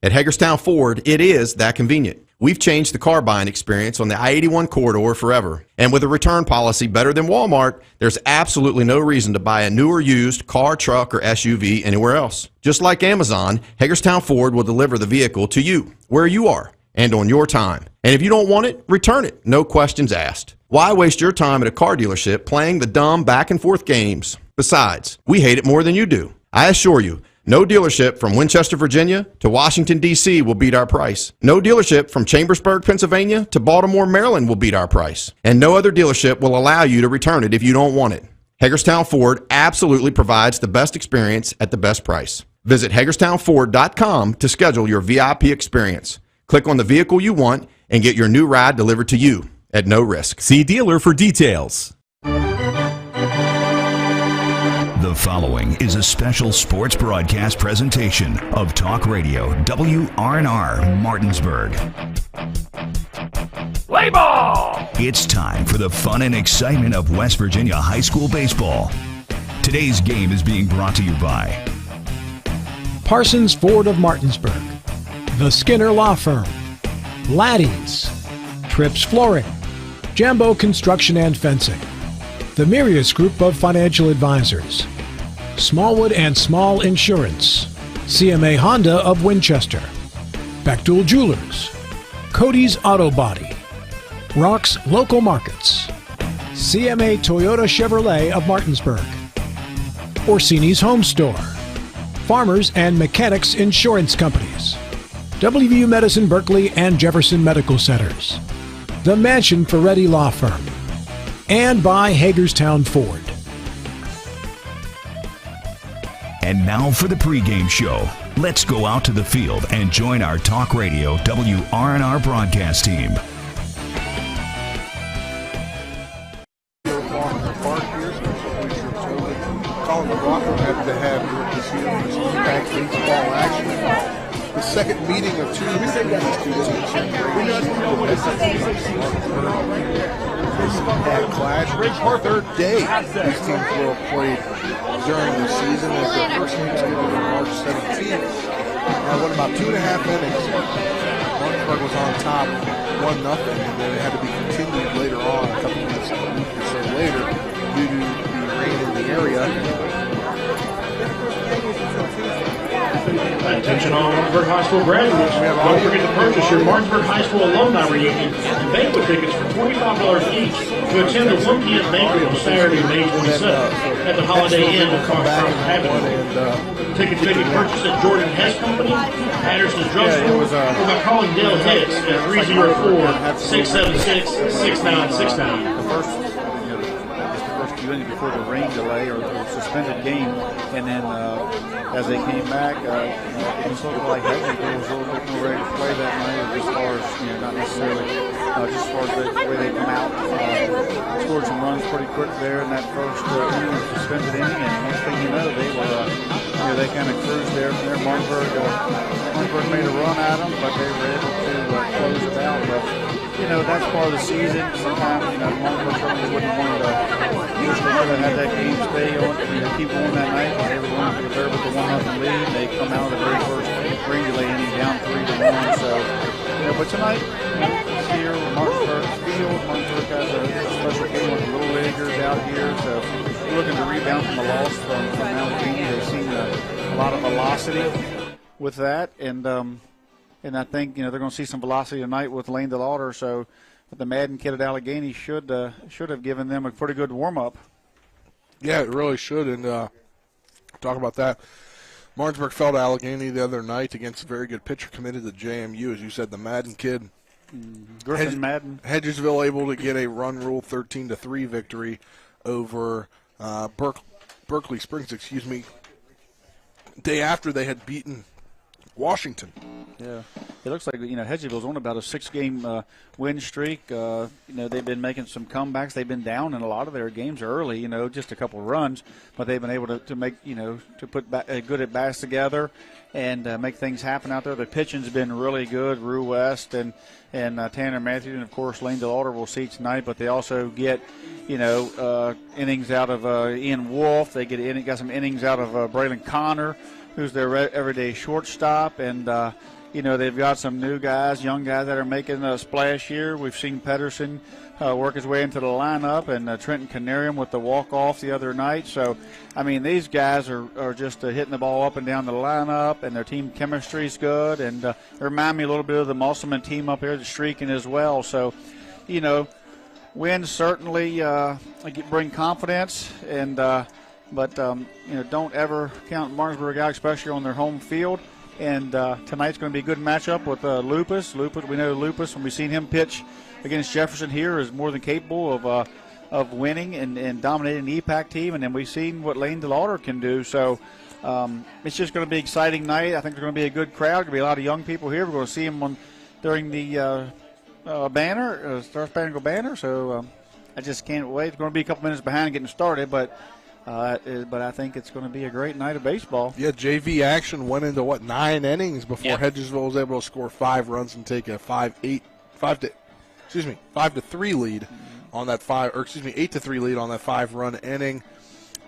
At Hagerstown Ford, it is that convenient. We've changed the car buying experience on the I-81 corridor forever. And with a return policy better than Walmart, there's absolutely no reason to buy a new or used car, truck, or SUV anywhere else. Just like Amazon, Hagerstown Ford will deliver the vehicle to you, where you are, and on your time. And if you don't want it, return it. No questions asked. Why waste your time at a car dealership playing the dumb back and forth games? Besides, we hate it more than you do. I assure you, no dealership from Winchester, Virginia to Washington, D.C. will beat our price. No dealership from Chambersburg, Pennsylvania to Baltimore, Maryland will beat our price. And no other dealership will allow you to return it if you don't want it. Hagerstown Ford absolutely provides the best experience at the best price. Visit HagerstownFord.com to schedule your VIP experience. Click on the vehicle you want and get your new ride delivered to you at no risk. See dealer for details. The following is a special sports broadcast presentation of Talk Radio WRNR Martinsburg. Play ball! It's time for the fun and excitement of West Virginia high school baseball. Today's game is being brought to you by Parsons Ford of Martinsburg, the Skinner Law Firm, Laddie's, Trips Flooring, Jambo Construction and Fencing, the Mirius Group of Financial Advisors, Smallwood and Small Insurance, CMA Honda of Winchester, Bechtel Jewelers, Cody's Auto Body, Rock's Local Markets, CMA Toyota Chevrolet of Martinsburg, Orsini's Home Store, Farmers and Mechanics Insurance Companies, WVU Medicine Berkeley and Jefferson Medical Centers, the Mansion Ferretti Law Firm, and by Hagerstown Ford. And now for the pregame show. Let's go out to the field and join our Talk Radio WRNR broadcast team. The second meeting of two teams. Had clash. Third day these teams will have played during the season as their first game scheduled on March 17th. What about 2.5 innings? Martinsburg was on top 1-0, and then it had to be continued later on, a couple minutes or so later, due to the rain in the area. Attention all Martinsburg High School graduates. Don't forget to purchase your Martinsburg High School alumni reunion and banquet tickets for $25 each to attend the 1 p.m. banquet on Saturday, May 27th at the Holiday Inn of Hagerstown. Tickets may be purchased at Jordan Hess Company, Patterson's Drugstore, or by calling Dale Hicks at 304-676-6969. Before the rain delay or suspended game, and then as they came back, it just looked like Hedgesville was a little bit more ready to play that night, as far as, not necessarily just as far as the way they come out. Scored some runs pretty quick there in that first suspended inning, and next thing you know, they were they kind of cruised there from there. Martinsburg made a run at them, but they were able to close it out. But that's part of the season. Sometimes Martinsburg certainly wouldn't want to. Wish they could have had that game stay on, keep on that night. They were going to preserve with the 1-0 lead. They come out of the very first rain delay inning down 3-1. So, but tonight, here Martinsburg field. Martinsburg has a special game with the Little Leaguers out here. So, looking to rebound from a loss from Allegheny. They've seen a lot of velocity with that, and I think they're going to see some velocity tonight with Lane DeLauder. So. But the Madden kid at Allegheny should have given them a pretty good warm-up. Yeah, it really should. And talk about that. Martinsburg fell to Allegheny the other night against a very good pitcher committed to JMU, as you said, the Madden kid. Griffin Madden. Hedgesville able to get a run rule 13-3 victory over Berkeley Springs, day after they had beaten Washington. Yeah, it looks like Hedgesville's on about a 6-game win streak. They've been making some comebacks. They've been down in a lot of their games early. Just a couple of runs, but they've been able to make to put good at bats together and make things happen out there. The pitching's been really good. Rue West and Tanner Matthews, and of course Lane DeLauder will see tonight. But they also get innings out of Ian Wolf. They got some innings out of Braylon Connor. who's their everyday shortstop, and they've got some new guys, young guys that are making a splash here. We've seen Pedersen work his way into the lineup, and Trenton Canarium with the walk-off the other night. So, I mean, these guys are just hitting the ball up and down the lineup, and their team chemistry is good. And they remind me a little bit of the Musselman team up here that's streaking as well. So, wins certainly bring confidence, and but don't ever count Martinsburg out, especially on their home field. And tonight's going to be a good matchup with Lupus. We know Lupus, when we've seen him pitch against Jefferson here, is more than capable of winning and dominating the EPAC team. And then we've seen what Lane DeLauder can do. So it's just going to be an exciting night. I think there's going to be a good crowd. There's going to be a lot of young people here. We're going to see them during the Star Spangled Banner. So I just can't wait. It's going to be a couple minutes behind getting started, but I think it's going to be a great night of baseball. Yeah, JV action went into 9 innings before Hedgesville was able to score 5 runs and take a 5-3 lead on that 8-3 lead on that 5-run inning.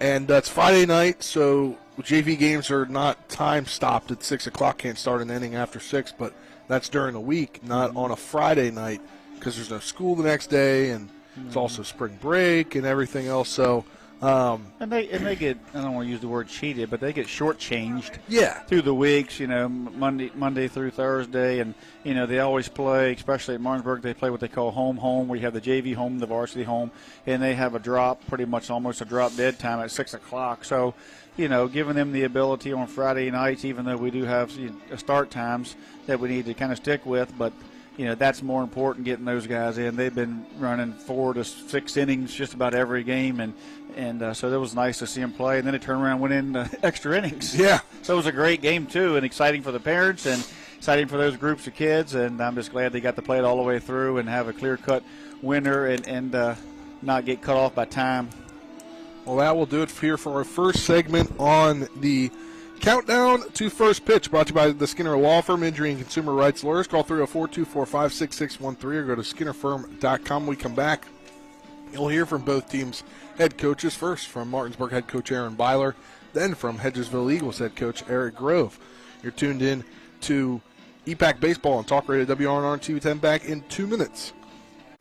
And that's Friday night, so JV games are not time stopped at 6 o'clock. Can't start an inning after 6, but that's during the week, not on a Friday night, because there's no school the next day, and it's also spring break and everything else. So. And they get, I don't want to use the word cheated, but they get shortchanged through the weeks, Monday through Thursday. And, they always play, especially at Martinsburg, they play what they call home, where you have the JV home, the varsity home, and they have a drop, pretty much almost a drop dead time at 6 o'clock. So, giving them the ability on Friday nights, even though we do have start times that we need to kind of stick with, but that's more important, getting those guys in. They've been running 4 to 6 innings just about every game, and so it was nice to see them play. And then they turned around and went in extra innings. Yeah. So it was a great game, too, and exciting for the parents and exciting for those groups of kids. And I'm just glad they got to play it all the way through and have a clear-cut winner and not get cut off by time. Well, that will do it here for our first segment on the Countdown to First Pitch, brought to you by the Skinner Law Firm, Injury and Consumer Rights Lawyers. Call 304-245-6613 or go to skinnerfirm.com. We come back, you'll hear from both teams' head coaches. First from Martinsburg head coach Aaron Byler, then from Hedgesville Eagles head coach Eric Grove. You're tuned in to EPAC Baseball on Talk Radio WRNR and TV10, back in 2 minutes.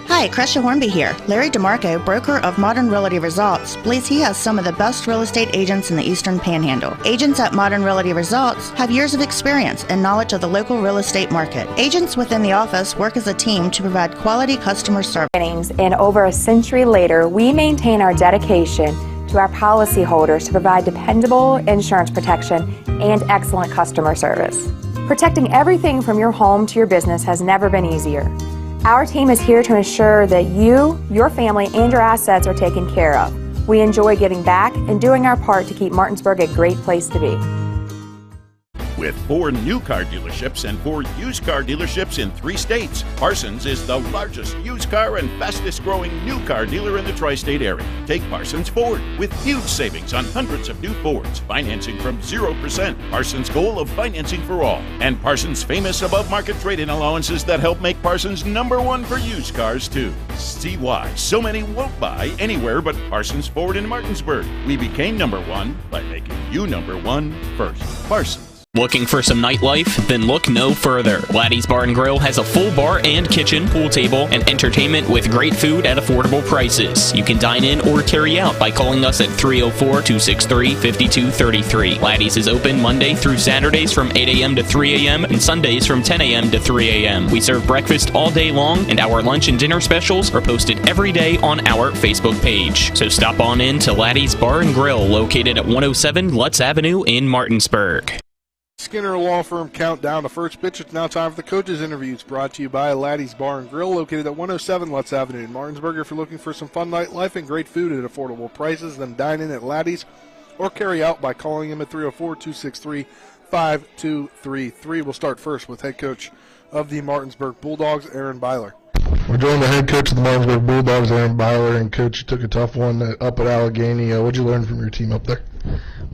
Hi, Crescia Hornby here. Larry DeMarco, broker of Modern Realty Results, believes he has some of the best real estate agents in the Eastern Panhandle. Agents at Modern Realty Results have years of experience and knowledge of the local real estate market. Agents within the office work as a team to provide quality customer service. And over a century later, we maintain our dedication to our policyholders to provide dependable insurance protection and excellent customer service. Protecting everything from your home to your business has never been easier. Our team is here to ensure that you, your family, and your assets are taken care of. We enjoy giving back and doing our part to keep Martinsburg a great place to be. With 4 new car dealerships and 4 used car dealerships in 3 states, Parsons is the largest used car and fastest growing new car dealer in the tri-state area. Take Parsons Ford with huge savings on hundreds of new Fords, financing from 0%. Parsons' goal of financing for all, and Parsons' famous above-market trade-in allowances that help make Parsons #1 for used cars too. See why so many won't buy anywhere but Parsons Ford in Martinsburg. We became #1 by making you #1 first. Parsons. Looking for some nightlife? Then look no further. Laddie's Bar and Grill has a full bar and kitchen, pool table, and entertainment with great food at affordable prices. You can dine in or carry out by calling us at 304-263-5233. Laddie's is open Monday through Saturdays from 8 a.m. to 3 a.m. and Sundays from 10 a.m. to 3 a.m. We serve breakfast all day long, and our lunch and dinner specials are posted every day on our Facebook page. So stop on in to Laddie's Bar and Grill, located at 107 Lutz Avenue in Martinsburg. Skinner Law Firm Countdown to First Pitch. It's now time for the coaches' interviews, brought to you by Laddie's Bar and Grill, located at 107 Lutz Avenue in Martinsburg. If you're looking for some fun nightlife and great food at affordable prices, then dine in at Laddie's or carry out by calling him at 304-263-5233. We'll start first with head coach of the Martinsburg Bulldogs, Aaron Byler. We're joined by head coach of the Martinsburg Bulldogs, Aaron Byler. And, Coach, you took a tough one up at Allegheny. What'd you learn from your team up there?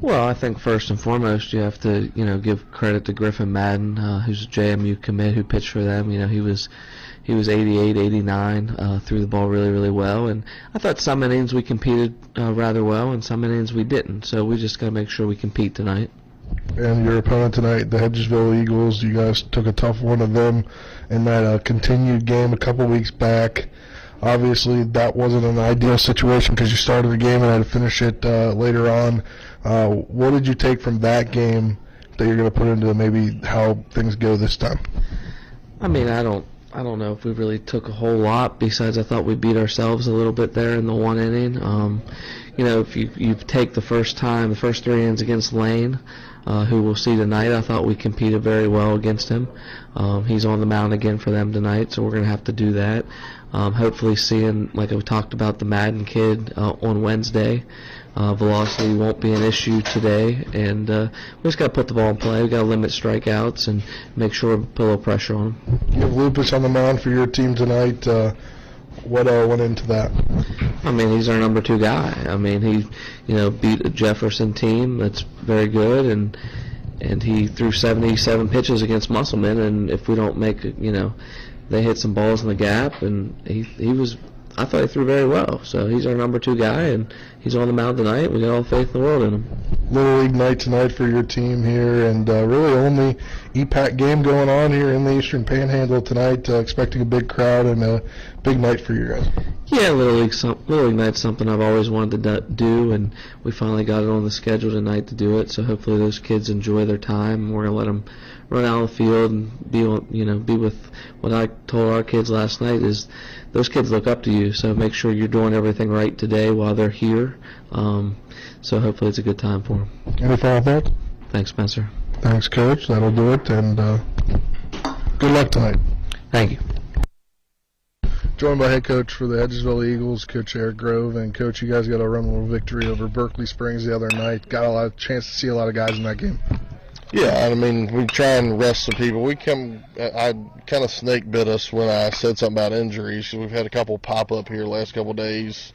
Well, I think first and foremost you have to, give credit to Griffin Madden, who's a JMU commit who pitched for them. He was 88, 89, threw the ball really, really well. And I thought some innings we competed rather well, and some innings we didn't. So we just got to make sure we compete tonight. And your opponent tonight, the Hedgesville Eagles, you guys took a tough one of them in that continued game a couple weeks back. Obviously, that wasn't an ideal situation because you started the game and had to finish it later on. What did you take from that game that you're going to put into maybe how things go this time? I mean, I don't know if we really took a whole lot. Besides, I thought we beat ourselves a little bit there in the one inning. You know, if you take the first 3 innings against Lane, who we'll see tonight, I thought we competed very well against him. He's on the mound again for them tonight, so we're going to have to do that. Hopefully seeing, like we talked about, the Madden kid on Wednesday. Velocity won't be an issue today, and we just got to put the ball in play. We got to limit strikeouts and make sure we put a little pressure on him. You have Lupus on the mound for your team tonight. What went into that? I mean, he's our number 2 guy. I mean, he, beat a Jefferson team that's very good, and he threw 77 pitches against Musselman, and if we don't make, they hit some balls in the gap, and I thought he threw very well. So he's our number 2 guy, and he's on the mound tonight. We got all the faith in the world in him. Little League night tonight for your team here, and really only EPAC game going on here in the Eastern Panhandle tonight. Expecting a big crowd and a big night for you guys. Yeah, Little League night's something I've always wanted to do, and we finally got it on the schedule tonight to do it. So hopefully those kids enjoy their time. We're gonna let them run out of the field and be with what I told our kids last night is those kids look up to you. So make sure you're doing everything right today while they're here. So hopefully it's a good time for them. Any final thoughts? Thanks, Spencer. Thanks, Coach. That'll do it, and good luck tonight. Thank you. Joined by head coach for the Hedgesville Eagles, Coach Eric Grove. And, Coach, you guys got a run-little victory over Berkeley Springs the other night. Got a chance to see a lot of guys in that game. Yeah, I mean, we try and rest some people. I kind of snake bit us when I said something about injuries. We've had a couple pop up here the last couple of days,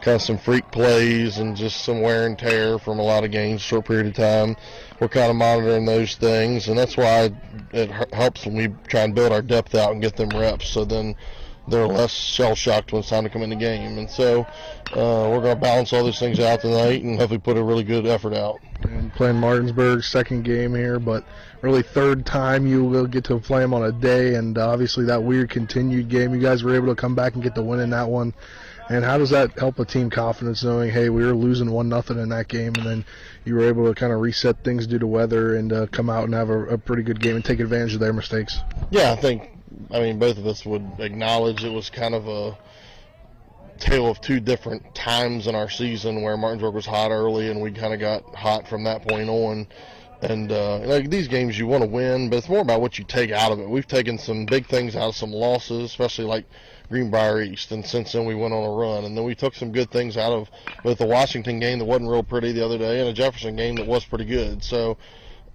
kind of some freak plays and just some wear and tear from a lot of games, short period of time. We're kind of monitoring those things, and that's why it helps when we try and build our depth out and get them reps. So then they're less shell-shocked when it's time to come in the game. And so we're going to balance all those things out tonight and hopefully put a really good effort out. And playing Martinsburg, second game here, but really third time you will get to play them on a day, and obviously that weird continued game. You guys were able to come back and get the win in that one. And how does that help a team confidence knowing, hey, we were losing 1-0 in that game, and then you were able to kind of reset things due to weather and come out and have a pretty good game and take advantage of their mistakes? Yeah, I mean, both of us would acknowledge it was kind of a tale of two different times in our season where Martinsburg was hot early and we kind of got hot from that point on. And like these games you want to win, but it's more about what you take out of it. We've taken some big things out of some losses, especially like Greenbrier East, and since then we went on a run. And then we took some good things out of both the Washington game that wasn't real pretty the other day and a Jefferson game that was pretty good. So,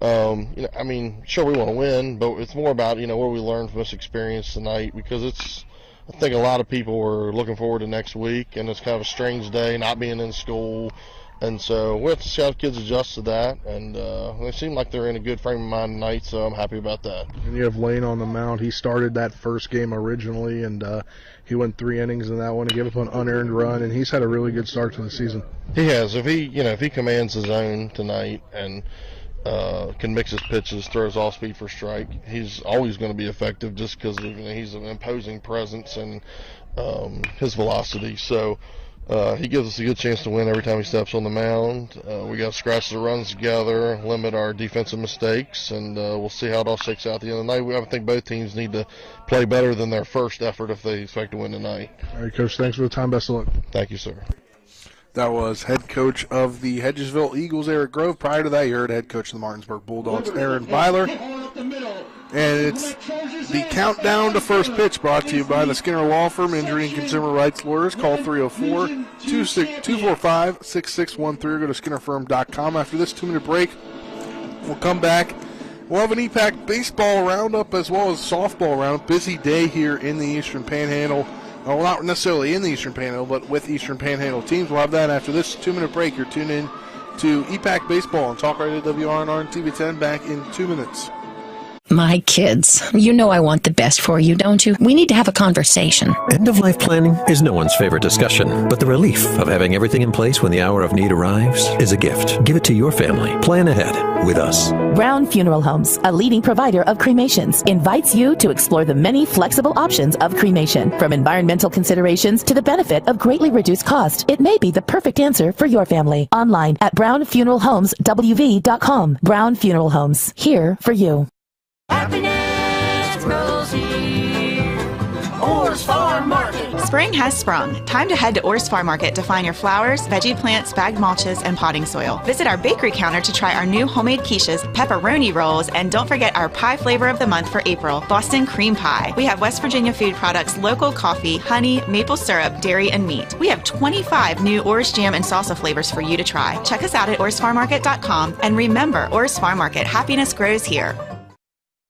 I mean, sure we want to win, but it's more about, what we learned from this experience tonight, because I think a lot of people were looking forward to next week, and it's kind of a strange day not being in school. And so we have to see how the kids adjust to that, and they seem like they're in a good frame of mind tonight, so I'm happy about that. And you have Lane on the mound. He started that first game originally, and he went 3 innings in that one. He gave up an unearned run, and he's had a really good start to the season. He has. If he commands his zone tonight and can mix his pitches, throws off speed for strike, he's always going to be effective just because he's an imposing presence and his velocity. So he gives us a good chance to win every time he steps on the mound. We got to scratch the runs together, limit our defensive mistakes, and we'll see how it all shakes out at the end of the night. I think both teams need to play better than their first effort if they expect to win tonight. All right, Coach, thanks for the time. Best of luck. Thank you, sir. That was head coach of the Hedgesville Eagles, Eric Grove. Prior to that, you heard head coach of the Martinsburg Bulldogs, Aaron Byler. And it's the countdown to first pitch brought to you by the Skinner Law Firm, Injury and Consumer Rights Lawyers. Call 304-245-6613 or go to skinnerfirm.com. After this 2-minute break, we'll come back. We'll have an EPAC baseball roundup as well as softball roundup. Busy day here in the Eastern Panhandle. Well, not necessarily in the Eastern Panhandle, but with Eastern Panhandle teams. We'll have that after this 2-minute break. You're tuned in to EPAC Baseball on Talk Radio WRNR and TV10. Back in 2 minutes. My kids. You know I want the best for you, don't you? We need to have a conversation. End-of-life planning is no one's favorite discussion, but the relief of having everything in place when the hour of need arrives is a gift. Give it to your family. Plan ahead with us. Brown Funeral Homes, a leading provider of cremations, invites you to explore the many flexible options of cremation. From environmental considerations to the benefit of greatly reduced cost, it may be the perfect answer for your family. Online at brownfuneralhomeswv.com. Brown Funeral Homes, here for you. Happiness grows here. Orr's Farm Market. Spring has sprung. Time to head to Orr's Farm Market to find your flowers, veggie plants, bagged mulches, and potting soil. Visit our bakery counter to try our new homemade quiches, pepperoni rolls, and don't forget our pie flavor of the month for April, Boston cream pie. We have West Virginia food products, local coffee, honey, maple syrup, dairy, and meat. We have 25 new Orr's jam and salsa flavors for you to try. Check us out at orrsfarmmarket.com, and remember, Orr's Farm Market, happiness grows here.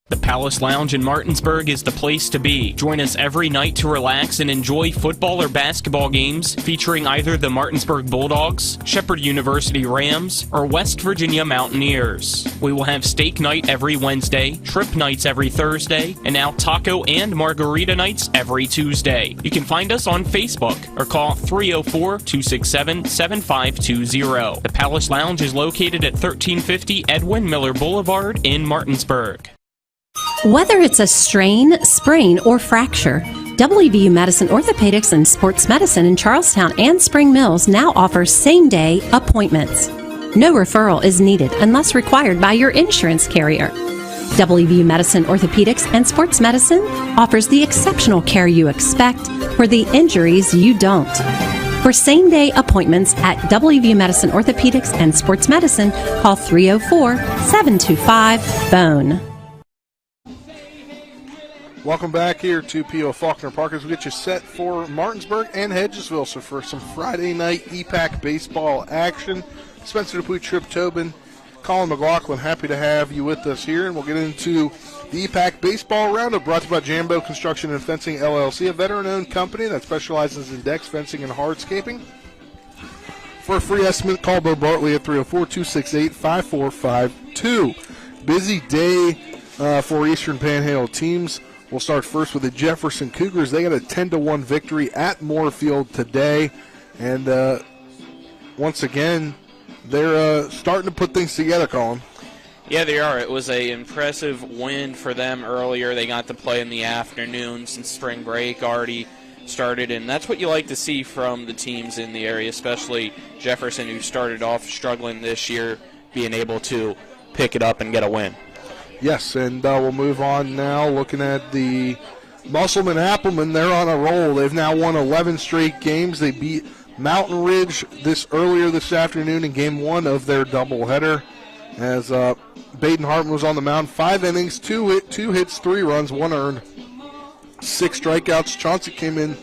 The Palace Lounge in Martinsburg is the place to be. Join us every night to relax and enjoy football or basketball games featuring either the Martinsburg Bulldogs, Shepherd University Rams, or West Virginia Mountaineers. We will have steak night every Wednesday, trip nights every Thursday, and now taco and margarita nights every Tuesday. You can find us on Facebook or call 304-267-7520. The Palace Lounge is located at 1350 Edwin Miller Boulevard in Martinsburg. Whether it's a strain, sprain, or fracture, WVU Medicine Orthopedics and Sports Medicine in Charlestown and Spring Mills now offers same-day appointments. No referral is needed unless required by your insurance carrier. WVU Medicine Orthopedics and Sports Medicine offers the exceptional care you expect for the injuries you don't. For same-day appointments at WVU Medicine Orthopedics and Sports Medicine, call 304-725-BONE. Welcome back here to P.O. Faulkner Park as we get you set for Martinsburg and Hedgesville. So for some Friday night EPAC baseball action, Spencer Dupuy, Trip Tobin, Colin McLaughlin, happy to have you with us here. And we'll get into the EPAC baseball roundup brought to you by Jambo Construction and Fencing LLC, a veteran-owned company that specializes in decks, fencing, and hardscaping. For a free estimate, call Bo Bartley at 304-268-5452. Busy day for Eastern Panhandle teams. We'll start first with the Jefferson Cougars. They got a 10-1 victory at Moorfield today. And once again, they're starting to put things together, Colin. Yeah, they are. It was an impressive win for them earlier. They got to play in the afternoon since spring break already started. And that's what you like to see from the teams in the area, especially Jefferson, who started off struggling this year, being able to pick it up and get a win. Yes, and we'll move on now looking at the Musselman-Appleman. They're on a roll. They've now won 11 straight games. They beat Mountain Ridge earlier this afternoon in game one of their doubleheader. As Baden Hartman was on the mound, 5 innings, 2 hits, 3 runs, 1 earned, 6 strikeouts. Chauncey came in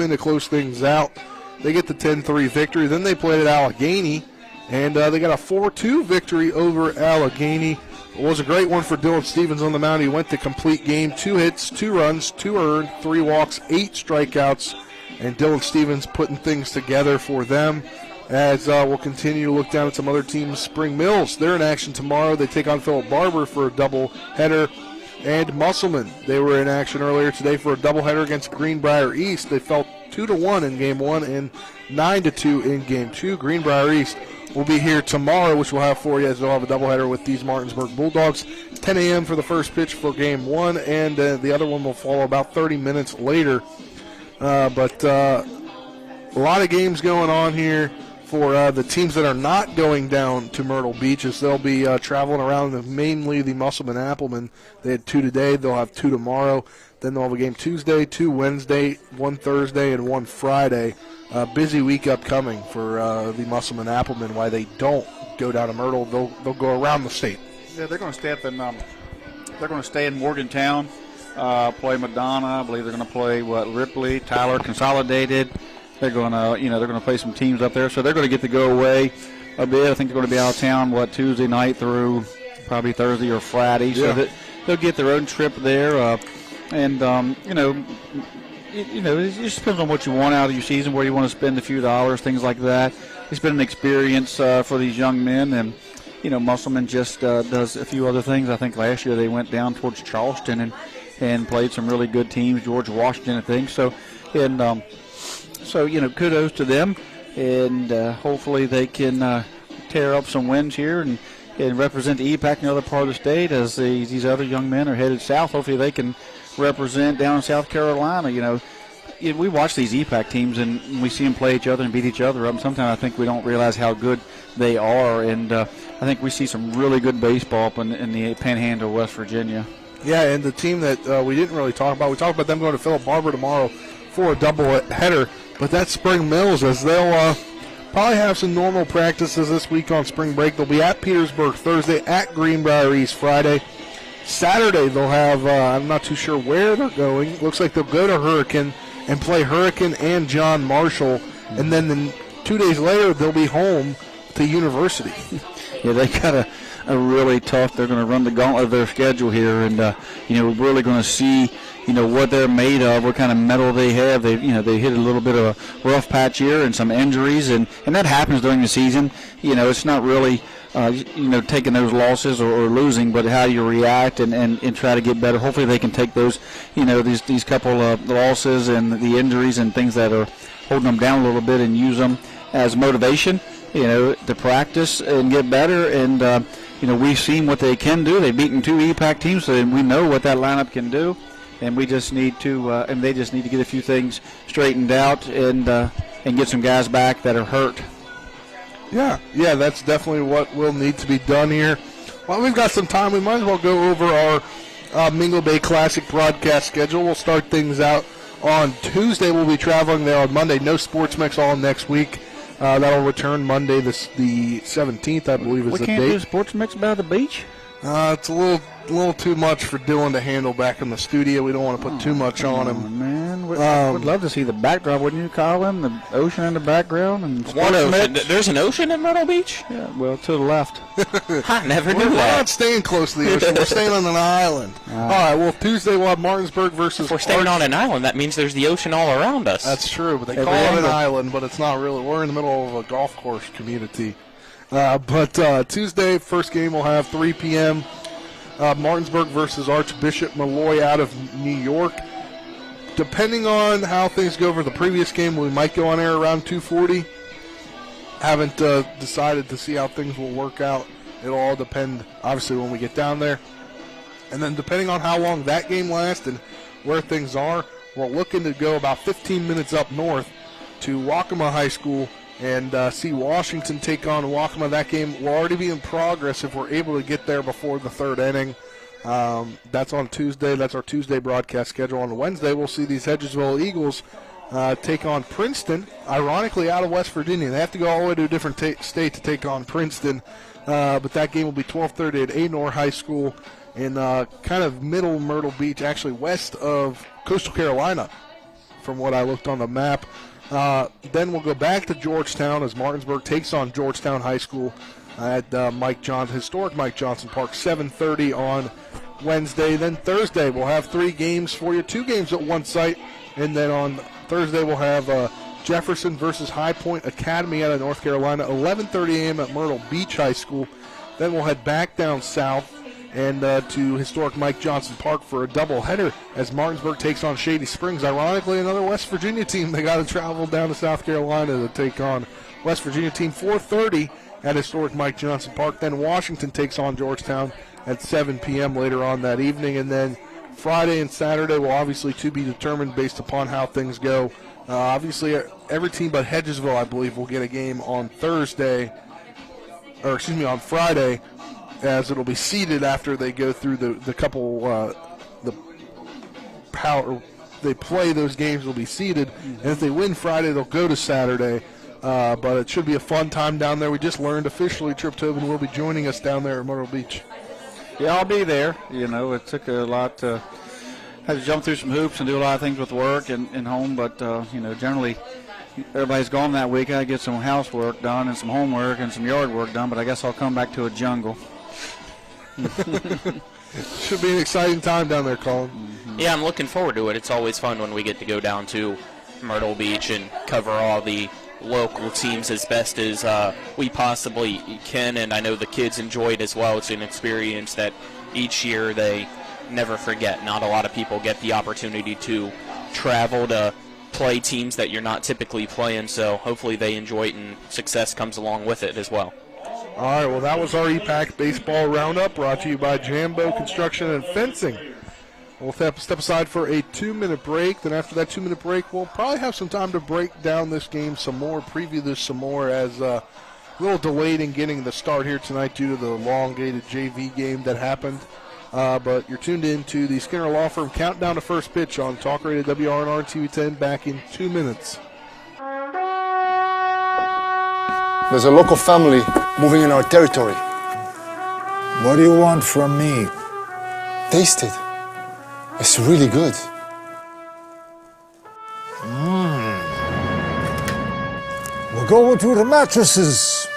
to close things out. They get the 10-3 victory. Then they played at Allegheny, and they got a 4-2 victory over Allegheny. It was a great one for Dylan Stevens on the mound. He went the complete game, 2 hits, 2 runs, 2 earned, 3 walks, 8 strikeouts, and Dylan Stevens putting things together for them. As we'll continue to look down at some other teams. Spring Mills, they're in action tomorrow. They take on Philip Barber for a doubleheader. And Musselman, they were in action earlier today for a doubleheader against Greenbrier East. They fell 2-1 in game 1 and 9-2 in game 2. Greenbrier East will be here tomorrow, which we'll have for you as they'll have a doubleheader with these Martinsburg Bulldogs. 10 a.m. for the first pitch for game 1, and the other one will follow about 30 minutes later. But a lot of games going on here for the teams that are not going down to Myrtle Beach, as they'll be traveling around, mainly the Musselman-Appleman. They had 2 today. They'll have 2 tomorrow. Then they'll have a game Tuesday, 2 Wednesday, 1 Thursday, and 1 Friday. Busy week upcoming for the Musselman-Appleman. Why they don't go down to Myrtle, they'll go around the state. Yeah, they're going to stay up in they're going to stay in Morgantown, play Madonna. I believe they're going to play Ripley, Tyler, Consolidated. They're going to they're going to play some teams up there, so they're going to get to go away a bit. I think they're going to be out of town Tuesday night through probably Thursday or Friday. Yeah. So they'll get their own trip there, and it just depends on what you want out of your season, where you want to spend a few dollars, things like that. It's been an experience for these young men, and Musselman just does a few other things. I think last year they went down towards Charleston and played some really good teams, George Washington, I think. So kudos to them, and hopefully they can tear up some wins here and represent the EPAC in the other part of the state as these other young men are headed south. Hopefully they can represent down in South Carolina. We watch these EPAC teams and we see them play each other and beat each other up. And sometimes I think we don't realize how good they are. And I think we see some really good baseball up in the Panhandle, West Virginia. Yeah, and the team that we didn't really talk about, we talked about them going to Philip Barber tomorrow for a double header. But that's Spring Mills, as they'll probably have some normal practices this week on spring break. They'll be at Petersburg Thursday, at Greenbrier East Friday. Saturday they'll have, I'm not too sure where they're going. Looks like they'll go to Hurricane and play Hurricane and John Marshall. And then 2 days later they'll be home to University. Yeah, they got a really tough, they're going to run the gauntlet of their schedule here. And, we're really going to see, what they're made of, what kind of metal they have. They hit a little bit of a rough patch here and some injuries, and that happens during the season. It's not really, taking those losses or losing, but how you react and try to get better. Hopefully they can take those, these couple of losses and the injuries and things that are holding them down a little bit and use them as motivation, to practice and get better. And, we've seen what they can do. They've beaten 2 EPAC teams, so we know what that lineup can do. And we just need to, and they just need to get a few things straightened out and get some guys back that are hurt. Yeah, that's definitely what will need to be done here. Well, we've got some time. We might as well go over our Mingo Bay Classic broadcast schedule. We'll start things out on Tuesday. We'll be traveling there on Monday. No Sports Mix all next week. That'll return Monday, the 17th, I believe is the date. We can't do Sports Mix by the beach? It's a little too much for Dylan to handle back in the studio. We don't want to put too much on him. Man, we'd love to see the backdrop, wouldn't you, Colin? The ocean in the background and one ocean. There's an ocean in Myrtle Beach? Yeah, well, to the left. I never knew that. We're not staying close to the ocean. We're staying on an island. All right. Well, Tuesday we'll have Martinsburg versus. If we're staying on an island, that means there's the ocean all around us. That's true, but they call it an island, but it's not really. We're in the middle of a golf course community. But Tuesday, first game we'll have 3 p.m. Martinsburg versus Archbishop Malloy out of New York. Depending on how things go for the previous game, we might go on air around 2:40. Haven't decided to see how things will work out. It'll all depend, obviously, when we get down there. And then depending on how long that game lasts and where things are, we're looking to go about 15 minutes up north to Waccamaw High School and see Washington take on Waccamaw. That game will already be in progress if we're able to get there before the third inning. That's on Tuesday. That's our Tuesday broadcast schedule. On Wednesday, we'll see these Hedgesville Eagles take on Princeton, ironically out of West Virginia. They have to go all the way to a different state to take on Princeton, but that game will be 12:30 at Anor High School in kind of middle Myrtle Beach, actually west of Coastal Carolina, from what I looked on the map. Then we'll go back to Georgetown as Martinsburg takes on Georgetown High School at historic Mike Johnson Park, 7:30 on Wednesday. Then Thursday we'll have 3 games for you, 2 games at one site, and then on Thursday we'll have Jefferson versus High Point Academy out of North Carolina, 11:30 a.m. at Myrtle Beach High School. Then we'll head back down south and to historic Mike Johnson Park for a doubleheader as Martinsburg takes on Shady Springs. Ironically, another West Virginia team. They got to travel down to South Carolina to take on West Virginia team. 4:30 at historic Mike Johnson Park. Then Washington takes on Georgetown at 7 p.m. later on that evening. And then Friday and Saturday will obviously to be determined based upon how things go. Obviously, every team but Hedgesville, I believe, will get a game on on Friday, as it'll be seeded after they go through the couple they play those games will be seeded, and if they win Friday they'll go to Saturday, but it should be a fun time down there. We just learned officially Trip Tobin will be joining us down there at Myrtle Beach. Yeah, I'll be there. It took a lot to had to jump through some hoops and do a lot of things with work and home, but generally everybody's gone that week. I get some housework done and some homework and some yard work done, but I guess I'll come back to a jungle. Should be an exciting time down there, Colin. Yeah, I'm looking forward to it. It's always fun when we get to go down to Myrtle Beach and cover all the local teams as best as we possibly can, and I know the kids enjoy it as well. It's an experience that each year they never forget. Not a lot of people get the opportunity to travel to play teams that you're not typically playing, so hopefully they enjoy it and success comes along with it as well. All right, well, that was our EPAC Baseball Roundup, brought to you by Jambo Construction and Fencing. We'll step aside for a 2-minute break. Then after that 2-minute break, we'll probably have some time to break down this game some more, preview this some more, as a little delayed in getting the start here tonight due to the elongated JV game that happened. But you're tuned in to the Skinner Law Firm Countdown to First Pitch on Talk Radio WRNR TV10, back in 2 minutes. There's a local family moving in our territory. What do you want from me? Taste it. It's really good. We'll go to the mattresses.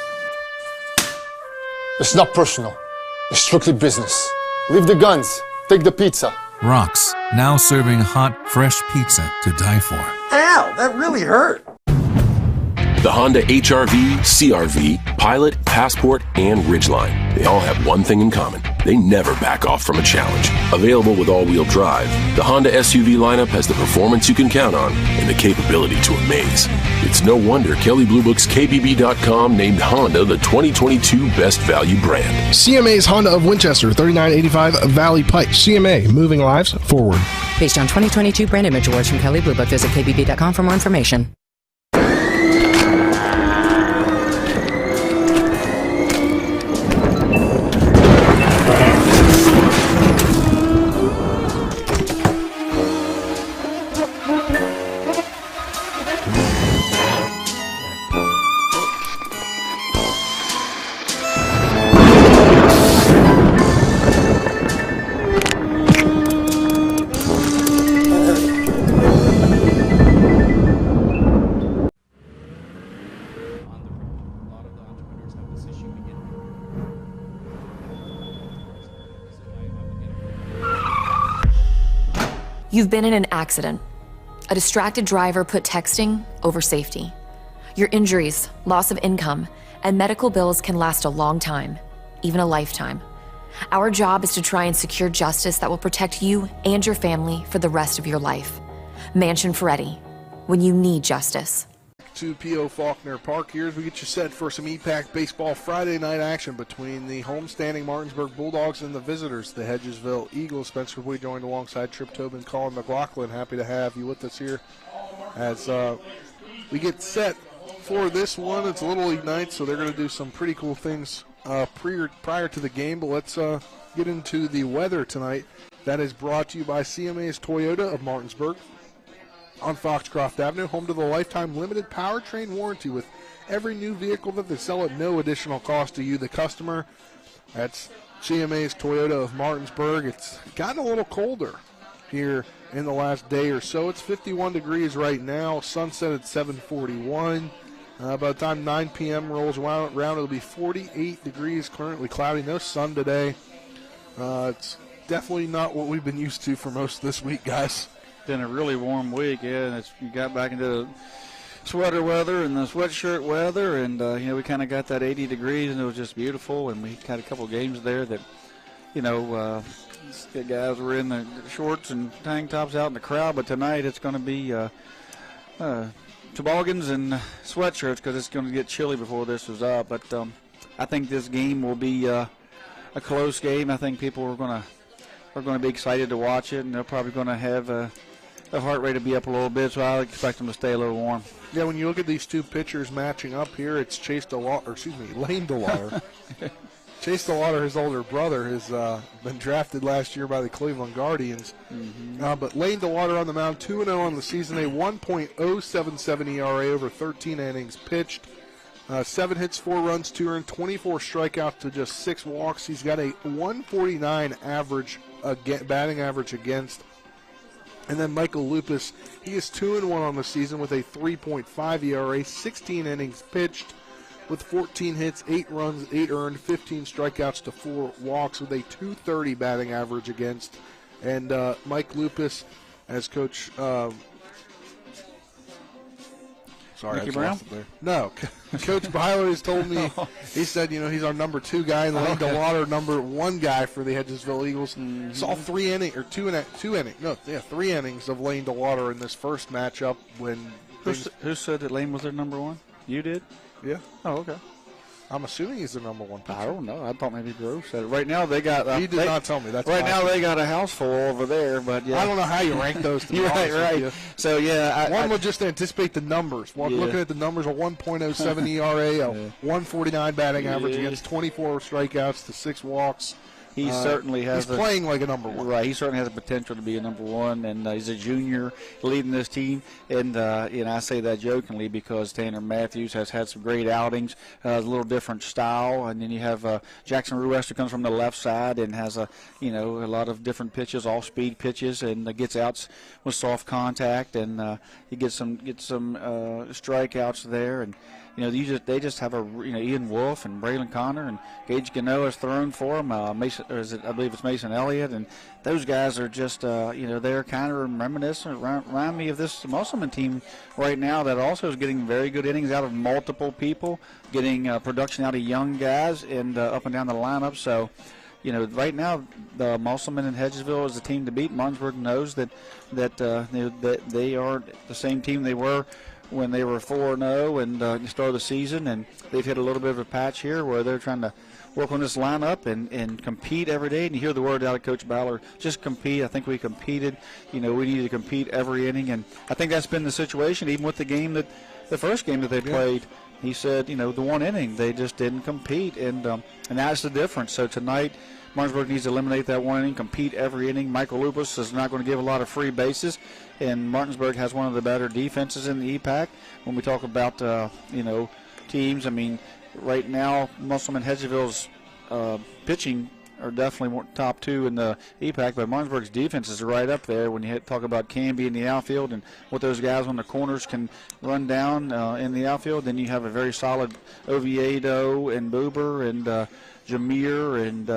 It's not personal. It's strictly business. Leave the guns. Take the pizza. Rock's, now serving hot, fresh pizza to die for. Ow, that really hurt. The Honda HR-V, CR-V, Pilot, Passport, and Ridgeline. They all have one thing in common. They never back off from a challenge. Available with all-wheel drive, the Honda SUV lineup has the performance you can count on and the capability to amaze. It's no wonder Kelley Blue Book's KBB.com named Honda the 2022 Best Value brand. CMA's Honda of Winchester, 3985 Valley Pike. CMA, moving lives forward. Based on 2022 brand image awards from Kelley Blue Book, visit KBB.com for more information. You've been in an accident. A distracted driver put texting over safety. Your injuries, loss of income, and medical bills can last a long time, even a lifetime. Our job is to try and secure justice that will protect you and your family for the rest of your life. Mansion Ferretti, when you need justice. To P.O. Faulkner Park here as we get you set for some EPAC baseball Friday night action between the homestanding Martinsburg Bulldogs and the visitors, the Hedgesville Eagles. Spencer Bowie joined alongside Trip Tobin, Colin McLaughlin. Happy to have you with us here as we get set for this one. It's a Little League night, so they're going to do some pretty cool things prior to the game. But let's get into the weather tonight. That is brought to you by CMA's Toyota of Martinsburg on Foxcroft Avenue, home to the lifetime limited powertrain warranty with every new vehicle that they sell at no additional cost to you, the customer. That's CMA's Toyota of Martinsburg. It's gotten a little colder here in the last day or so. It's 51 degrees right now, sunset at 7:41. By the time 9 p.m. rolls around, it'll be 48 degrees, currently cloudy, no sun today. It's definitely not what we've been used to for most of this week, guys. Been a really warm week, yeah, and you got back into the sweater weather and the sweatshirt weather, and we kind of got that 80 degrees, and it was just beautiful. And we had a couple games there that, guys were in the shorts and tank tops out in the crowd, but tonight it's going to be toboggans and sweatshirts because it's going to get chilly before this is up. But I think this game will be a close game. I think people are going to be excited to watch it, and they're probably going to have the heart rate to be up a little bit, so I expect them to stay a little warm. Yeah, when you look at these two pitchers matching up here, it's Lane DeLauder. Chase DeLauder, his older brother, has been drafted last year by the Cleveland Guardians. Mm-hmm. But Lane DeLauder on the mound, 2-0 on the season, a 1.077 ERA over 13 innings pitched. 7 hits, 4 runs, 2 earned, 24 strikeouts to just 6 walks. He's got a 149 average batting average against. And then Michael Lupus, he is 2-1 on the season with a 3.5 ERA, 16 innings pitched with 14 hits, 8 runs, 8 earned, 15 strikeouts to 4 walks with a 230 batting average against. And Mike Lupus, as Coach sorry, Mickey I just Brown? lost it there. No, Coach Byler has told me, he said, he's our number 2 guy, and Lane DeWater number 1 guy for the Hedgesville Eagles. Saw 3 innings of Lane DeWater in this first matchup when. Who said that Lane was their number 1? You did? Yeah. Oh, okay. I'm assuming he's the number 1 pitcher. I don't know. I thought maybe Grove said it. Right now they got. He did not tell me. That's right now they got a house full over there, but yeah. I don't know how you rank those. To be honest with you. So yeah, one would just anticipate the numbers. Looking at the numbers, a 1.07 ERA, a 149 batting average against 24 strikeouts to 6 walks. He certainly has. He's playing like a number 1. Right. He certainly has the potential to be a number 1, and he's a junior leading this team. And I say that jokingly because Tanner Matthews has had some great outings, a little different style, and then you have Jackson Ruest who comes from the left side and has a lot of different pitches, all speed pitches, and gets outs with soft contact, and he gets some strikeouts there, and. They just have Ian Wolf and Braylon Connor and Gage Gano has thrown for him. Mason, I believe it's Mason Elliott, and those guys are just they're kind of reminiscent, remind me of this Musselman team right now that also is getting very good innings out of multiple people, getting production out of young guys and up and down the lineup. So. Right now, the Musselman and Hedgesville is the team to beat. Martinsburg knows that they are the same team they were when they were 4-0 and started the season, and they've hit a little bit of a patch here where they're trying to work on this lineup and compete every day. And you hear the word out of Coach Byler, just compete. I think we competed. We need to compete every inning, and I think that's been the situation even with the first game that they played. He said, the 1 inning, they just didn't compete, and that's the difference. So tonight, Martinsburg needs to eliminate that 1 inning, compete every inning. Michael Lupus is not going to give a lot of free bases, and Martinsburg has one of the better defenses in the EPAC. When we talk about, teams, right now, Musselman Hedgesville's pitching are definitely top 2 in the EPAC, but Martinsburg's defense is right up there when you talk about Canby in the outfield and what those guys on the corners can run down in the outfield. Then you have a very solid Oviedo and Buber and Jameer and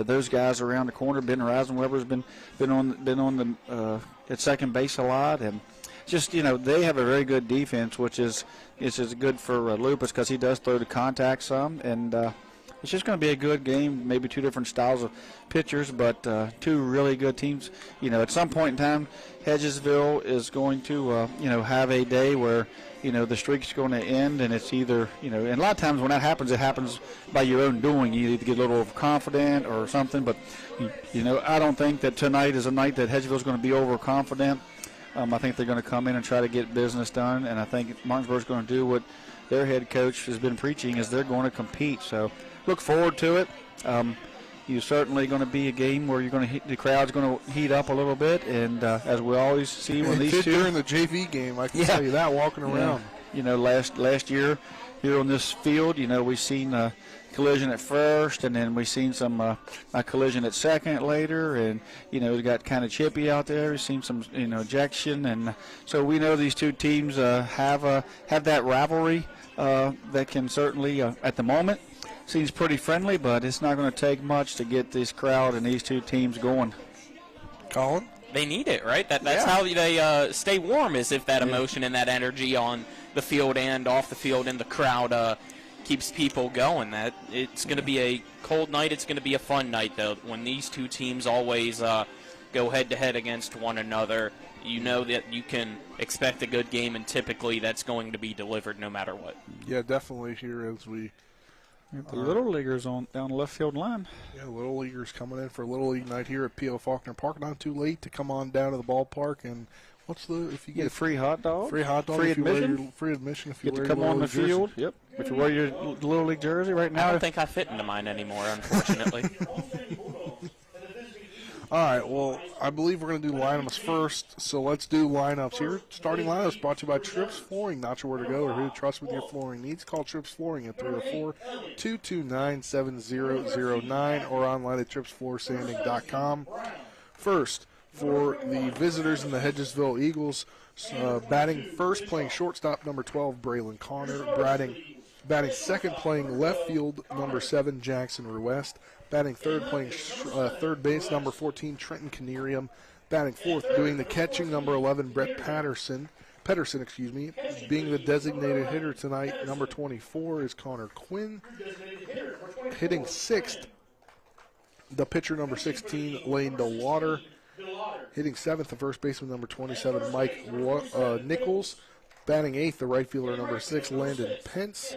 those guys around the corner. Ben Reisenweber's been on the at second base a lot, and just they have a very good defense, which is good for Lupus because he does throw the contact some, and it's just going to be a good game. Maybe 2 different styles of pitchers, but 2 really good teams. At some point in time, Hedgesville is going to have a day where the streak's going to end, and it's either and a lot of times when that happens, it happens by your own doing. You either get a little overconfident or something, but I don't think that tonight is a night that Hedgesville's going to be overconfident. I think they're going to come in and try to get business done, and I think Martinsburg's going to do what their head coach has been preaching is they're going to compete. So look forward to it. You're certainly going to be a game where the crowd's going to heat up a little bit, and as we always see when these two during the JV game, I can tell you that walking around. Last year here on this field, we've seen a collision at first, and then we've seen some a collision at second later, and it got kind of chippy out there. We've seen some ejection, and so we know these two teams have that rivalry that can certainly at the moment. Seems pretty friendly, but it's not going to take much to get this crowd and these two teams going. Colin? They need it, right? That's how they stay warm, is if that emotion and that energy on the field and off the field and the crowd keeps people going. That it's going to be a cold night. It's going to be a fun night, though. When these two teams always go head-to-head against one another, you know that you can expect a good game, and typically that's going to be delivered no matter what. Yeah, definitely here as we... The Little Leaguers down the left field line. Yeah, Little Leaguers coming in for Little League night here at P.O. Faulkner Park. Not too late to come on down to the ballpark. And if you get free hot dog, free admission, free admission if you get to come on the field. Yep, if you wear your Little League jersey right now. I don't think I fit into mine anymore, unfortunately. All right, well, I believe we're going to do lineups first, so let's do lineups here. Starting lineups brought to you by Trips Flooring. Not sure where to go or who to trust with your flooring needs. Call Trips Flooring at 304-229-7009 or online at tripsfloorsanding.com. First, for the visitors in the Hedgesville Eagles, batting first, playing shortstop, number 12, Braylon Connor. Batting second, playing left field, number 7, Jackson Ruest. Batting third, playing third base, number 14, Trenton Canerium. Batting fourth, doing the catching, number 11, Brett Patterson. Pedersen, being the designated hitter tonight. Number 24 is Connor Quinn. Hitting 6th, the pitcher number 16, Lane DeWater. Hitting 7th, the first baseman number 27, Mike Nichols. Batting 8th, the right fielder number 6, Landon Pence.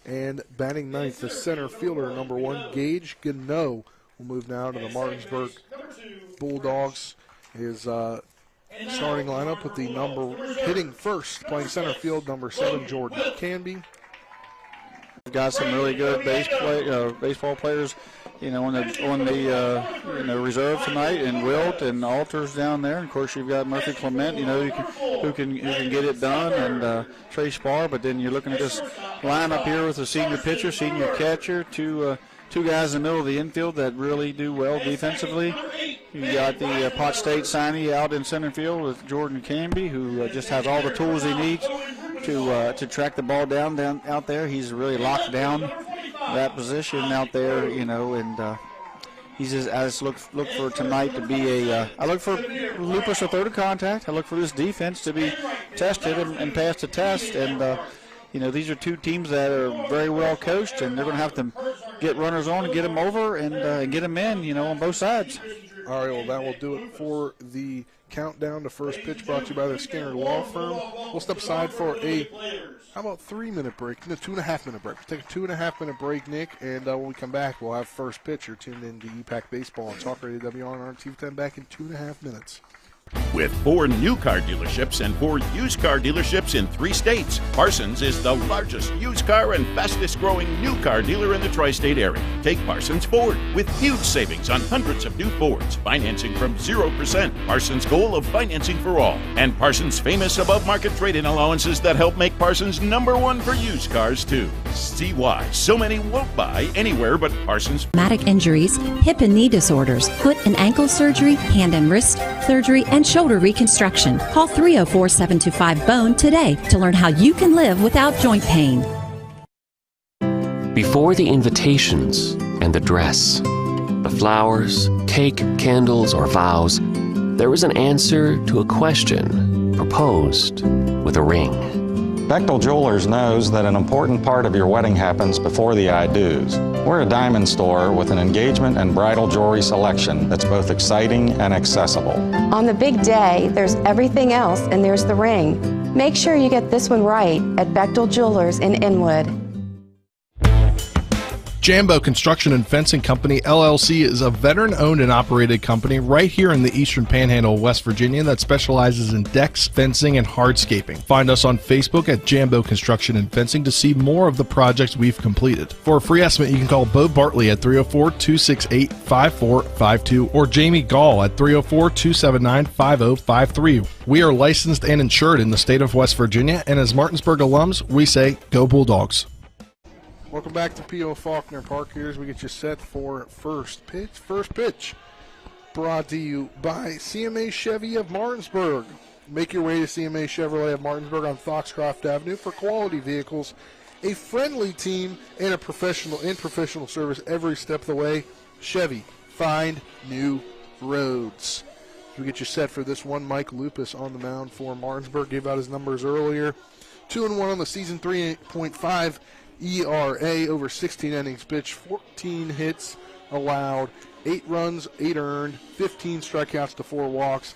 And batting 9th, the center fielder number 1, Gage Gano. We'll move now to the Martinsburg Bulldogs. His starting lineup with the hitting first, playing center field, number 7, Jordan Canby. We've got some really good baseball players, on the reserve tonight, and Wilt and Alters down there. And of course, you've got Murphy Clement, who can get it done, and Trey Spar. But then you're looking at this lineup here with a senior pitcher, senior catcher, two guys in the middle of the infield that really do well defensively. You got the Pot State signee out in center field with Jordan Canby, who just has all the tools he needs to track the ball down out there. He's really locked down that position out there, and he's just. I just look for tonight to be I look for Lupus a third of contact. I look for this defense to be tested and pass the test, and these are two teams that are very well coached, and they're going to have to get runners on and get them over and get them in, on both sides. All right, well, that will do it for the countdown to first pitch brought to you by the Skinner Law Firm. We'll step aside for a 3-minute break? No, 2.5-minute break. We'll take a 2.5-minute break, Nick, and when we come back, we'll have first pitch. You're tuned in to EPAC Baseball on Talk Radio WRNR TV 10 back in 2.5 minutes. With 4 new car dealerships and 4 used car dealerships in 3 states, Parsons is the largest used car and fastest growing new car dealer in the tri-state area. Take Parsons Ford with huge savings on hundreds of new Fords, financing from 0%, Parsons' goal of financing for all, and Parsons' famous above-market trade-in allowances that help make Parsons #1 for used cars too. See why so many won't buy anywhere but Parsons. Traumatic injuries, hip and knee disorders, foot and ankle surgery, hand and wrist surgery, and shoulder reconstruction. Call 304-725-BONE today to learn how you can live without joint pain. Before the invitations and the dress, the flowers, cake, candles, or vows, there was an answer to a question proposed with a ring. Bechtel Jewelers knows that an important part of your wedding happens before the I-dos. We're a diamond store with an engagement and bridal jewelry selection that's both exciting and accessible. On the big day, there's everything else, and there's the ring. Make sure you get this one right at Bechtel Jewelers in Inwood. Jambo Construction and Fencing Company, LLC is a veteran-owned and operated company right here in the Eastern Panhandle of West Virginia that specializes in decks, fencing, and hardscaping. Find us on Facebook at Jambo Construction and Fencing to see more of the projects we've completed. For a free estimate, you can call Bo Bartley at 304-268-5452 or Jamie Gall at 304-279-5053. We are licensed and insured in the state of West Virginia, and as Martinsburg alums, we say, go Bulldogs. Welcome back to P.O. Faulkner Park here as we get you set for first pitch. First pitch brought to you by CMA Chevy of Martinsburg. Make your way to CMA Chevrolet of Martinsburg on Foxcroft Avenue for quality vehicles, a friendly team, and a professional service every step of the way. Chevy, find new roads. As we get you set for this one, Mike Lupus on the mound for Martinsburg. Gave out his numbers earlier. 2-1 on the season, 3.5 ERA over 16 innings pitched, 14 hits allowed, 8 runs, 8 earned, 15 strikeouts to 4 walks,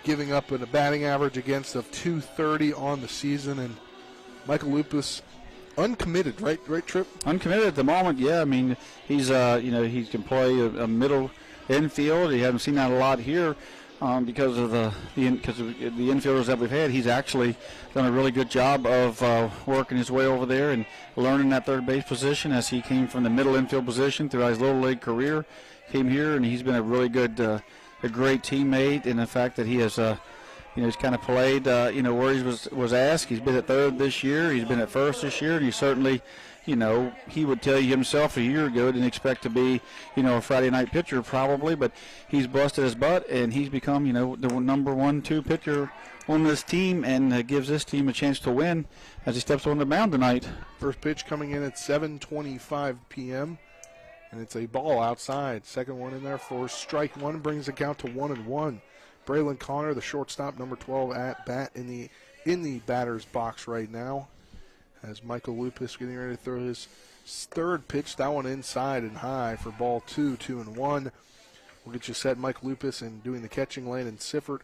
giving up a batting average against of .230 on the season. And Michael Lupus uncommitted, right, Tripp? Uncommitted at the moment, yeah. I mean, he's he can play a middle infield. He hasn't seen that a lot here. Because of the infielders that we've had, he's actually done a really good job of working his way over there and learning that third base position as he came from the middle infield position throughout his little league career. Came here and he's been a really good, a great teammate in the fact that he has, he's kind of played, where he was asked. He's been at third this year. He's been at first this year, and he certainly. He would tell you himself a year ago didn't expect to be, a Friday night pitcher probably, but he's busted his butt and he's become, the number 1-2 pitcher on this team and gives this team a chance to win as he steps on the mound tonight. First pitch coming in at 7:25 p.m. and it's a ball outside. Second one in there for strike one brings the count to 1-1. Braylon Connor, the shortstop, number 12 at bat in the batter's box right now. As Michael Lupus getting ready to throw his third pitch, that one inside and high for ball 2, 2-1. We'll get you set, Mike Lupus, and doing the catching lane and Sifford.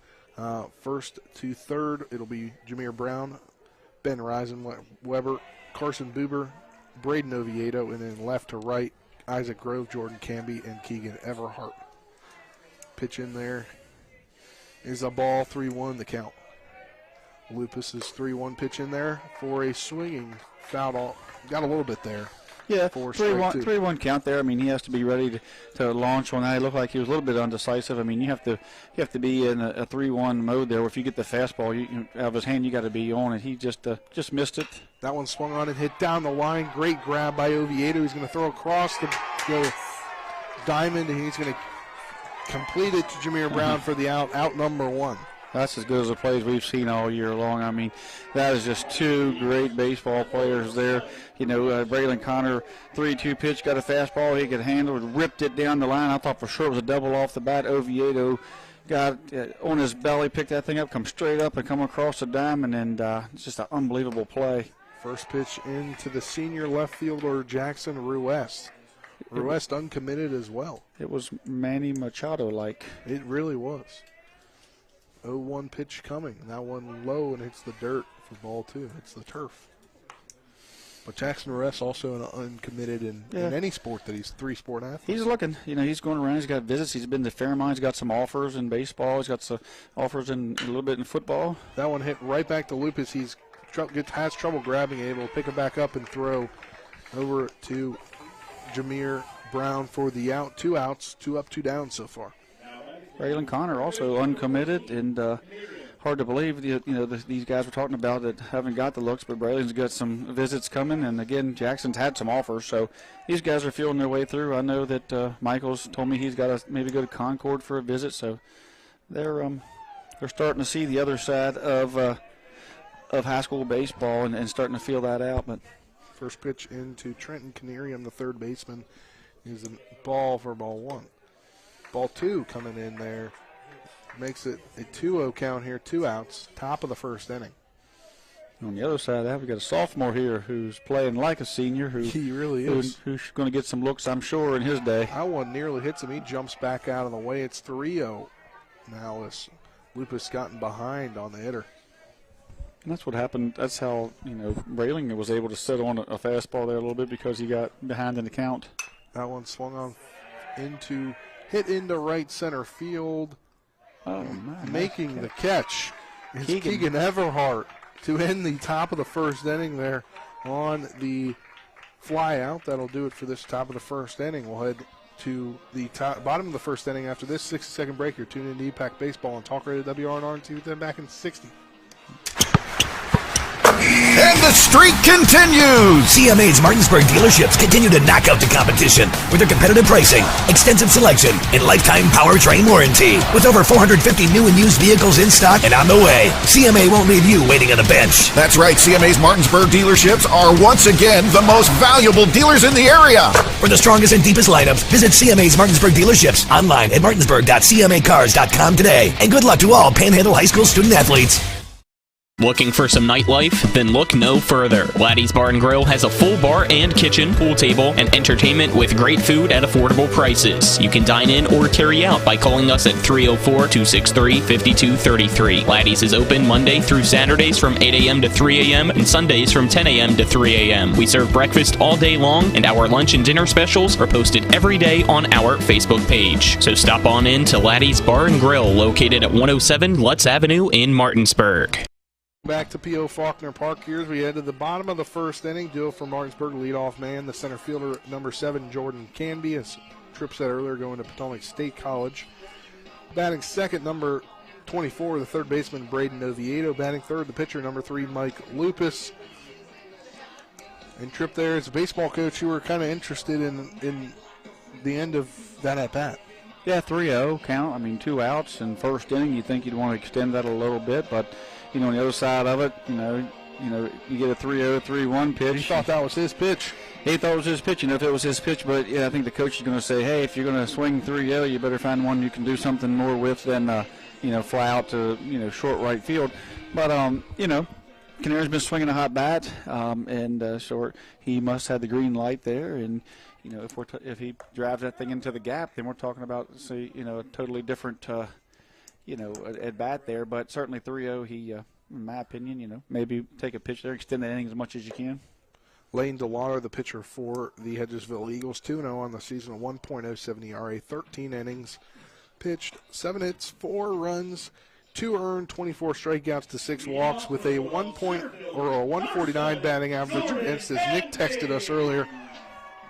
First to third, it'll be Jameer Brown, Ben Reisenweber, Carson Buber, Braden Oviedo, and then left to right, Isaac Grove, Jordan Camby, and Keegan Everhart. Pitch in there is a ball, 3-1 the count. Lupus's 3-1 pitch in there for a swinging foul ball. Got a little bit there. Yeah, 3-1 count there. I mean, he has to be ready to launch on that. It looked like he was a little bit undecisive. I mean, you have to be in a 3-1 mode there. Where if you get the fastball out of his hand, you got to be on it. He just missed it. That one swung on and hit down the line. Great grab by Oviedo. He's going to throw across the diamond, and he's going to complete it to Jameer Brown for the out number 1. That's as good as the plays we've seen all year long. I mean, that is just two great baseball players there. You know, Braylon Connor, 3-2 pitch, got a fastball he could handle, ripped it down the line. I thought for sure it was a double off the bat. Oviedo got on his belly, picked that thing up, come straight up and come across the diamond, and it's just an unbelievable play. First pitch into the senior left fielder, Jackson Ruest. Ruest uncommitted as well. It was Manny Machado-like. It really was. 0-1 pitch coming. That one low and hits the dirt for ball 2. It's the turf. But Jackson Ruest also an uncommitted in any sport that he's 3-sport athlete. He's looking. You know, he's going around. He's got visits. He's been to Fairmont. He's got some offers in baseball. He's got some offers in a little bit in football. That one hit right back to Lupus. He's has trouble grabbing, able to pick it back up and throw over to Jameer Brown for the out. 2 outs, 2 up, 2 down so far. Braylon Connor also uncommitted, and hard to believe these guys we're talking about that haven't got the looks, but Braylon's got some visits coming, and again Jackson's had some offers, so these guys are feeling their way through. I know that Michael's told me he's got to maybe go to Concord for a visit, so they're starting to see the other side of high school baseball and starting to feel that out. But first pitch into Trenton Canarium, the third baseman, is a ball for ball 1. Ball 2 coming in there. Makes it a 2-0 count here, 2 outs, top of the first inning. On the other side of that, we've got a sophomore here who's playing like a senior. He really is. Who's going to get some looks, I'm sure, in his day. That one nearly hits him. He jumps back out of the way. It's 3-0 now as Lupus gotten behind on the hitter. And that's what happened. That's how, Braylon was able to sit on a fastball there a little bit because he got behind in the count. That one swung on hit into right center field. Oh, man. Making the catch is Keegan Everhart to end the top of the first inning there on the fly out. That'll do it for this top of the first inning. We'll head to the bottom of the first inning after this 60-second break. You're tuned in to EPAC Baseball on Talk Radio WRNR and with them back in 60. And the streak continues! CMA's Martinsburg dealerships continue to knock out the competition with their competitive pricing, extensive selection, and lifetime powertrain warranty. With over 450 new and used vehicles in stock and on the way, CMA won't leave you waiting on the bench. That's right, CMA's Martinsburg dealerships are once again the most valuable dealers in the area. For the strongest and deepest lineups, visit CMA's Martinsburg dealerships online at martinsburg.cmacars.com today. And good luck to all Panhandle High School student athletes. Looking for some nightlife? Then look no further. Laddie's Bar and Grill has a full bar and kitchen, pool table, and entertainment with great food at affordable prices. You can dine in or carry out by calling us at 304-263-5233. Laddie's is open Monday through Saturdays from 8 a.m. to 3 a.m. and Sundays from 10 a.m. to 3 a.m. We serve breakfast all day long, and our lunch and dinner specials are posted every day on our Facebook page. So stop on in to Laddie's Bar and Grill, located at 107 Lutz Avenue in Martinsburg. Back to P.O. Faulkner Park here as we head to the bottom of the first inning. Duo for Martinsburg, leadoff man, the center fielder, number 7, Jordan Canby, as Tripp said earlier, going to Potomac State College. Batting second, number 24, the third baseman, Braden Oviedo. Batting third, the pitcher, number 3, Mike Lupus. And Tripp there is a baseball coach. You were kind of interested in the end of that at-bat. Yeah, 3-0 count. I mean, 2 outs in first inning. You think you'd want to extend that a little bit, but on the other side of it, you get a 3-0, 3-1 pitch. He thought that was his pitch. He thought it was his pitch. If it was his pitch, but I think the coach is going to say, hey, if you're going to swing 3-0, you better find one you can do something more with than, fly out to, short right field. But, Canary's been swinging a hot bat, and so he must have the green light there. And, if he drives that thing into the gap, then we're talking about, say, a totally different, at bat there. But certainly 3-0, he, in my opinion, maybe take a pitch there, extend the inning as much as you can. Lane DeLauder, the pitcher for the Hedgesville Eagles, 2-0 on the season, a 1.07 ERA, 13 innings, pitched 7 hits, 4 runs, 2 earned, 24 strikeouts to 6 walks with a 149 batting average against, as Nick texted us earlier,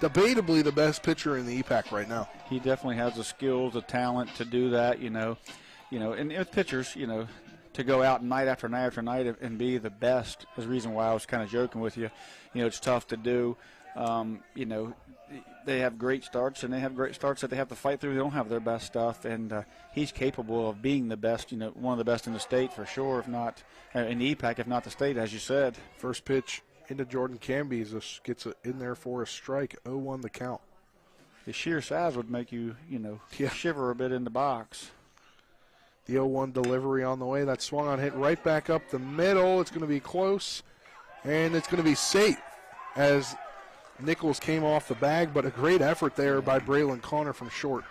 debatably the best pitcher in the EPAC right now. He definitely has the skills, the talent to do that, and with pitchers, to go out night after night after night and be the best is the reason why I was kind of joking with you. It's tough to do. They have great starts, and they have great starts that they have to fight through. They don't have their best stuff, and he's capable of being the best, one of the best in the state for sure, if not in the EPAC, if not the state, as you said. First pitch into Jordan Canby gets in there for a strike, 0-1 the count. The sheer size would make you, shiver a bit in the box. The 0-1 delivery on the way. That swung on, hit right back up the middle. It's going to be close, and it's going to be safe as Nichols came off the bag, but a great effort there by Braylon Connor from short.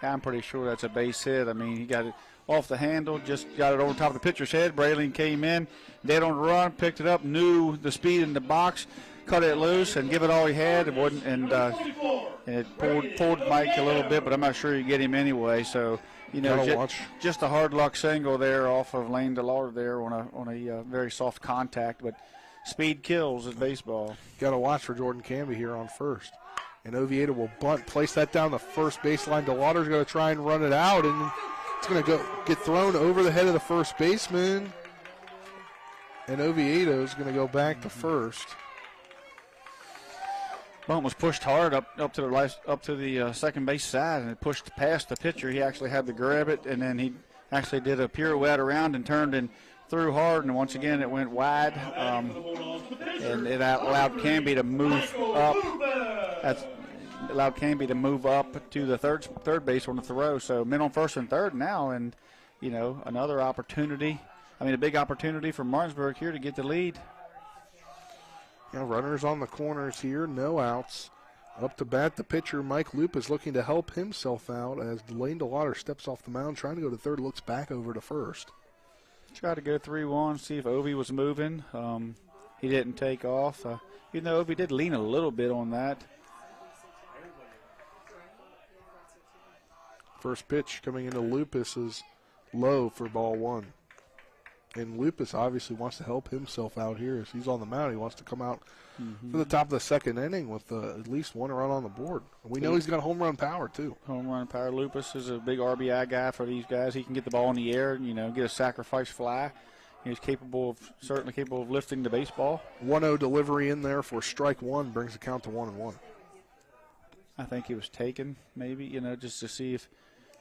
I'm pretty sure that's a base hit. I mean, he got it off the handle, just got it over top of the pitcher's head. Braylon came in, dead on the run, picked it up, knew the speed in the box, cut it loose, and give it all he had. It wouldn't, and it pulled Mike a little bit, but I'm not sure you get him anyway. So, just a hard luck single there off of Lane DeLauder there on a very soft contact, but speed kills in baseball. Got to watch for Jordan Canby here on first. And Oviedo will bunt, place that down the first baseline. DeLauder's going to try and run it out, and it's going to get thrown over the head of the first baseman. And Oviedo's going to go back to first. Bunt was pushed hard up to the second base side, and it pushed past the pitcher. He actually had to grab it, and then he actually did a pirouette around and turned and threw hard, and once again it went wide, and it allowed Canby to move up. Allowed Canby to move up to the third base on the throw. So men on first and third now, and another opportunity. A big opportunity for Martinsburg here to get the lead. Runners on the corners here, no outs. Up to bat, the pitcher, Mike Loop, is looking to help himself out as Lane DeLauder steps off the mound, trying to go to third, looks back over to first. Try to go 3-1, see if Ovi was moving. He didn't take off, even though Ovi did lean a little bit on that. First pitch coming into Lupus is low for ball 1. And Lupus obviously wants to help himself out here. As he's on the mound, he wants to come out for the top of the second inning with at least 1 run on the board. We know he's got home run power, too. Home run power. Lupus is a big RBI guy for these guys. He can get the ball in the air, get a sacrifice fly. He's certainly capable of lifting the baseball. 1-0 delivery in there for strike 1 brings the count to 1-1. I think he was taken, maybe, just to see if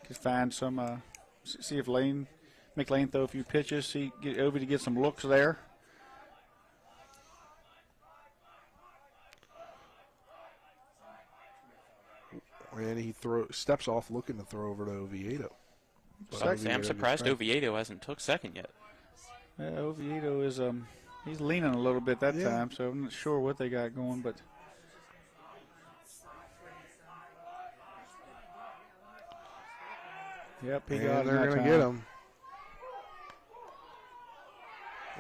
he could find some, see if make Lane throw a few pitches, get Ovi to get some looks there. And he steps off looking to throw over to Oviedo. I'm surprised Oviedo hasn't took second yet. Yeah, Oviedo is he's leaning a little bit that time, so I'm not sure what they got going, but yep, he got him. They're going to get him.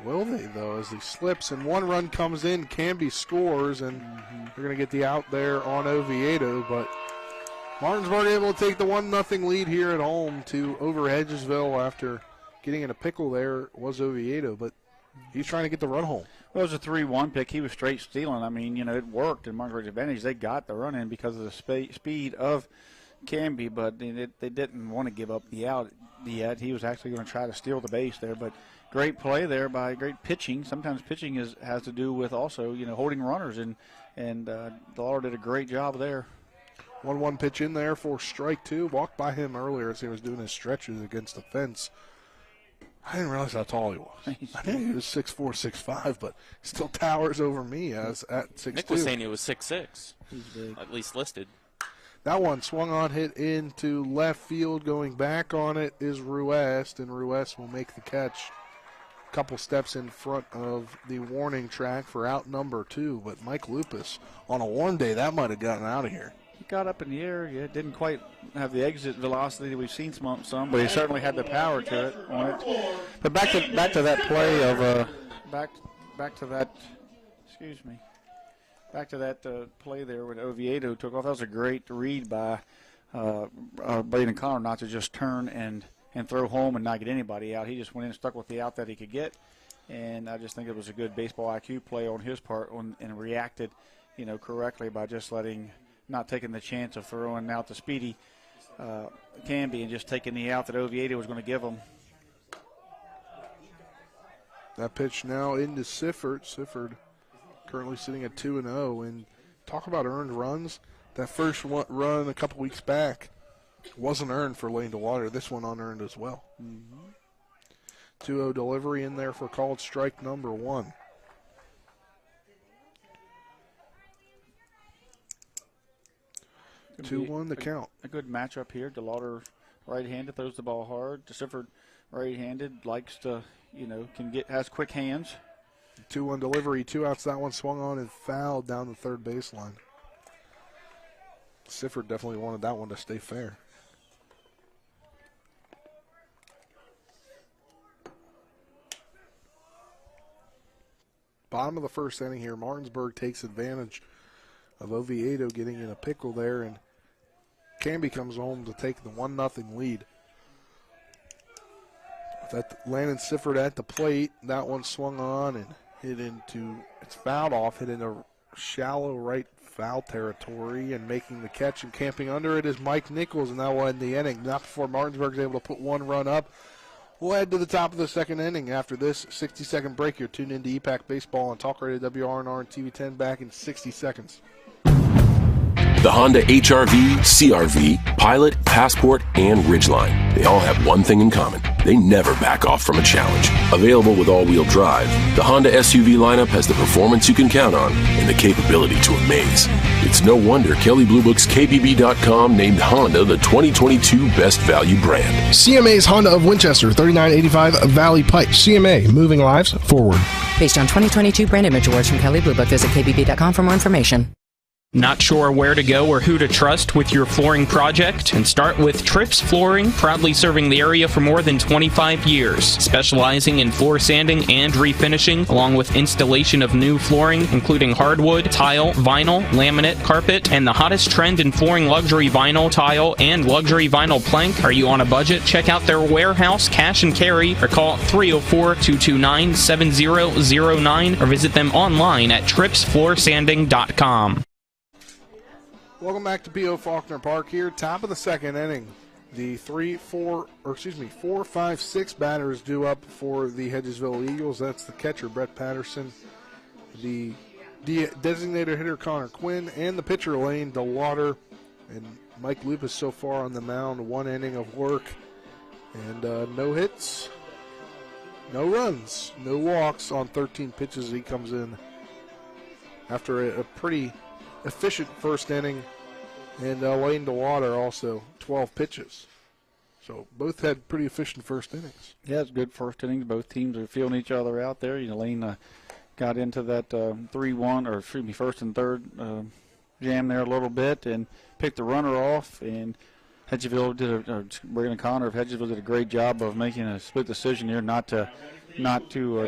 Will they, though, as he slips and 1 run comes in, Canby scores, and they're going to get the out there on Oviedo, but Martinsburg able to take the 1-0 lead here at home over Hedgesville after getting in a pickle there was Oviedo, but he's trying to get the run home. Well, it was a 3-1 pick. He was straight stealing. It worked in Martinsburg's advantage. They got the run in because of the speed of Canby, but they didn't want to give up the out yet. He was actually going to try to steal the base there, but great play there by great pitching. Sometimes pitching has to do with also holding runners, and DeLauder did a great job there. 1-1 pitch in there for strike 2. Walked by him earlier as he was doing his stretches against the fence. I didn't realize how tall he was. I knew he was 6'4", 6'5", but he still towers over me as at 6'2". Nick was saying he was 6'6". He's big. At least listed. That one swung on, hit into left field. Going back on it is Ruest, and Ruest will make the catch. A couple steps in front of the warning track for out number 2, but Mike Lupus, on a warm day, that might have gotten out of here. He got up in the air. Yeah, didn't quite have the exit velocity that we've seen some, but he certainly had the power to it on it. But back to that play of back to that. Excuse me. Back to that play there when Oviedo took off. That was a great read by Braden Connor not to just turn and throw home and not get anybody out. He just went in and stuck with the out that he could get, and I just think it was a good baseball IQ play on his part and reacted, correctly by just not taking the chance of throwing out the speedy Canby and just taking the out that Oviedo was going to give him. That pitch now into Sifford. Sifford currently sitting at 2-0, and talk about earned runs. That first run a couple weeks back wasn't earned for Lane DeWater. This one unearned as well. 2-0 delivery in there for called strike number 1. Could 2-1 the count. A good matchup here. DeLauder right-handed, throws the ball hard. DeSifford right-handed, likes to, has quick hands. 2-1 delivery, 2 outs. That one swung on and fouled down the third baseline. Sifford definitely wanted that one to stay fair. Bottom of the first inning here, Martinsburg takes advantage of Oviedo getting in a pickle there, and Canby comes home to take the 1-0 lead. That Landon Sifford at the plate. That one swung on and hit into, it's fouled off, hit into shallow right foul territory, and making the catch and camping under it is Mike Nichols, and that will end the inning. Not before Martinsburg is able to put one run up. We'll head to the top of the second inning after this 60-second break. You're tuned into EPAC Baseball on Talk Radio WRNR and TV10. Back in 60 seconds. The Honda HR-V, CR-V, Pilot, Passport, and Ridgeline. They all have one thing in common. They never back off from a challenge. Available with all-wheel drive, the Honda SUV lineup has the performance you can count on and the capability to amaze. It's no wonder Kelley Blue Book's KBB.com named Honda the 2022 Best Value brand. CMA's Honda of Winchester, 3985 Valley Pike. CMA, moving lives forward. Based on 2022 brand image awards from Kelley Blue Book, visit KBB.com for more information. Not sure where to go or who to trust with your flooring project? And start with Trips Flooring, proudly serving the area for more than 25 years, specializing in floor sanding and refinishing, along with installation of new flooring, including hardwood, tile, vinyl, laminate, carpet, and the hottest trend in flooring, luxury vinyl, tile, and luxury vinyl plank. Are you on a budget? Check out their warehouse, cash and carry, or call 304-229-7009, or visit them online at tripsfloorsanding.com. Welcome back to P.O. Faulkner Park here, top of the second inning. The 4-5-6 batters due up for the Hedgesville Eagles. That's the catcher, Brett Patterson, the designated hitter, Connor Quinn, and the pitcher, Lane DeLauder. And Mike Lupus so far on the mound, 1 inning of work. And no hits, no runs, no walks on 13 pitches. He comes in after a pretty efficient first inning, and Lane DeWater also 12 pitches. So both had pretty efficient first innings. Yeah, it's good first innings. Both teams are feeling each other out there. Lane got into that 3-1, first and third jam there a little bit and picked the runner off. And Hedgesville Braden Connor of Hedgesville did a great job of making a split decision here, not to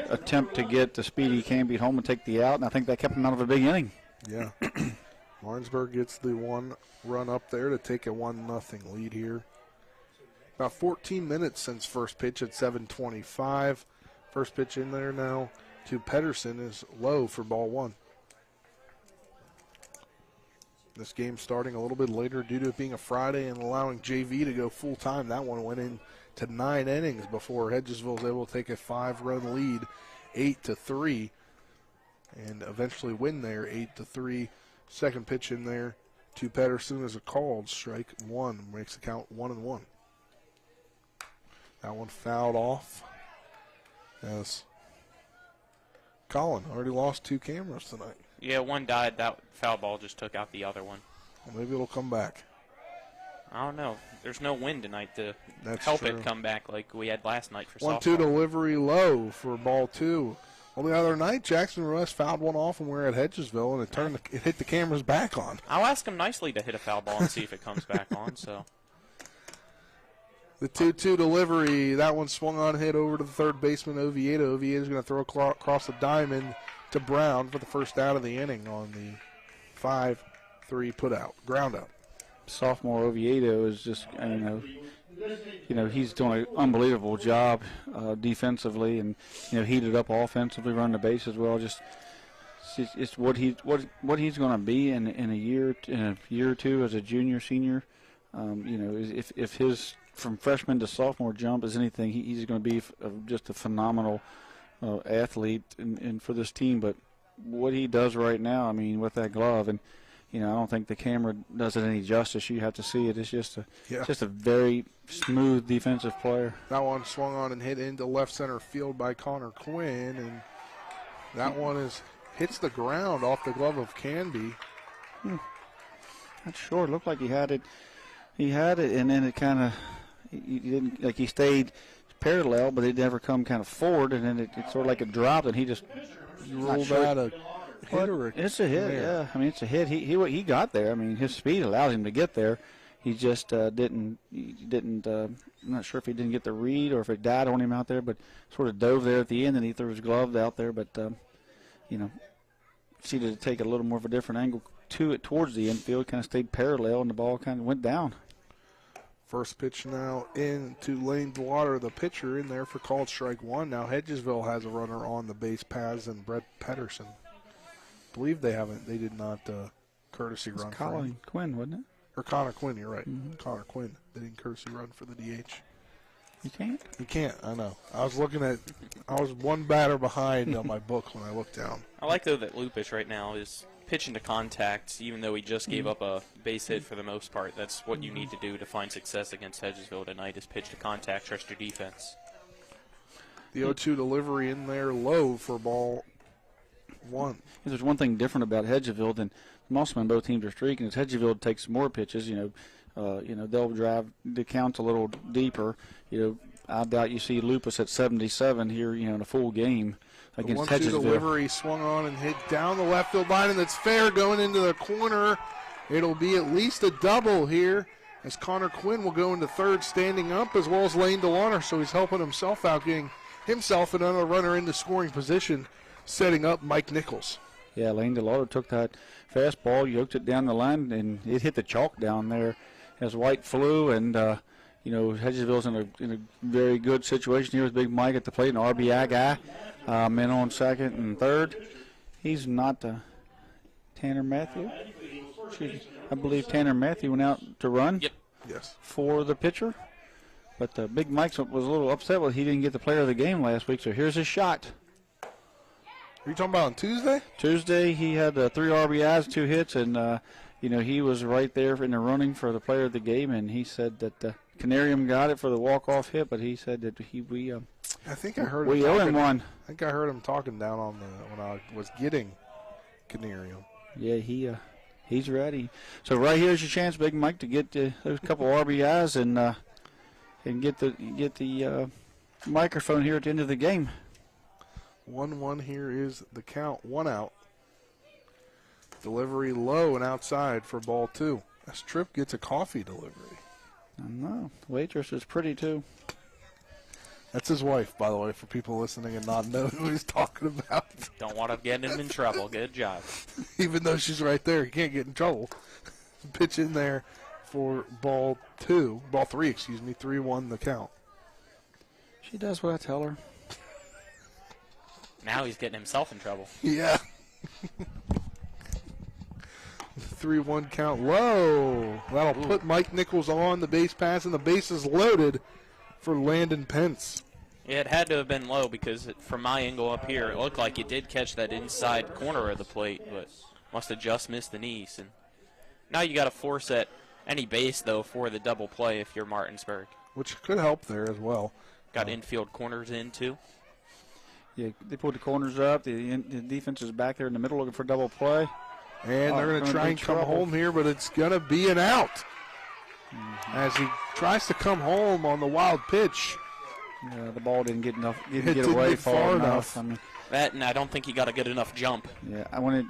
attempt to get the speedy Canby home and take the out. And I think that kept him out of a big inning. Yeah. Martinsburg gets the 1 run up there to take a 1-0 lead here. About 14 minutes since first pitch at 7:25. First pitch in there now to Pedersen is low for ball 1. This game starting a little bit later due to it being a Friday and allowing JV to go full time. That one went in to 9 innings before Hedgesville was able to take a 5-run lead, 8-3, and eventually win there 8-3. Second pitch in there to Pedersen is a called strike 1, makes the count 1-1. That one fouled off as Colin already lost 2 cameras tonight. Yeah, one died. That foul ball just took out the other one. Well, maybe it'll come back. I don't know. There's no wind tonight to That's help true. it come back like we had last night for 1-2 softball. delivery low for ball 2. Well, the other night, Jackson West fouled one off when we were at Hedgesville, and it hit the cameras back on. I'll ask him nicely to hit a foul ball and see if it comes back on. So The 2-2 delivery, that one swung on, hit over to the third baseman, Oviedo. Oviedo's going to throw across the diamond to Brown for the first out of the inning on the 5-3 putout, ground up. Sophomore Oviedo is just, he's doing an unbelievable job defensively, and heated up offensively, running the base as well. It's what he's going to be in a year or two as a junior, senior. If his from freshman to sophomore jump is anything, he's going to be just a phenomenal athlete and for this team. But what he does right now, with that glove, and I don't think the camera does it any justice. You have to see it. It's just a very smooth defensive player. That one swung on and hit into left center field by Connor Quinn, and that one hits the ground off the glove of Canby. Not sure. It looked like he had it. He had it, and then it kind of he stayed parallel, but it never come kind of forward, and then it sort of like it dropped, and he just rolled out a hit or it's a hit. Yeah, it's a hit. He got there. His speed allowed him to get there. He just didn't. I'm not sure if he didn't get the read or if it died on him out there, but sort of dove there at the end, and he threw his glove out there. But seemed to take a little more of a different angle to it towards the infield. Kind of stayed parallel, and the ball kind of went down. First pitch now into Lane Dwater, the pitcher, in there for called strike one. Now Hedgesville has a runner on the base paths, and Brett Pedersen. I believe they did not courtesy run for him. Quinn, wasn't it? Or Connor Quinn, you're right. Mm-hmm. Connor Quinn. They didn't courtesy run for the DH. You can't? You can't, I know. I was one batter behind on my book when I looked down. I like, though, that Lupus right now is pitching to contact, even though he just gave up a base hit for the most part. That's what you need to do to find success against Hedgesville tonight, is pitch to contact, trust your defense. The 0-2 delivery in there low for ball one. If there's one thing different about Hedgesville than most when both teams are streaking, is Hedgesville takes more pitches. They'll drive the count a little deeper. I doubt you see Lupus at 77 here, in a full game against Hedgesville. The 1-2 delivery swung on and hit down the left field line, and it's fair going into the corner. It'll be at least a double here, as Connor Quinn will go into third standing up, as well as Lane DeLauner, so he's helping himself out, getting himself another runner into scoring position, setting up Mike Nichols. Yeah, Lane DeLauder took that fastball, yoked it down the line, and it hit the chalk down there as White flew, and Hedgesville's in a very good situation here with Big Mike at the plate, an RBI guy, men on second and third. He's not Tanner Matthew. I believe Tanner Matthew went out to run. Yep. Yes. For the pitcher. But Big Mike was a little upset he didn't get the player of the game last week, so here's his shot. Are you talking about on Tuesday? Tuesday, he had 3 RBIs, 2 hits, and he was right there in the running for the player of the game, and he said that Canarium got it for the walk-off hit, but he said that I think I heard we owe him one. I think I heard him talking down on when I was getting Canarium. Yeah, he's ready. So right here's your chance, Big Mike, to get those couple RBIs and get the microphone here at the end of the game. 1-1 here is the count. 1 out. Delivery low and outside for ball 2. As Tripp gets a coffee delivery. I know. The waitress is pretty, too. That's his wife, by the way, for people listening and not know who he's talking about. Don't want to get him in trouble. Good job. Even though she's right there, he can't get in trouble. Pitch in there for ball 3, 3-1 the count. She does what I tell her. Now he's getting himself in trouble. Yeah. 3-1 count low. That'll put Mike Nichols on the base pass, and the base is loaded for Landon Pence. Yeah, it had to have been low because from my angle up here, it looked like it did catch that inside corner of the plate, but must have just missed the knees. And now you got to force at any base, though, for the double play if you're Martinsburg. Which could help there as well. Got infield corners in, too. Yeah, they pulled the corners up. The defense is back there in the middle looking for double play. And they're going to try and come home here, but it's going to be an out. as he tries to come home on the wild pitch. Yeah, the ball didn't get Didn't away get far enough. I mean, That, and I don't think he got a good enough jump. yeah, when it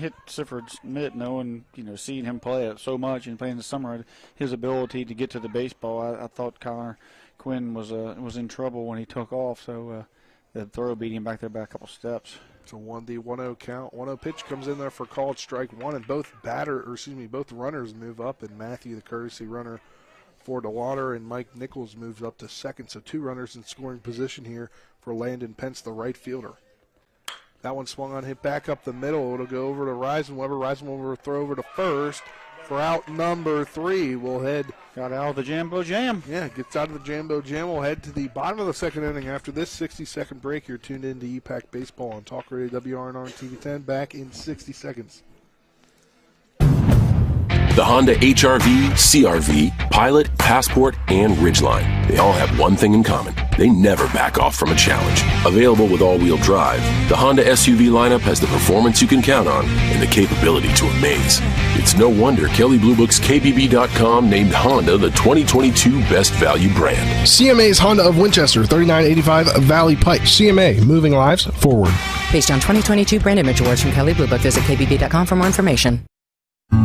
hit Sifford's mitt, knowing, seeing him play it so much and playing the summer, his ability to get to the baseball, I thought Connor Quinn was in trouble when he took off. So the throw beat him back there by a couple steps. So 1-D, 1-0 count. 1-0 pitch comes in there for called strike one, and both runners move up, and Matthew, the courtesy runner for DeWater, and Mike Nichols moves up to second. So 2 runners in scoring position here for Landon Pence, the right fielder. That one swung on, hit back up the middle. It'll go over to Reisenweber. Reisenweber will throw over to first for out number 3. We'll head. Got out of the Jambo Jam. Yeah, gets out of the Jambo Jam. We'll head to the bottom of the second inning after this 60-second break. You're tuned in to EPAC Baseball on Talk Radio WRNR and TV10. Back in 60 seconds. The Honda HR-V, CR-V, Pilot, Passport, and Ridgeline. They all have one thing in common. They never back off from a challenge. Available with all-wheel drive, the Honda SUV lineup has the performance you can count on and the capability to amaze. It's no wonder Kelley Blue Book's KBB.com named Honda the 2022 Best Value brand. CMA's Honda of Winchester, 3985 Valley Pike. CMA, moving lives forward. Based on 2022 brand image awards from Kelley Blue Book, visit KBB.com for more information.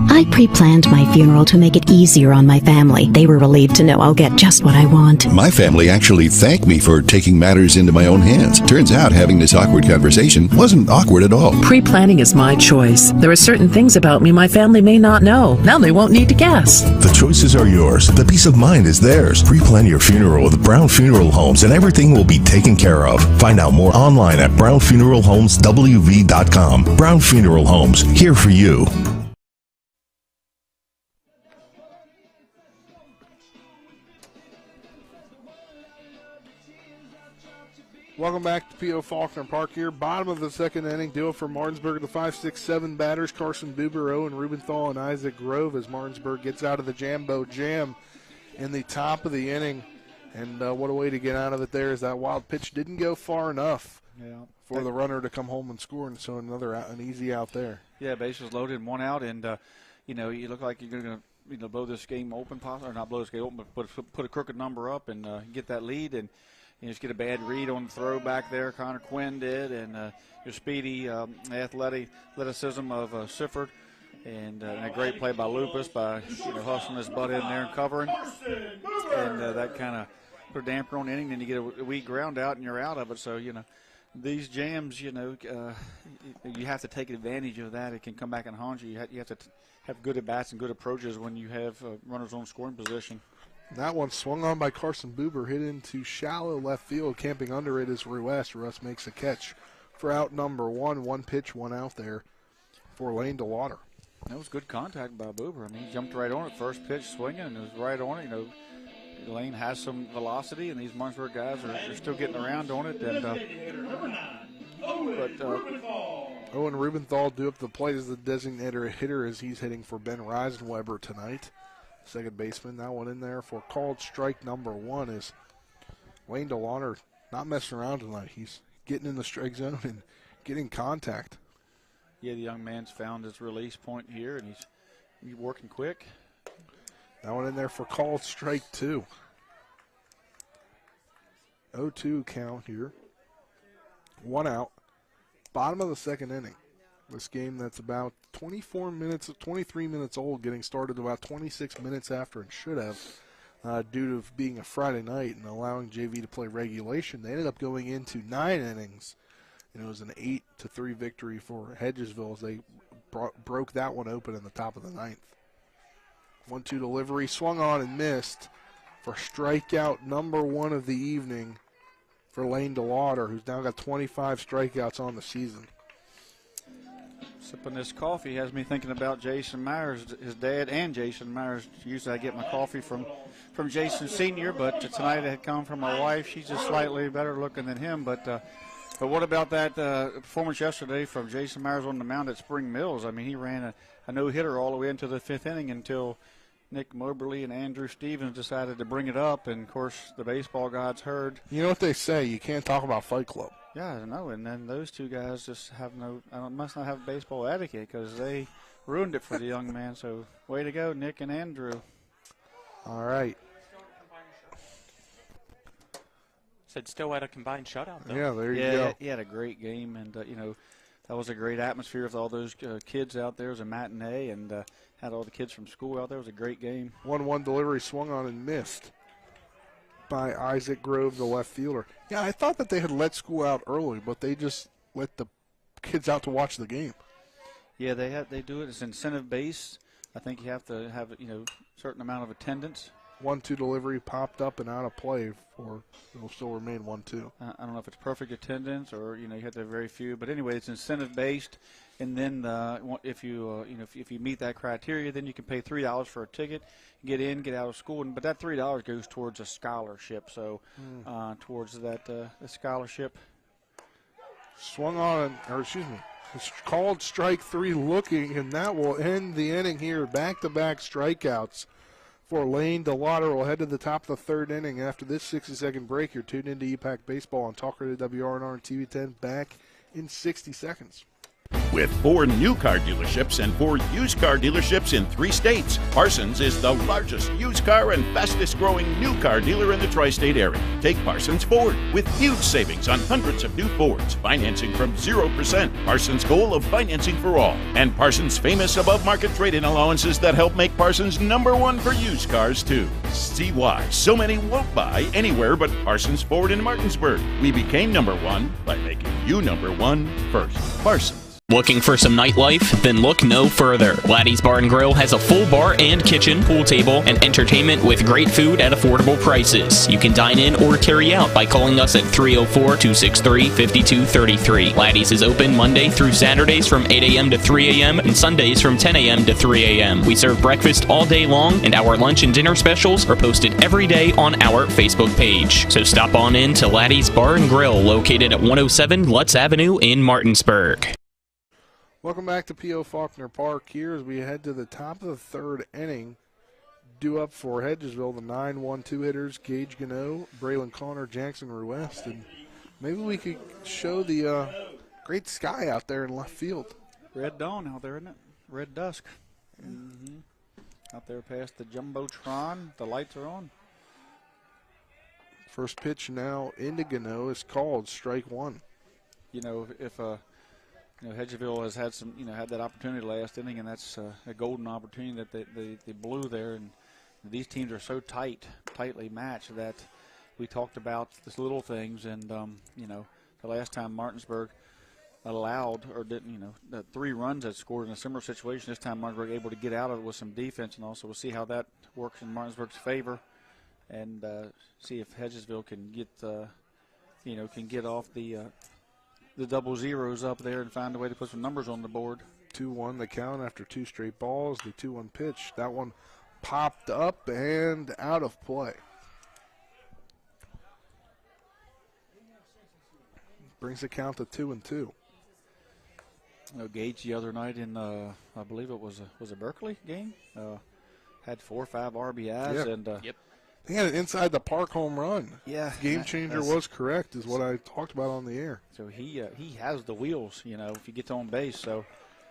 I pre-planned my funeral to make it easier on my family. They were relieved to know I'll get just what I want. My family actually thanked me for taking matters into my own hands. Turns out having this awkward conversation wasn't awkward at all. Pre-planning is my choice. There are certain things about me my family may not know. Now they won't need to guess. The choices are yours. The peace of mind is theirs. Pre-plan your funeral with Brown Funeral Homes and everything will be taken care of. Find out more online at brownfuneralhomeswv.com. Brown Funeral Homes, here for you. Welcome back to P.O. Faulkner Park here. Bottom of the second inning. Deal for Martinsburg, the 5, 6, 7 batters. Carson Buber, Owen Rubenthal, and Isaac Grove as Martinsburg gets out of the Jambo Jam in the top of the inning. And what a way to get out of it there, as that wild pitch didn't go far enough for the runner to come home and score. And so an easy out there. Yeah, bases loaded and 1 out. And, you look like you're going to blow this game open, possibly, or not blow this game open, but put a crooked number up and get that lead. And just get a bad read on the throw back there. Connor Quinn did, and your speedy athleticism of Sifford, and a great play by Lupus by hustling his butt in there and covering, and that kind of put a damper on the inning. Then you get a weak ground out, and you're out of it. So these jams, you have to take advantage of that. It can come back and haunt you. You have to have good at-bats and good approaches when you have runners on scoring position. That one swung on by Carson Buber, hit into shallow left field. Camping under it is Ruess. Ruess makes a catch for out number 1. 1 pitch, 1 out there for Lane DeWater. That was good contact by Buber. I mean, he jumped right on it. First pitch swinging, and it was right on it. Lane has some velocity, and these Martinsburg guys are still getting around on it. And Owen Rubenthal due up the plate as the designated hitter as he's hitting for Ben Reisenweber tonight. Second baseman. That one in there for called strike number 1 is Wayne DeWater not messing around tonight. He's getting in the strike zone and getting contact. Yeah, the young man's found his release point here, and he's working quick. That one in there for called strike 2. 0-2 count here. 1 out. Bottom of the second inning. This game that's about 23 minutes old, getting started about 26 minutes after it should have, due to being a Friday night and allowing JV to play regulation. They ended up going into 9 innings, and it was an 8-3 victory for Hedgesville as they broke that one open in the top of the 9th. 1-2 delivery, swung on and missed for strikeout number 1 of the evening for Lane DeWater, who's now got 25 strikeouts on the season. Sipping this coffee has me thinking about Jason Myers, his dad, and Jason Myers. Usually I get my coffee from Jason Sr., but tonight it had come from my wife. She's just slightly better looking than him. But what about that performance yesterday from Jason Myers on the mound at Spring Mills? I mean, he ran a no-hitter all the way into the 5th inning until Nick Moberly and Andrew Stevens decided to bring it up. And, of course, the baseball gods heard. You know what they say, you can't talk about Fight Club. Yeah, I know, and then those two guys just must not have baseball etiquette because they ruined it for the young man. So way to go, Nick and Andrew. All right. Said still had a combined shutout, though. Yeah, there you go. He had a great game, and, that was a great atmosphere with all those kids out there. It was a matinee, and had all the kids from school out there. It was a great game. 1-1 delivery swung on and missed by Isaac Grove, the left fielder. Yeah, I thought that they had let school out early, but they just let the kids out to watch the game. Yeah, they do it. It's incentive based. I think you have to have certain amount of attendance. 1-2 delivery popped up and out of play for it'll still remain 1-2. I don't know if it's perfect attendance or you have to have very few, but anyway, it's incentive based. And then if you meet that criteria, then you can pay $3 for a ticket, get in, get out of school. But that $3 goes towards a scholarship. So towards that scholarship. Swung on, it's called strike 3 looking, and that will end the inning here. Back-to-back strikeouts for Lane DeLauder. Will head to the top of the third inning. After this 60-second break, you're tuned into EPAC Baseball on Talk Radio WRNR and TV 10. Back in 60 seconds. With 4 new car dealerships and 4 used car dealerships in 3 states, Parsons is the largest used car and fastest growing new car dealer in the tri-state area. Take Parsons Ford with huge savings on hundreds of new Fords, financing from 0%, Parsons' goal of financing for all, and Parsons' famous above-market trade-in allowances that help make Parsons #1 for used cars too. See why so many won't buy anywhere but Parsons Ford in Martinsburg. We became #1 by making you #1 first. Parsons. Looking for some nightlife? Then look no further. Laddie's Bar and Grill has a full bar and kitchen, pool table, and entertainment with great food at affordable prices. You can dine in or carry out by calling us at 304-263-5233. Laddie's is open Monday through Saturdays from 8 a.m. to 3 a.m. and Sundays from 10 a.m. to 3 a.m. We serve breakfast all day long, and our lunch and dinner specials are posted every day on our Facebook page. So stop on in to Laddie's Bar and Grill, located at 107 Lutz Avenue in Martinsburg. Welcome back to P.O. Faulkner Park here as we head to the top of the third inning. Due up for Hedgesville, the 9-1-2 hitters, Gage Gano, Braylon Connor, Jackson Ruest. And maybe we could show the great sky out there in left field. Red dawn out there, isn't it? Red dusk. Out there past the Jumbotron, the lights are on. First pitch now into Gano is called strike 1. If Hedgesville has had had that opportunity last inning, and that's a golden opportunity that they blew there. And these teams are so tightly matched that we talked about these little things. And the last time Martinsburg allowed or didn't, the 3 runs that scored in a similar situation. This time Martinsburg able to get out of it with some defense, and also we'll see how that works in Martinsburg's favor, and see if Hedgesville can get off the double zeros up there and find a way to put some numbers on the board. 2-1 the count after 2 straight balls. The 2-1 pitch. That one popped up and out of play. Brings the count to 2-2. Gage the other night in, I believe it was a Berkeley game, had 4 or 5 RBIs. And they had an inside the park home run. Yeah, game changer was correct, is what I talked about on the air. So he has the wheels, if you get on base. So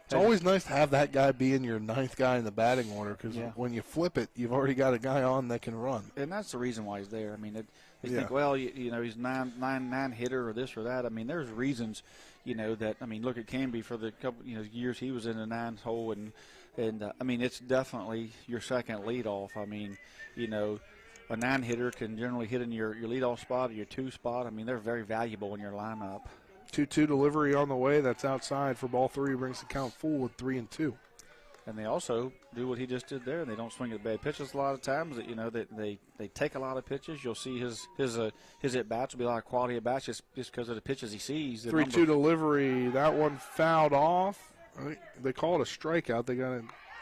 it's always nice to have that guy be in your 9th guy in the batting order, because when you flip it, you've already got a guy on that can run. And that's the reason why he's there. I mean, they think, well, he's nine hitter or this or that. I mean, there's reasons, that. I mean, look at Canby for the couple years he was in the 9th hole, and I mean, it's definitely your second leadoff. I mean, a 9-hitter can generally hit in your leadoff spot or your 2 spot. I mean, they're very valuable in your lineup. 2-2 delivery on the way. That's outside for ball 3. Brings the count full with 3-2. And they also do what he just did there. They don't swing at bad pitches a lot of times. They take a lot of pitches. You'll see his at bats will be a lot of quality at bats just because of the pitches he sees. 3-2 delivery. That one fouled off. They call it a strikeout. They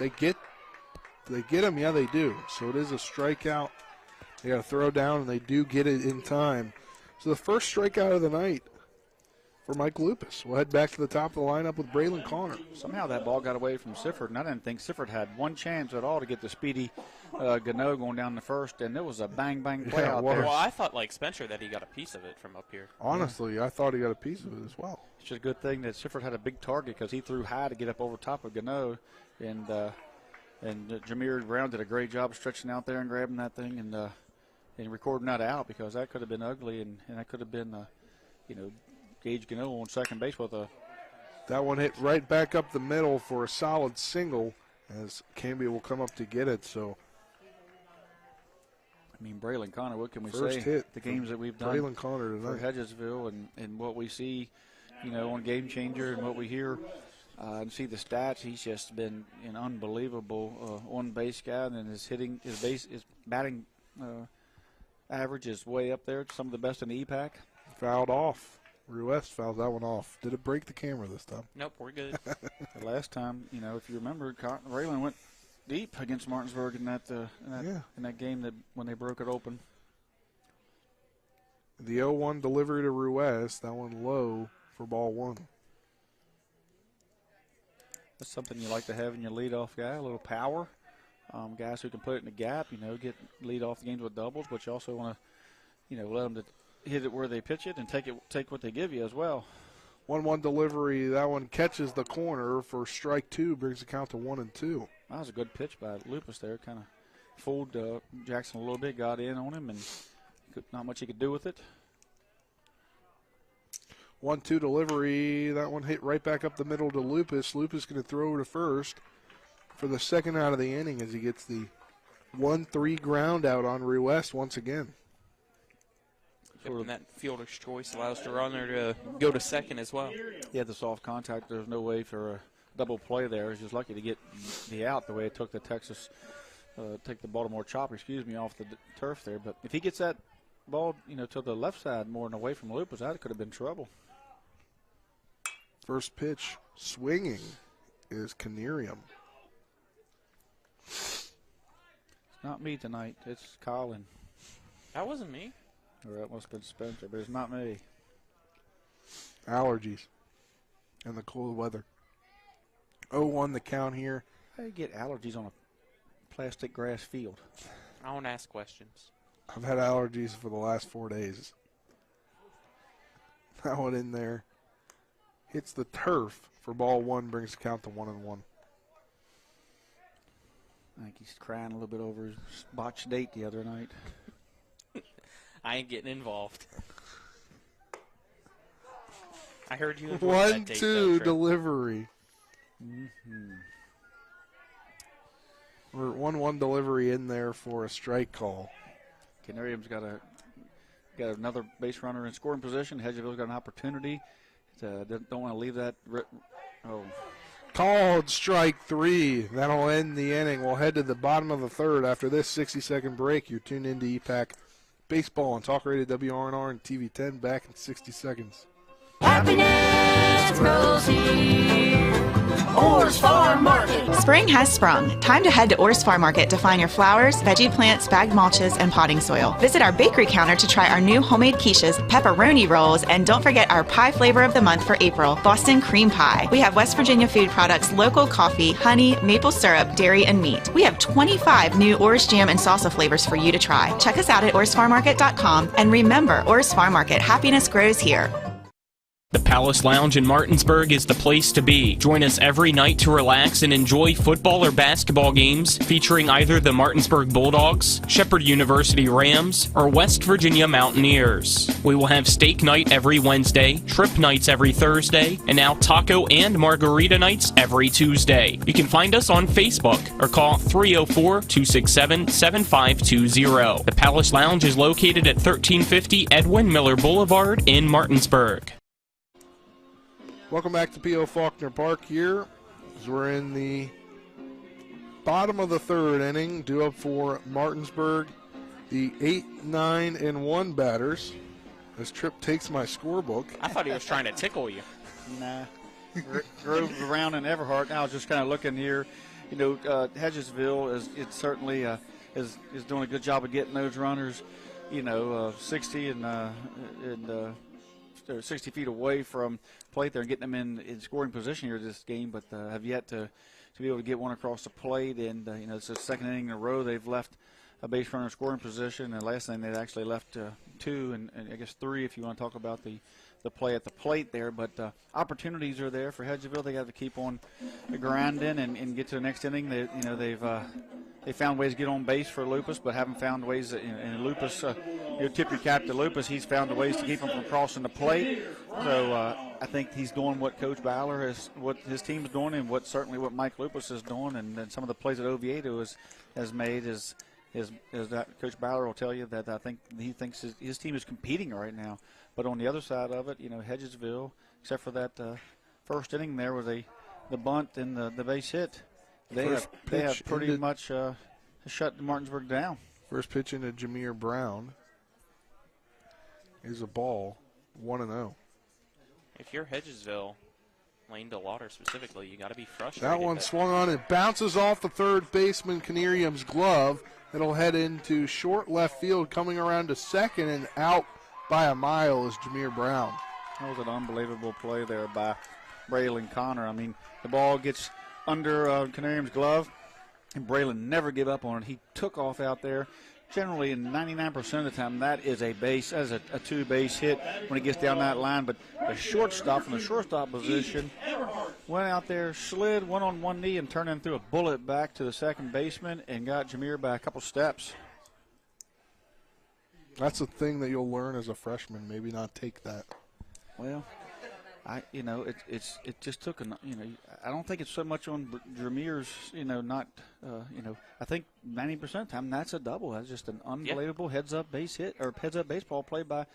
get him. Yeah, they do. So it is a strikeout. They got to throw down, and they do get it in time. So the first strikeout of the night for Mike Lupus. We'll head back to the top of the lineup with Braylon Connor. Somehow that ball got away from Sifford, and I didn't think Sifford had one chance at all to get the speedy Gano going down the first, and it was a bang-bang play out there. Well, I thought, like Spencer, that he got a piece of it from up here. Honestly, I thought he got a piece of it as well. It's just a good thing that Sifford had a big target because he threw high to get up over top of Gano, and And Jameer Brown did a great job of stretching out there and grabbing that thing and recording that out, because that could have been ugly, and that could have been, Gage Gano on second base with a. That one hit right back up the middle for a solid single, as Camby will come up to get it. So, I mean, Braylon Connor, what can we first say? Hit the games that we've done Braylon Connor for tonight. Hedgesville and what we see, on Game Changer and what we hear and see the stats, he's just been an unbelievable on-base guy, and his batting average is way up there, some of the best in the EPAC. Fouled off. Ruiz fouled that one off. Did it break the camera this time? Nope, we're good. The last time, if you remember, Braylon went deep against Martinsburg in that game that when they broke it open. The 0-1 delivery to Ruiz, that one low for ball one. That's something you like to have in your leadoff guy, a little power. Guys who can put it in the gap, get lead off the games with doubles, but you also want to, let them hit it where they pitch it and take what they give you as well. 1-1 delivery, that one catches the corner for strike two, brings the count to 1-2. That was a good pitch by Lupus there, kind of fooled Jackson a little bit, got in on him, and not much he could do with it. 1-2 delivery, that one hit right back up the middle to Lupus. Lupus going to throw over to first for the second out of the inning as he gets the 1-3 ground out on Ruiz once again. And that fielder's choice allows the runner to go to second as well. He had the soft contact. There's no way for a double play there. He's just lucky to get the out the way it took the Baltimore chopper, off the turf there. But if he gets that ball, to the left side more and away from Lupus, that could have been trouble. First pitch swinging is Canerium. It's not me tonight. It's Colin. That wasn't me. Or that must have been Spencer, but it's not me. Allergies and the cold weather. 0-1 the count here. How do you get allergies on a plastic grass field? I won't ask questions. I've had allergies for the last 4 days. That one in there. Hits the turf for ball one, brings the count to 1-1. I think he's crying a little bit over his botched date the other night. I ain't getting involved. I heard you. 1-2 delivery. Mm-hmm. We're 1-1 delivery in there for a strike call. Canarium's got another base runner in scoring position. Hedgesville's got an opportunity. Don't want to leave that. Called strike three. That'll end the inning. We'll head to the bottom of the third after this 60-second break. You're tuned into EPAC Baseball on Talk Radio WRNR and TV 10. Back in 60 seconds. Happiness grows here. Orr's Farm Market. Spring has sprung. Time to head to Orr's Farm Market to find your flowers, veggie plants, bagged mulches, and potting soil. Visit our bakery counter to try our new homemade quiches, pepperoni rolls, and don't forget our pie flavor of the month for April, Boston cream pie. We have West Virginia food products, local coffee, honey, maple syrup, dairy, and meat. We have 25 new Orr's jam and salsa flavors for you to try. Check us out at orrsfarmmarket.com, and remember, Orr's Farm Market, happiness grows here. The Palace Lounge in Martinsburg is the place to be. Join us every night to relax and enjoy football or basketball games featuring either the Martinsburg Bulldogs, Shepherd University Rams, or West Virginia Mountaineers. We will have steak night every Wednesday, trip nights every Thursday, and now taco and margarita nights every Tuesday. You can find us on Facebook or call 304-267-7520. The Palace Lounge is located at 1350 Edwin Miller Boulevard in Martinsburg. Welcome back to P.O. Faulkner Park here as we're in the bottom of the third inning, due up for Martinsburg, the 8-9-1 batters. As Tripp takes my scorebook. I thought he was trying to tickle you. Nah. Grove around and Everhart. Now I was just kind of looking here. Hedgesville is certainly is doing a good job of getting those runners, 60 and 60 feet away from plate there and getting them in scoring position here this game, but have yet to be able to get one across the plate. And it's the second inning in a row they've left a base runner scoring position. And last thing they'd actually left 2 and I guess 3 if you want to talk about the play at the plate there. But opportunities are there for Hedgesville. They got to keep on grinding and get to the next inning. They found ways to get on base for Lupus, but haven't found ways. And Lupus, you tip your cap to Lupus. He's found ways to keep him from crossing the plate. So I think he's doing what Coach Byler what his team's doing, and certainly what Mike Lupus is doing, and some of the plays that Oviedo has made is that Coach Byler will tell you that I think he thinks his team is competing right now. But on the other side of it, Hedgesville, except for that first inning there was the bunt and the base hit, they have pretty much shut Martinsburg down. First pitch into Jameer Brown is a ball, 1-0. If you're Hedgesville, Lane DeLauder specifically, you got to be frustrated. That one swung on and bounces off the third baseman Canarium's glove. It'll head into short left field, coming around to second, and out by a mile is Jameer Brown. That was an unbelievable play there by Braylon Connor. I mean, the ball gets under Canarium's glove, and Braylon never gave up on it. He took off out there. Generally, in 99% of the time, that is a two-base hit when it gets down that line. But the shortstop from the shortstop position went out there, slid, went on one knee, and turned in through a bullet back to the second baseman and got Jameer by a couple steps. That's a thing that you'll learn as a freshman. Maybe not take that. Well, it just took I don't think it's so much on Jameer's, I think 90% of the time that's a double. That's just an unbelievable heads-up base hit or heads-up baseball play by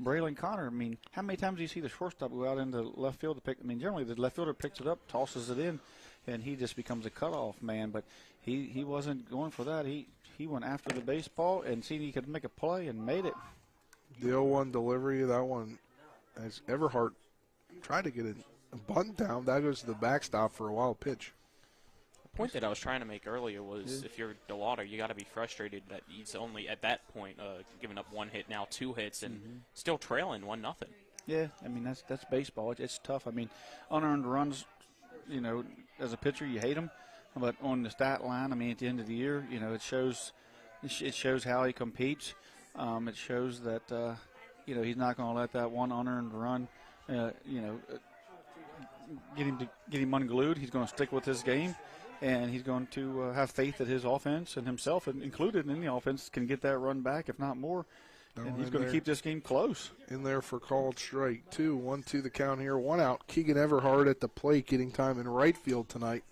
Braylon Connor. I mean, how many times do you see the shortstop go out into left field to pick? I mean, generally the left fielder picks it up, tosses it in, and he just becomes a cutoff man. But he wasn't going for that. He went after the baseball and seen he could make a play and made it. The 0-1 delivery, that one, as Everhart tried to get a bunt down, that goes to the backstop for a wild pitch. The point that I was trying to make earlier was if you're DeLauder, you got to be frustrated that he's only at that point giving up one hit, now 2 hits, and still trailing 1-0. Yeah, I mean that's baseball. It's tough. I mean, unearned runs, as a pitcher you hate them, but on the stat line, I mean at the end of the year, it shows how he competes. It shows that he's not going to let that one unearned run get him unglued. He's going to stick with his game, and he's going to have faith that his offense and himself, included in the offense, can get that run back, if not more. And he's going to keep this game close. In there for called strike 2. 1-2 the count here. 1 out. Keegan Everhart at the plate, getting time in right field tonight.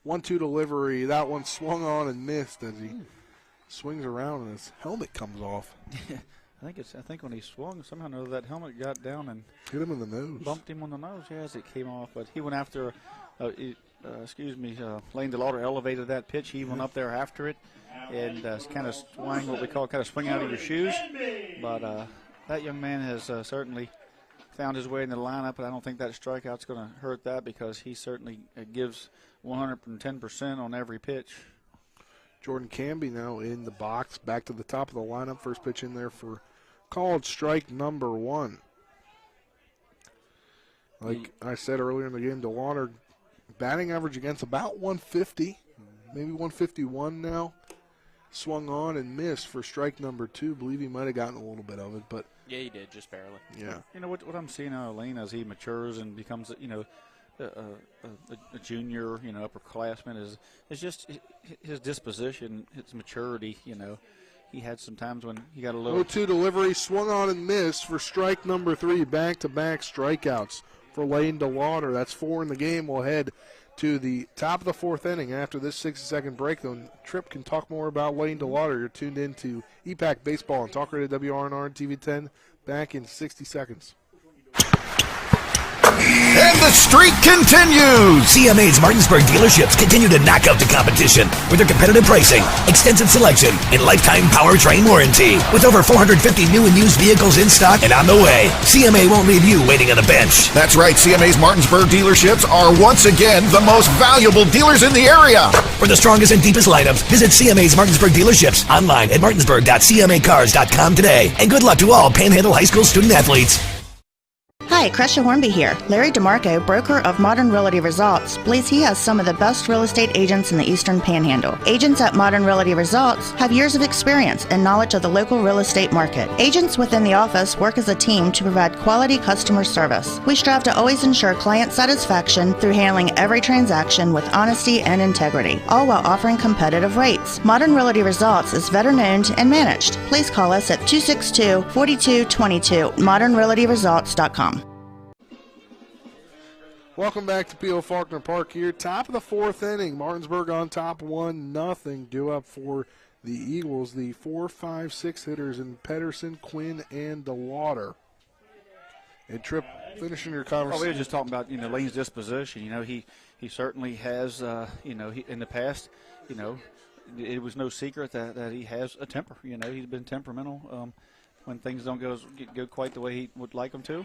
1-2 delivery. That one swung on and missed as he swings around and his helmet comes off. I think when he swung, somehow or another that helmet got down and hit him in the nose. Bumped him on the nose, as it came off. But he went after, Lane DeLauder elevated that pitch. He went up there after it and kind of swung, what we call kind of swing out of your shoes. But that young man has certainly found his way in the lineup, but I don't think that strikeout's going to hurt that because he certainly gives 110% on every pitch. Jordan Camby now in the box, back to the top of the lineup. First pitch in there for called strike number 1. Like I said earlier in the game, DeLauder batting average against about 150, maybe 151 now. Swung on and missed for strike number 2. Believe he might have gotten a little bit of it, but yeah, he did, just barely. Yeah. What I'm seeing out of Lane as he matures and becomes a junior, upperclassman is just his disposition, his maturity. He had some times when he got a little. 0-2 delivery, swung on and missed for strike number 3. Back-to-back strikeouts for Lane DeLauder. That's 4 in the game. We'll head to the top of the 4th inning after this 60-second break. Though Tripp can talk more about Lane DeLauder. You're tuned in to EPAC Baseball on Talk Radio WRNR and TV 10. Back in 60 seconds. And the streak continues! CMA's Martinsburg dealerships continue to knock out the competition with their competitive pricing, extensive selection, and lifetime powertrain warranty. With over 450 new and used vehicles in stock and on the way, CMA won't leave you waiting on a bench. That's right, CMA's Martinsburg dealerships are once again the most valuable dealers in the area. For the strongest and deepest lineups, visit CMA's Martinsburg dealerships online at martinsburg.cmacars.com today. And good luck to all Panhandle High School student athletes. Hi, Crescia Hornby here. Larry DeMarco, broker of Modern Realty Results, believes he has some of the best real estate agents in the Eastern Panhandle. Agents at Modern Realty Results have years of experience and knowledge of the local real estate market. Agents within the office work as a team to provide quality customer service. We strive to always ensure client satisfaction through handling every transaction with honesty and integrity, all while offering competitive rates. Modern Realty Results is veteran-owned and managed. Please call us at 262-4222, modernrealtyresults.com. Welcome back to P.O. Faulkner Park here. Top of the fourth inning. Martinsburg on top 1-0. Due up for the Eagles. The 4, 5, 6 hitters in Pedersen, Quinn, and DeWater. And Tripp, finishing your conversation. Oh, we were just talking about, Lane's disposition. He certainly has, in the past, it was no secret that he has a temper. He's been temperamental when things don't go quite the way he would like them to.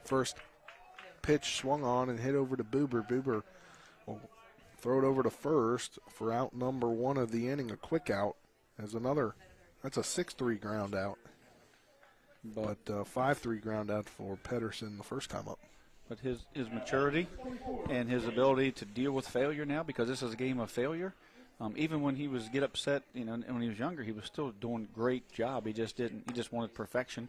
First pitch swung on and hit over to Buber. Buber will throw it over to first for out number 1 of the inning, a quick out. That's a 6-3 ground out. But 5-3 ground out for Pedersen the first time up. But his maturity and his ability to deal with failure now, because this is a game of failure. Even when he was get upset, when he was younger, he was still doing a great job. He just wanted perfection.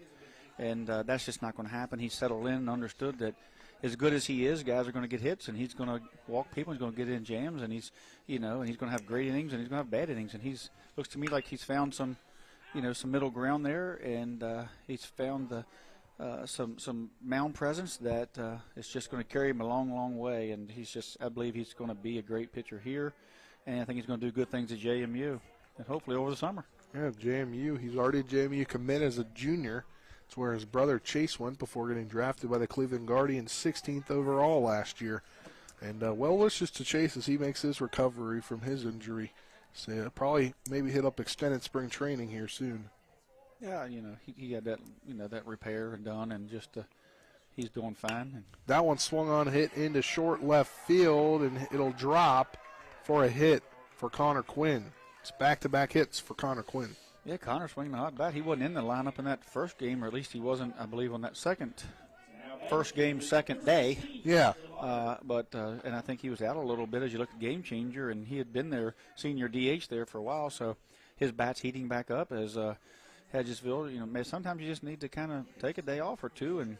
And that's just not going to happen. He settled in and understood that as good as he is, guys are going to get hits, and he's going to walk people. He's going to get in jams, and he's going to have great innings, and he's going to have bad innings. And looks to me like he's found some middle ground there, and he's found some mound presence that is just going to carry him a long, long way. And I believe he's going to be a great pitcher here, and I think he's going to do good things at JMU, and hopefully over the summer. Yeah, JMU. He's already a JMU commit as a junior. It's where his brother Chase went before getting drafted by the Cleveland Guardians, 16th overall last year. And well wishes to Chase as he makes his recovery from his injury. So he'll probably maybe hit up extended spring training here soon. Yeah, he had that that repair done, and just he's doing fine. That one swung on, hit into short left field, and it'll drop for a hit for Connor Quinn. It's back-to-back hits for Connor Quinn. Yeah, Connor swinging a hot bat. He wasn't in the lineup in that first game, or at least he wasn't, I believe, on that first game, second day. Yeah. And I think he was out a little bit as you look at Game Changer, and he had been there, senior DH there for a while, so his bat's heating back up as Hedgesville. Sometimes you just need to kind of take a day off or two and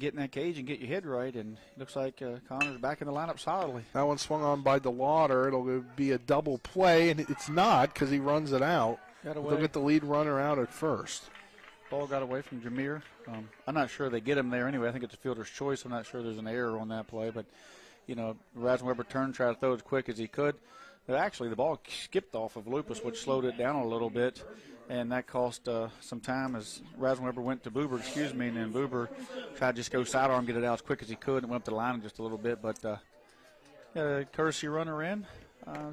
get in that cage and get your head right, and it looks like Connor's back in the lineup solidly. That one swung on by DeWater. It'll be a double play, and it's not because he runs it out. They'll get the lead runner out at first. Ball got away from Jameer. I'm not sure they get him there anyway. I think it's a fielder's choice. I'm not sure there's an error on that play. But, Rasenweber turned, tried to throw as quick as he could. But actually, the ball skipped off of Lupus, which slowed it down a little bit. And that cost some time as Rasenweber went to Buber, and then Buber tried to just go sidearm, get it out as quick as he could, and went up the line just a little bit. But courtesy runner in.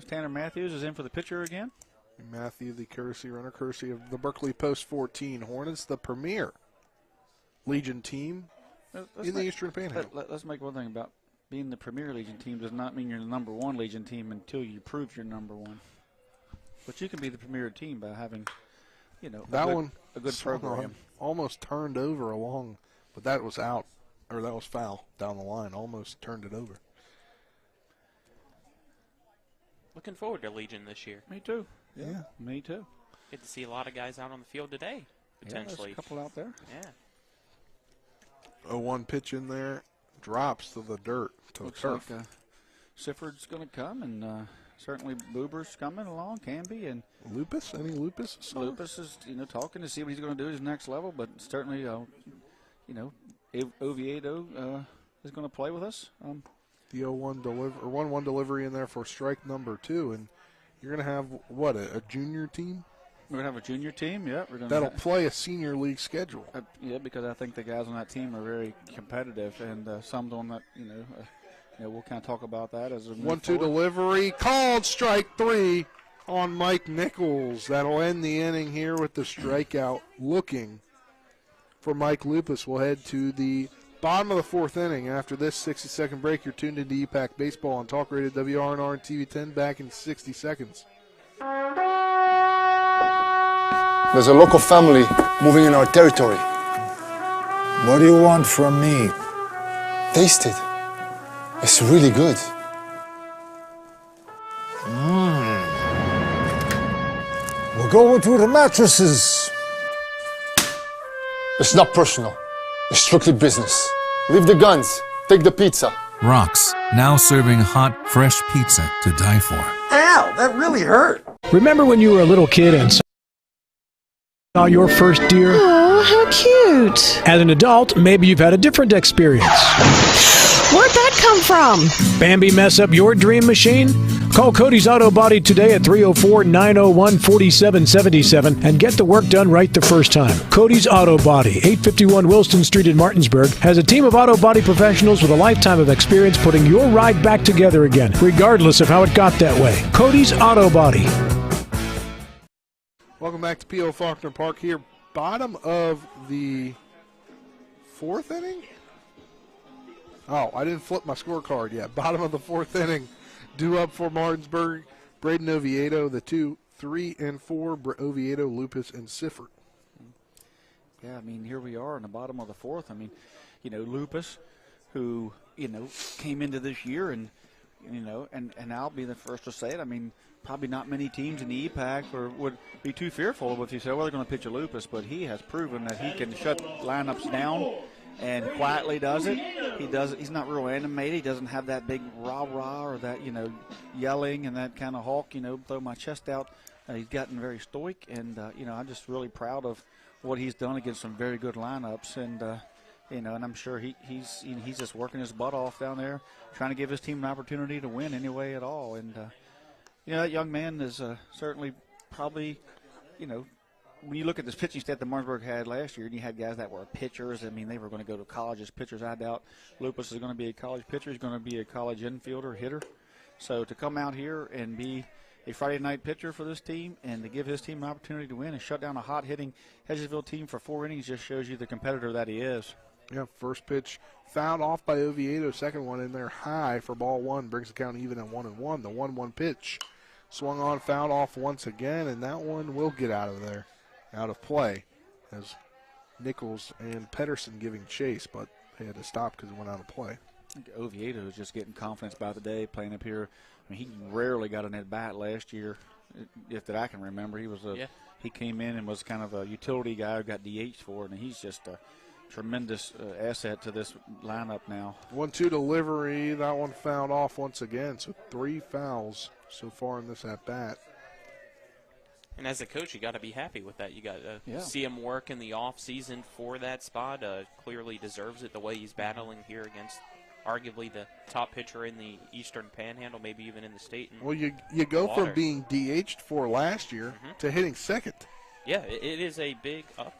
Tanner Matthews is in for the pitcher again. Matthew, the courtesy runner, courtesy of the Berkeley Post 14 Hornets, the premier Legion team in the Eastern Panhandle. Let's make one thing about being the premier Legion team does not mean you're the number 1 Legion team until you prove you're number 1. But you can be the premier team by having, a good program. Almost turned over along, but that was out, or that was foul down the line. Almost turned it over. Looking forward to Legion this year. Me too. Yeah, me too. Get to see a lot of guys out on the field today, potentially. Yeah, there's a couple out there. Yeah. 0-1 pitch in there, drops to the dirt, to Looks the turf. Like, Sifford's going to come, and certainly Buber's coming along, Canby, and Lupus. Any Lupus? Lupus is talking to see what he's going to do at his next level, but certainly Oviedo is going to play with us. The 1-1 delivery in there for strike number 2, and you're going to have a junior team? We're going to have a junior team, yeah. That'll play a senior league schedule. Yeah, because I think the guys on that team are very competitive, and some on that, we'll kind of talk about that as a 1-2 delivery, called strike 3 on Mike Nichols. That'll end the inning here with the strikeout. Looking for Mike Lupus. We'll head to the bottom of the fourth inning. After this 60-second break, you're tuned into EPAC Baseball on Talk Radio WRNR and TV 10. Back in 60 seconds. There's a local family moving in our territory. What do you want from me? Taste it. It's really good. We're going to the mattresses. It's not personal. It's strictly business. Leave the guns. Take the pizza. Rock's, now serving hot, fresh pizza to die for. Ow, that really hurt. Remember when you were a little kid and saw your first deer? Oh, how cute. As an adult, maybe you've had a different experience. Where'd that come from? Bambi mess up your dream machine? Call Cody's Auto Body today at 304-901-4777 and get the work done right the first time. Cody's Auto Body, 851 Wilston Street in Martinsburg, has a team of auto body professionals with a lifetime of experience putting your ride back together again, regardless of how it got that way. Cody's Auto Body. Welcome back to P.O. Faulkner Park here. Bottom of the fourth inning? Oh, I didn't flip my scorecard yet. Bottom of the fourth inning. Due up for Martinsburg, Braden Oviedo, the 2, 3, and 4, Oviedo, Lupus, and Sifford. Yeah, I mean, here we are in the bottom of the fourth. I mean, you know, Lupus, who, you know, came into this year and, you know, and I'll be the first to say it. I mean, probably not many teams in the EPAC would be too fearful if you say, well, they're going to pitch a Lupus, but he has proven that he can shut lineups down and quietly does it. He's not real animated. He doesn't have that big rah-rah or that, you know, yelling and that kind of Hulk, you know, throw my chest out. He's gotten very stoic, and, you know, I'm just really proud of what he's done against some very good lineups. And, you know, and I'm sure he's just working his butt off down there, trying to give his team an opportunity to win any way at all. And, you know, that young man is certainly probably, you know, when you look at this pitching stat that Martinsburg had last year, and you had guys that were pitchers, I mean, they were going to go to college as pitchers. I doubt Lupus is going to be a college pitcher. He's going to be a college infielder, hitter. So to come out here and be a Friday night pitcher for this team and to give his team an opportunity to win and shut down a hot-hitting Hedgesville team for 4 innings just shows you the competitor that he is. Yeah, first pitch fouled off by Oviedo. Second one in there high for ball one. Brings the count even at 1-1. The 1-1 pitch swung on, fouled off once again, and that one will get out of there. Out of play as Nichols and Pedersen giving chase, but they had to stop because it went out of play. I think Oviedo is just getting confidence by the day playing up here. I mean, he rarely got an at-bat last year, if that I can remember. He came in and was kind of a utility guy who got DH for it, and he's just a tremendous asset to this lineup now. 1-2 delivery. That one fouled off once again, so 3 fouls so far in this at-bat. And as a coach, you got to be happy with that. You got to see him work in the off season for that spot. Clearly deserves it the way he's battling here against arguably the top pitcher in the Eastern Panhandle, maybe even in the state. Well, you go from being DH'd for last year to hitting second. Yeah, it is a big up.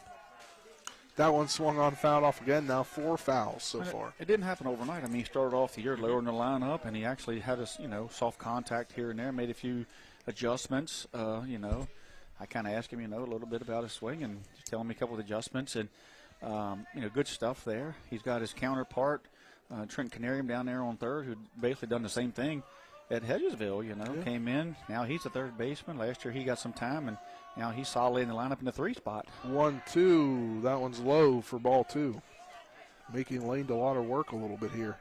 That one swung on, fouled off again. Now 4 fouls so far. It didn't happen overnight. I mean, he started off the year lower in the lineup, and he actually had a soft contact here and there, made a few adjustments, you know. I kind of asked him, you know, a little bit about his swing and just telling me a couple of adjustments and, you know, good stuff there. He's got his counterpart, Trent Canarium down there on third, who basically done the same thing at Hedgesville, you know, came in. Now he's a third baseman. Last year he got some time, and now he's solidly in the lineup in the 3 spot. 1-2. That one's low for ball 2. Making Lane DeLauder work a little bit here.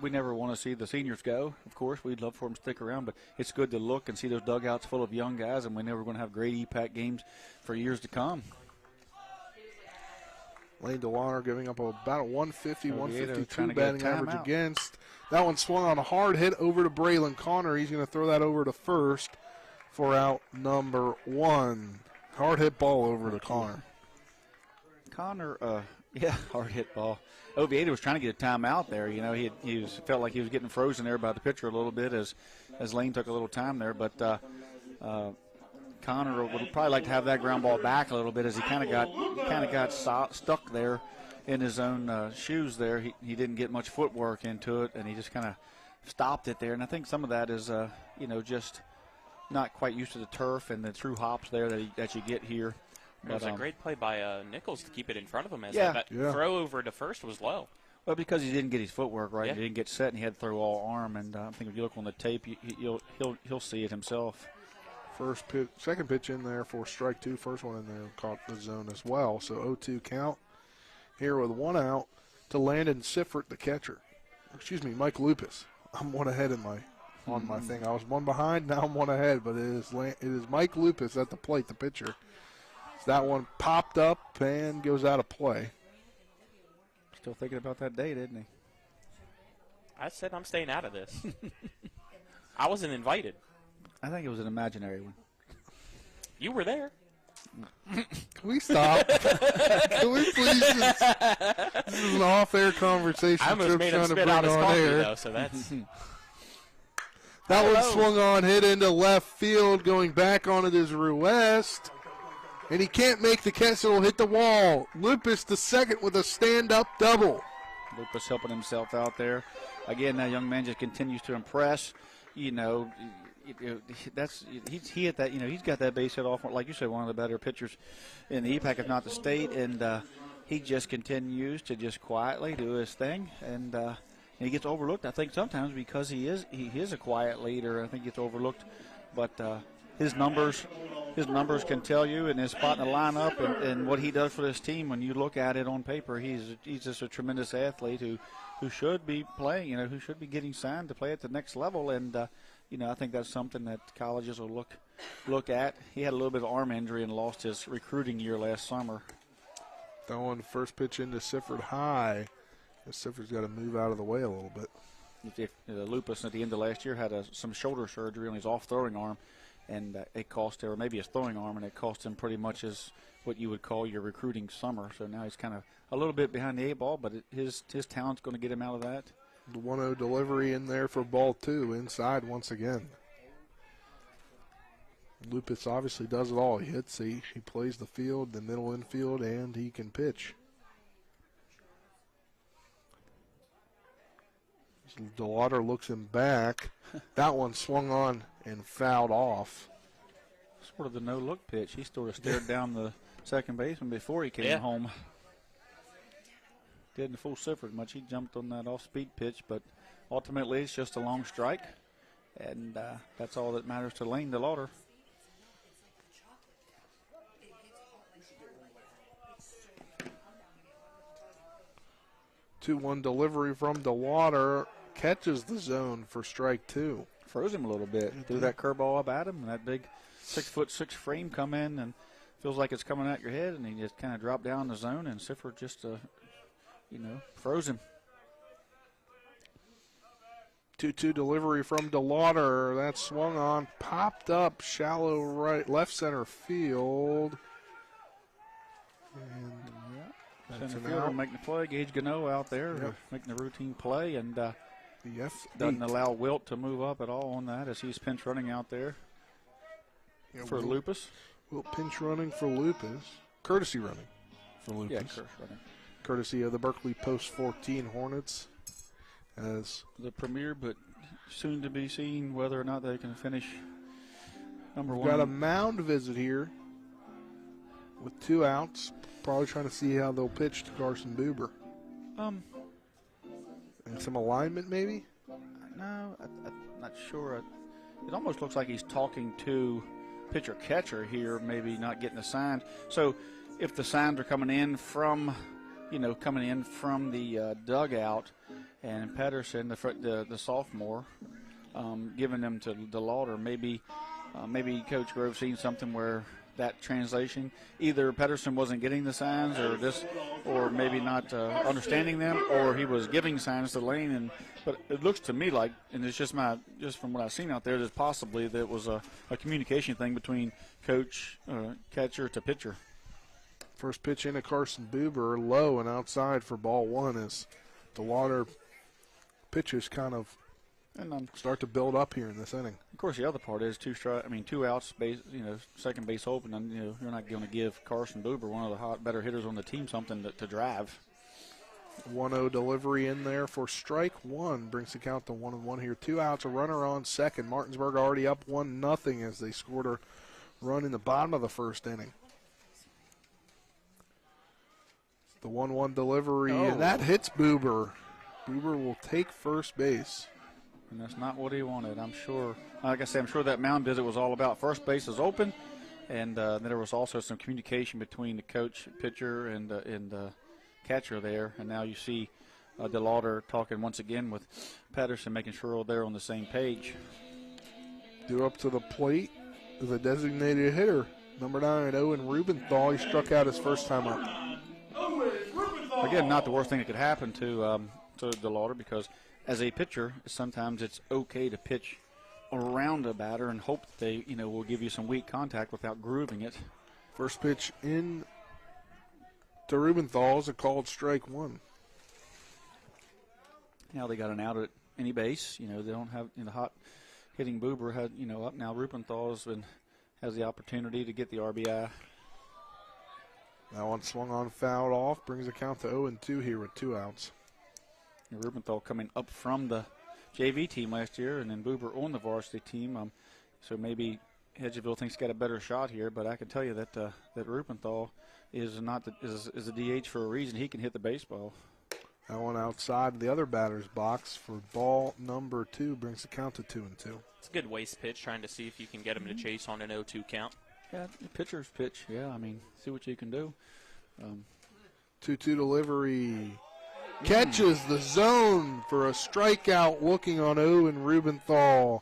We never want to see the seniors go, of course. We'd love for them to stick around, but it's good to look and see those dugouts full of young guys, and we're never going to have great EPAC games for years to come. Lane DeLauder giving up about a 150, Oviedo 152 batting average against. That one swung on a hard hit over to Braylon Connor. He's going to throw that over to first for out number 1. Hard hit ball over to Connor. Connor, hard hit ball. Oviedo was trying to get a timeout there. You know, he felt like he was getting frozen there by the pitcher a little bit as Lane took a little time there. But Connor would probably like to have that ground ball back a little bit as he kind of got stuck there in his own shoes there. He didn't get much footwork into it, and he just kind of stopped it there. And I think some of that is, you know, just not quite used to the turf and the true hops there that you get here. It was a great play by Nichols to keep it in front of him as that throw over to first was low. Well, because he didn't get his footwork right, he didn't get set, and he had to throw all arm. And I think if you look on the tape, he'll see it himself. First pitch, second pitch in there for strike 2. First one in there caught the zone as well. So 0-2 count here with 1 out. to Landon Siffert, the catcher. Excuse me, Mike Lupus. I'm one ahead in on my thing. I was one behind, now I'm one ahead, but it is Mike Lupus at the plate, the pitcher. So that one popped up and goes out of play. Still thinking about that day, didn't he? I said I'm staying out of this. I wasn't invited. I think it was an imaginary one. You were there. Can we stop? Can we please just, this is an off-air conversation. I almost made him spit out his coffee, though, so that's... That one swung on, hit into left field, going back onto this West. And he can't make the catch, it'll hit the wall. Lupus the second with a stand-up double. Lupus helping himself out there. Again, that young man just continues to impress. You know, he hit that. You know, he's got that base hit off, like you said, one of the better pitchers in the EPAC, if not the state. And he just continues to just quietly do his thing, and he gets overlooked. I think sometimes because he is a quiet leader. I think he gets overlooked, but his numbers can tell you, and his spot in the lineup, and what he does for this team. When you look at it on paper, he's just a tremendous athlete who should be playing. You know, who should be getting signed to play at the next level. And you know, I think that's something that colleges will look at. He had a little bit of arm injury and lost his recruiting year last summer. Throwing first pitch into Sifford high. Sifford's got to move out of the way a little bit. Lupus at the end of last year had some shoulder surgery on his off-throwing arm, and it cost him, or maybe his throwing arm, and it cost him pretty much as what you would call your recruiting summer. So now he's kind of a little bit behind the eight ball, but his talent's going to get him out of that. The 1-0 delivery in there for ball two, inside once again. Lupus obviously does it all. He hits, he plays the field, the middle infield, and he can pitch. DeLauder looks him back. That one swung on and fouled off. Sort of the no-look pitch. He sort of stared down the second baseman before he came home. Didn't fool Sifford much. He jumped on that off-speed pitch, but ultimately it's just a long strike, and that's all that matters to Lane DeLauder. Two-one delivery from DeLauder. Catches the zone for strike two. Froze him a little bit. Threw that curveball up at him, and that big 6'6" frame come in, and feels like it's coming at your head, and he just kind of dropped down the zone, and Sifford just, froze him. 2-2 delivery from DeLauder. That swung on, popped up, shallow left center field. And center field will make the play. Gage Gano out there making the routine play, and doesn't allow Wilt to move up at all on that as he's pinch running out there for Lupus. Wilt pinch running for Lupus. Courtesy running for Lupus. Yeah, running. Courtesy of the Berkeley Post 14 Hornets. As the premier, but soon to be seen whether or not they can finish number one. Got a mound visit here with 2 outs. Probably trying to see how they'll pitch to Carson Buber. And some alignment, maybe? No, I'm not sure. It almost looks like he's talking to pitcher-catcher here, maybe not getting the signs. So if the signs are coming in from the dugout, and Pedersen, the sophomore, giving them to DeLauder, maybe Coach Grove seen something where that translation, either Pedersen wasn't getting the signs, or maybe not understanding them, or he was giving signs to Lane. But it looks to me like, and it's just from what I've seen out there, that possibly that was a communication thing between coach, catcher to pitcher. First pitch into Carson Buber, low and outside for ball one as DeLauder pitches kind of start to build up here in this inning. Of course, the other part is 2 outs, second base open, and you're not going to give Carson Buber, one of the better hitters on the team, something to drive. 1-0 delivery in there for strike one, brings the count to 1-1 here. 2 outs, a runner on second. Martinsburg already up 1-0 as they scored a run in the bottom of the first inning. The 1-1 delivery, and that hits Buber. Buber will take first base. And that's not what he wanted, I'm sure. Like I said, I'm sure that mound visit was all about first base is open, and then there was also some communication between the coach, pitcher, and catcher there. And now you see DeLauder talking once again with Patterson, making sure they're on the same page. Due up to the plate is a designated hitter, number 9, Owen Rubenthal. He struck out his first time up. Again, not the worst thing that could happen to DeLauder, because as a pitcher, sometimes it's okay to pitch around a batter and hope that they, will give you some weak contact without grooving it. First pitch in to Rubenthal is a called strike 1. Now they got an out at any base. They don't have the hot hitting Buber had up. Now Rubenthal has the opportunity to get the RBI. That one swung on, fouled off, brings the count to 0-2 here with 2 outs. And Rubenthal coming up from the JV team last year, and then Buber on the varsity team. So maybe Hedgesville thinks got a better shot here, but I can tell you that that Rubenthal is a DH for a reason. He can hit the baseball. That one outside the other batter's box for ball number 2 brings the count to 2-2. It's a good waste pitch, trying to see if you can get him to chase on an 0-2 count. Yeah, pitcher's pitch. Yeah, see what you can do. 2-2 delivery. Catches the zone for a strikeout, looking on Owen Rubenthal.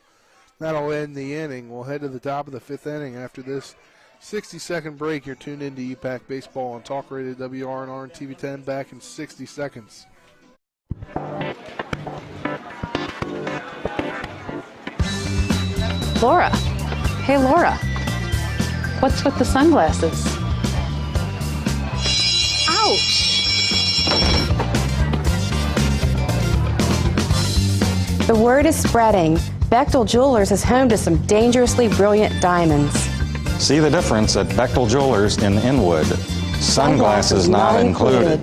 That'll end the inning. We'll head to the top of the 5th inning after this 60-second break. You're tuned into EPAC Baseball on Talk Radio WRNR and TV 10. Back in 60 seconds. Laura. Hey, Laura. What's with the sunglasses? Ouch! The word is spreading. Bechtel Jewelers is home to some dangerously brilliant diamonds. See the difference at Bechtel Jewelers in Inwood. Sunglasses not included.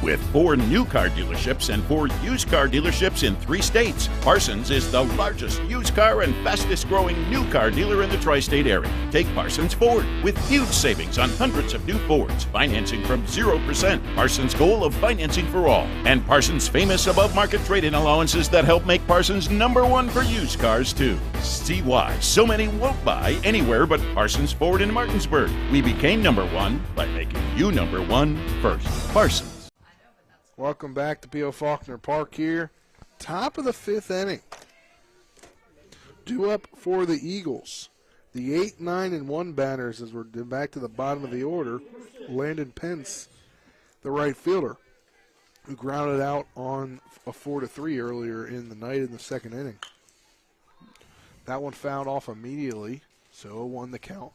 With 4 new car dealerships and 4 used car dealerships in 3 states, Parsons is the largest used car and fastest growing new car dealer in the tri-state area. Take Parsons Ford with huge savings on hundreds of new Fords, financing from 0%, Parsons' goal of financing for all, and Parsons' famous above-market trade-in allowances that help make Parsons #1 for used cars too. See why so many won't buy anywhere but Parsons Ford in Martinsburg. We became #1 by making you #1 first. Parsons. Welcome back to P.O. Faulkner Park here. Top of the 5th inning. Due up for the Eagles. The 8, 9, and 1 batters as we're back to the bottom of the order. Landon Pence, the right fielder, who grounded out on a 4-3 earlier in the night in the 2nd inning. That one fouled off immediately, so 0-1 the count.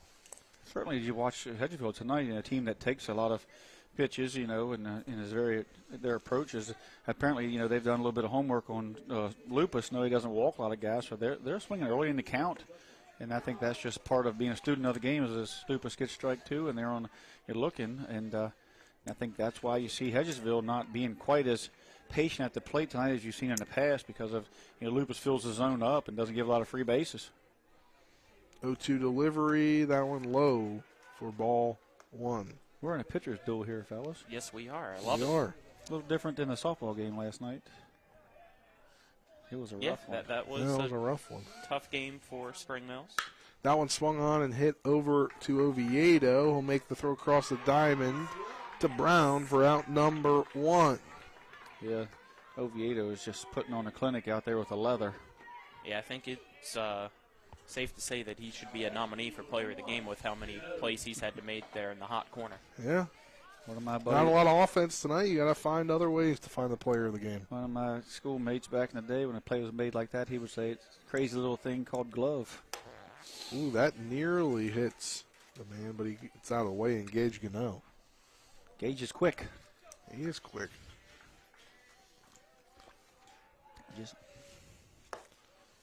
Certainly, as you watch Hedgesville tonight, a team that takes a lot of pitches, and is their approaches. Apparently, they've done a little bit of homework on Lupus. No, he doesn't walk a lot of guys, so they're swinging early in the count, and I think that's just part of being a student of the game. As Lupus gets strike 2, and you're looking, and I think that's why you see Hedgesville not being quite as patient at the plate tonight as you've seen in the past, because of Lupus fills the zone up and doesn't give a lot of free bases. 0-2 delivery, that one low for ball 1. We're in a pitcher's duel here, fellas. Yes, we are. I love it. We are. A little different than the softball game last night. It was a rough one. That was a rough one. Tough game for Spring Mills. That one swung on and hit over to Oviedo. He'll make the throw across the diamond to Brown for out number 1. Yeah, Oviedo is just putting on a clinic out there with a leather. Yeah, I think it's safe to say that he should be a nominee for player of the game with how many plays he's had to make there in the hot corner. Yeah. One of my buddies, not a lot of offense tonight. You got to find other ways to find the player of the game. One of my schoolmates back in the day, when a play was made like that, he would say it's a crazy little thing called glove. Ooh, that nearly hits the man, but he gets out of the way, and Gage Gano. Gage is quick. He is quick.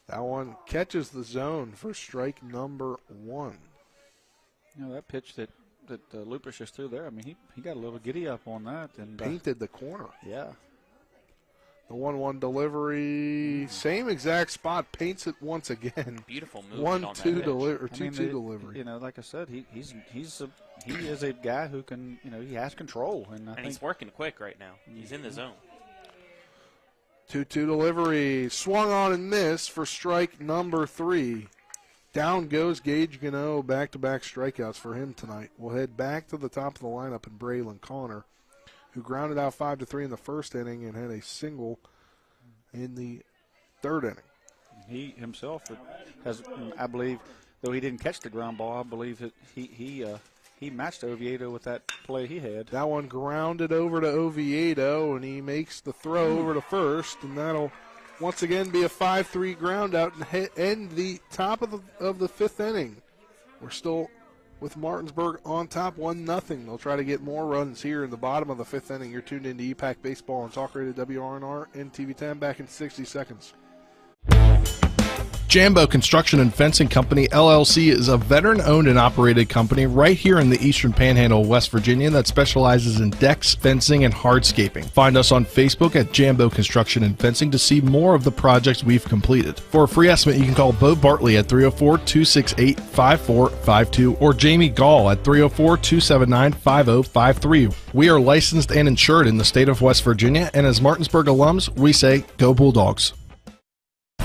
That one catches the zone for strike number 1. That pitch that Lupus just threw there, he got a little giddy up on that. And painted the corner. Yeah. The 1-1 delivery, same exact spot, paints it once again. Beautiful movement on that pitch. 2-2 delivery. Like I said, he is a guy who can, he has control. And he's working quick right now. He's in the zone. 2-2 delivery, swung on and missed for strike number 3. Down goes Gage Gano, back-to-back strikeouts for him tonight. We'll head back to the top of the lineup in Braylon Connor, who grounded out 5-3 in the first inning and had a single in the third inning. He himself has, I believe, though he didn't catch the ground ball, I believe that he matched Oviedo with that play he had. That one grounded over to Oviedo, and he makes the throw over to first, and that'll once again be a 5-3 ground out and end the top of the fifth inning. We're still with Martinsburg on top 1-0. They'll try to get more runs here in the bottom of the fifth inning. You're tuned into EPAC Baseball on Talk Radio WRNR and TV10. Back in 60 seconds. Jambo Construction and Fencing Company, LLC, is a veteran-owned and operated company right here in the Eastern Panhandle of West Virginia that specializes in decks, fencing, and hardscaping. Find us on Facebook at Jambo Construction and Fencing to see more of the projects we've completed. For a free estimate, you can call Bo Bartley at 304-268-5452 or Jamie Gall at 304-279-5053. We are licensed and insured in the state of West Virginia, and as Martinsburg alums, we say, go Bulldogs.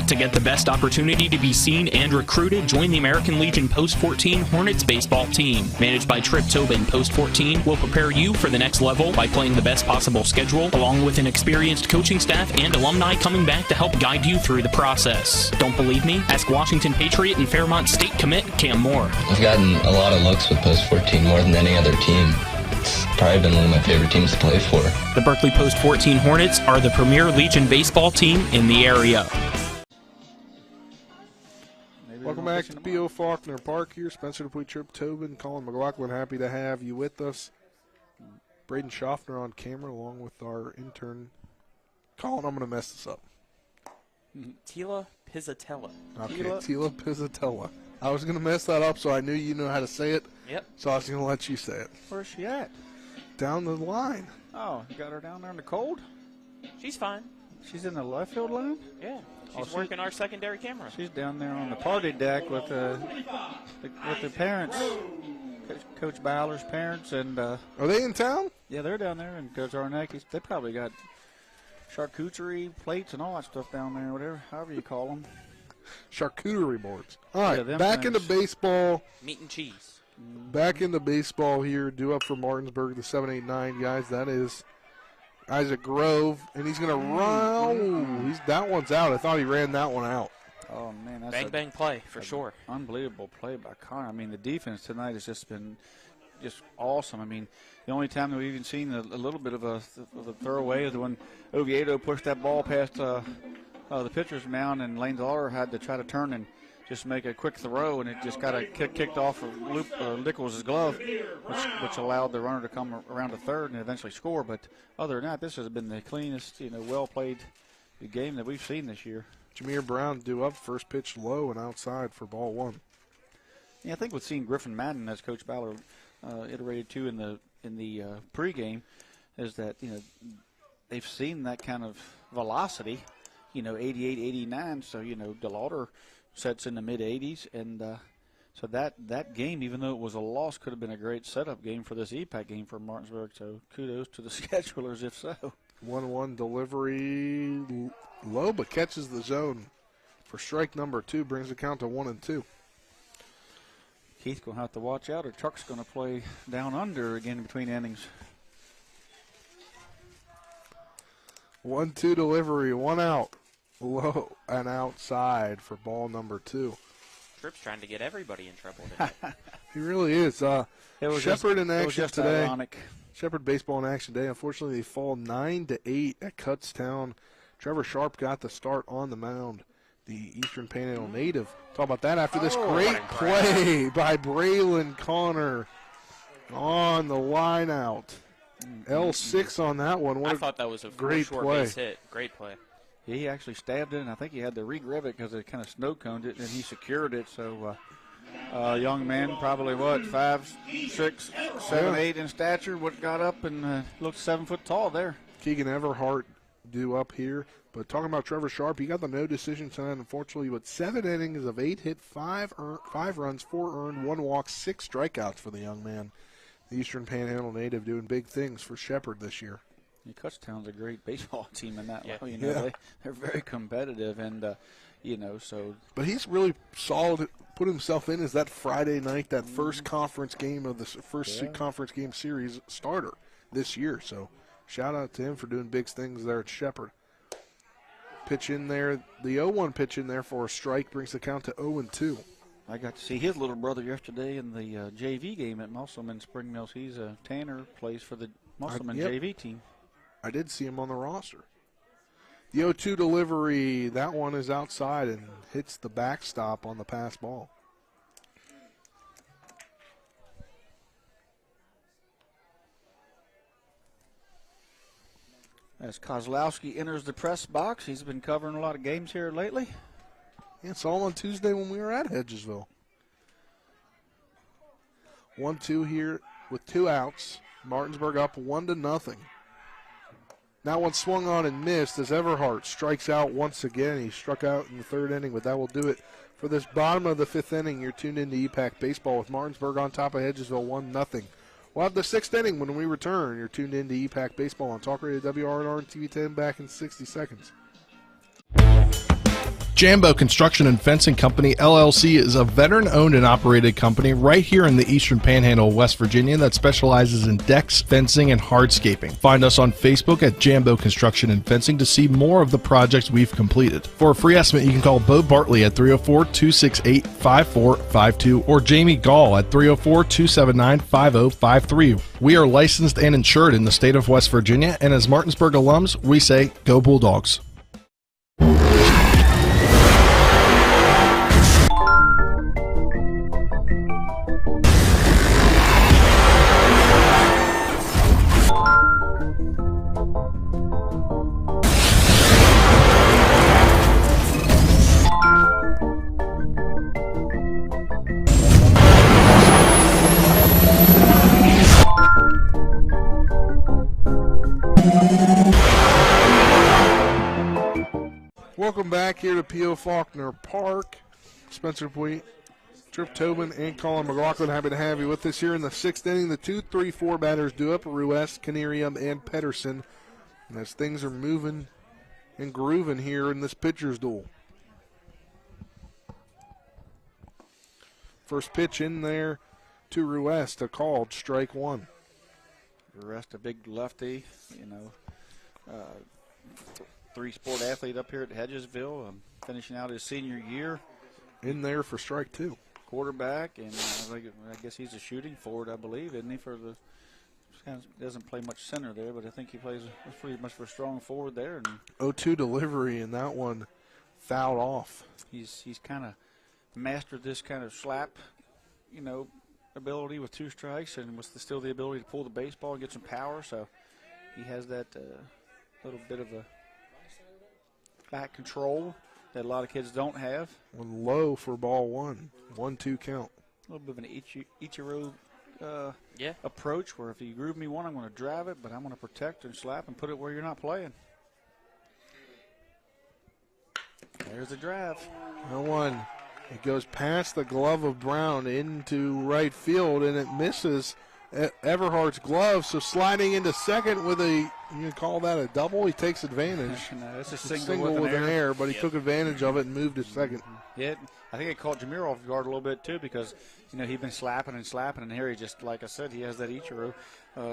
To get the best opportunity to be seen and recruited, join the American Legion Post 14 Hornets baseball team. Managed by Trip Tobin, Post 14 will prepare you for the next level by playing the best possible schedule, along with an experienced coaching staff and alumni coming back to help guide you through the process. Don't believe me? Ask Washington Patriot and Fairmont State commit Cam Moore. I've gotten a lot of looks with Post 14 more than any other team. It's probably been one of my favorite teams to play for. The Berkeley Post 14 Hornets are the premier Legion baseball team in the area. Welcome back to P.O. Faulkner Park here. Spencer Dupuy, Trip Tobin, Colin McLaughlin, happy to have you with us. Braden Schaffner on camera along with our intern. Colin, I'm going to mess this up. Tila Pizzatella. Okay, Tila Pizzatella. I was going to mess that up, so I knew you know how to say it. Yep. So I was going to let you say it. Where's she at? Down the line. Oh, you got her down there in the cold? She's fine. She's in the left field line? Yeah. She's working our secondary camera. She's down there on the party deck with the parents, Coach Byler's parents, and are they in town? Yeah, they're down there, and Coach Arnacki. They probably got charcuterie plates and all that stuff down there, whatever, however you call them. Charcuterie boards. All right, Yeah, back into baseball. Meat and cheese. Back into baseball here. Due up for Martinsburg, the 7-8-9 guys. That is Isaac Grove, and he's going to run. That one's out. I thought he ran that one out. Oh, man. That's bang play for sure. Unbelievable play by Connor. I mean, the defense tonight has just been just awesome. I mean, the only time that we've even seen a little bit of a throwaway is when Oviedo pushed that ball past the pitcher's mound, and Lane Dollar had to try to turn and just make a quick throw, and it just got kicked off of Nichols' glove, which allowed the runner to come around to third and eventually score. But other than that, this has been the cleanest, well-played game that we've seen this year. Jameer Brown due up, first pitch low and outside for ball one. Yeah, I think with seeing Griffin Madden, as Coach Byler iterated to in the pregame, is that they've seen that kind of velocity, 88, 89. So DeLauder sets in the mid-80s, and so that game, even though it was a loss, could have been a great setup game for this EPAC game for Martinsburg. So kudos to the schedulers, if so. 1-1 delivery low, but catches the zone for strike number 2, brings the count to 1-2. Keith going to have to watch out, or Chuck's going to play down under again between innings. 1-2 delivery, 1 out. Low and outside for ball number 2. Tripp's trying to get everybody in trouble today. He really is. Shepherd in action today. Ironic. Shepherd baseball in action today. Unfortunately, they fall 9-8 at Kutztown. Trevor Sharp got the start on the mound. The Eastern Panhandle native. Talk about that after this great play by Braylon Connor on the line out. L6 on that one. I thought that was a great short play. Base hit. Great play. He actually stabbed it, and I think he had to re-grab it because it kind of snow-coned it, and he secured it. So, young man, probably 5, 6, 7, 8 in stature, got up and looked 7 foot tall there. Keegan Everhart due up here. But talking about Trevor Sharp, he got the no decision tonight, unfortunately, with 7 innings of 8 hit, 5 runs, 4 earned, 1 walk, 6 strikeouts for the young man. The Eastern Panhandle native doing big things for Shepherd this year. Kutztown's a great baseball team in that way. You know, they're very competitive, and so. But he's really solid. Put himself in as that Friday night, that first conference game of the first conference game series starter this year. So, shout out to him for doing big things there at Shepherd. Pitch in there, the 0-1 pitch in there for a strike brings the count to 0-2. I got to see his little brother yesterday in the JV game at Musselman Spring Mills. He's a Tanner, plays for the Musselman JV team. I did see him on the roster. The 0-2 delivery, that one is outside and hits the backstop on the pass ball. As Kozlowski enters the press box, he's been covering a lot of games here lately. Yeah, it's all on Tuesday when we were at Hedgesville. 1-2 here with 2 outs. Martinsburg up 1-0. That one swung on and missed as Everhart strikes out once again. He struck out in the 3rd inning, but that will do it for this bottom of the 5th inning. You're tuned into EPAC Baseball with Martinsburg on top of Hedgesville 1-0. We'll have the 6th inning when we return. You're tuned into EPAC Baseball on Talk Radio WRNR and TV 10 back in 60 seconds. Jambo Construction and Fencing Company, LLC, is a veteran-owned and operated company right here in the Eastern Panhandle, West Virginia, that specializes in decks, fencing, and hardscaping. Find us on Facebook at Jambo Construction and Fencing to see more of the projects we've completed. For a free estimate, you can call Bo Bartley at 304-268-5452 or Jamie Gall at 304-279-5053. We are licensed and insured in the state of West Virginia, and as Martinsburg alums, we say, go Bulldogs. Welcome back here to P.O. Faulkner Park. Spencer Puig, Trip Tobin, and Colin McLaughlin, happy to have you with us here in the 6th inning. The 2-3-4 batters due up: Ruest, Canarium, and Pedersen. And as things are moving and grooving here in this pitcher's duel. First pitch in there to Ruest, a called strike 1. Ruest, a big lefty, three-sport athlete up here at Hedgesville, finishing out his senior year. In there for strike 2. Quarterback, and I guess he's a shooting forward, I believe, isn't he? Doesn't play much center there, but I think he plays pretty much for a strong forward there. And 0-2 delivery, and that one fouled off. He's kind of mastered this kind of slap, ability with 2 strikes, and with still the ability to pull the baseball and get some power. So he has that little bit of a back control that a lot of kids don't have. One low for ball 1. 1-2 count. A little bit of an Ichiro approach where if you groove me one, I'm going to drive it, but I'm going to protect and slap and put it where you're not playing. There's the drive. That one, it goes past the glove of Brown into right field, and it misses Everhart's glove. So sliding into second with you can call that a double. He takes advantage. No, it's a single with an error, but he took advantage of it and moved to second. Yeah, I think it caught Jameer off guard a little bit too, because he'd been slapping, and here he just, like I said, he has that Ichiro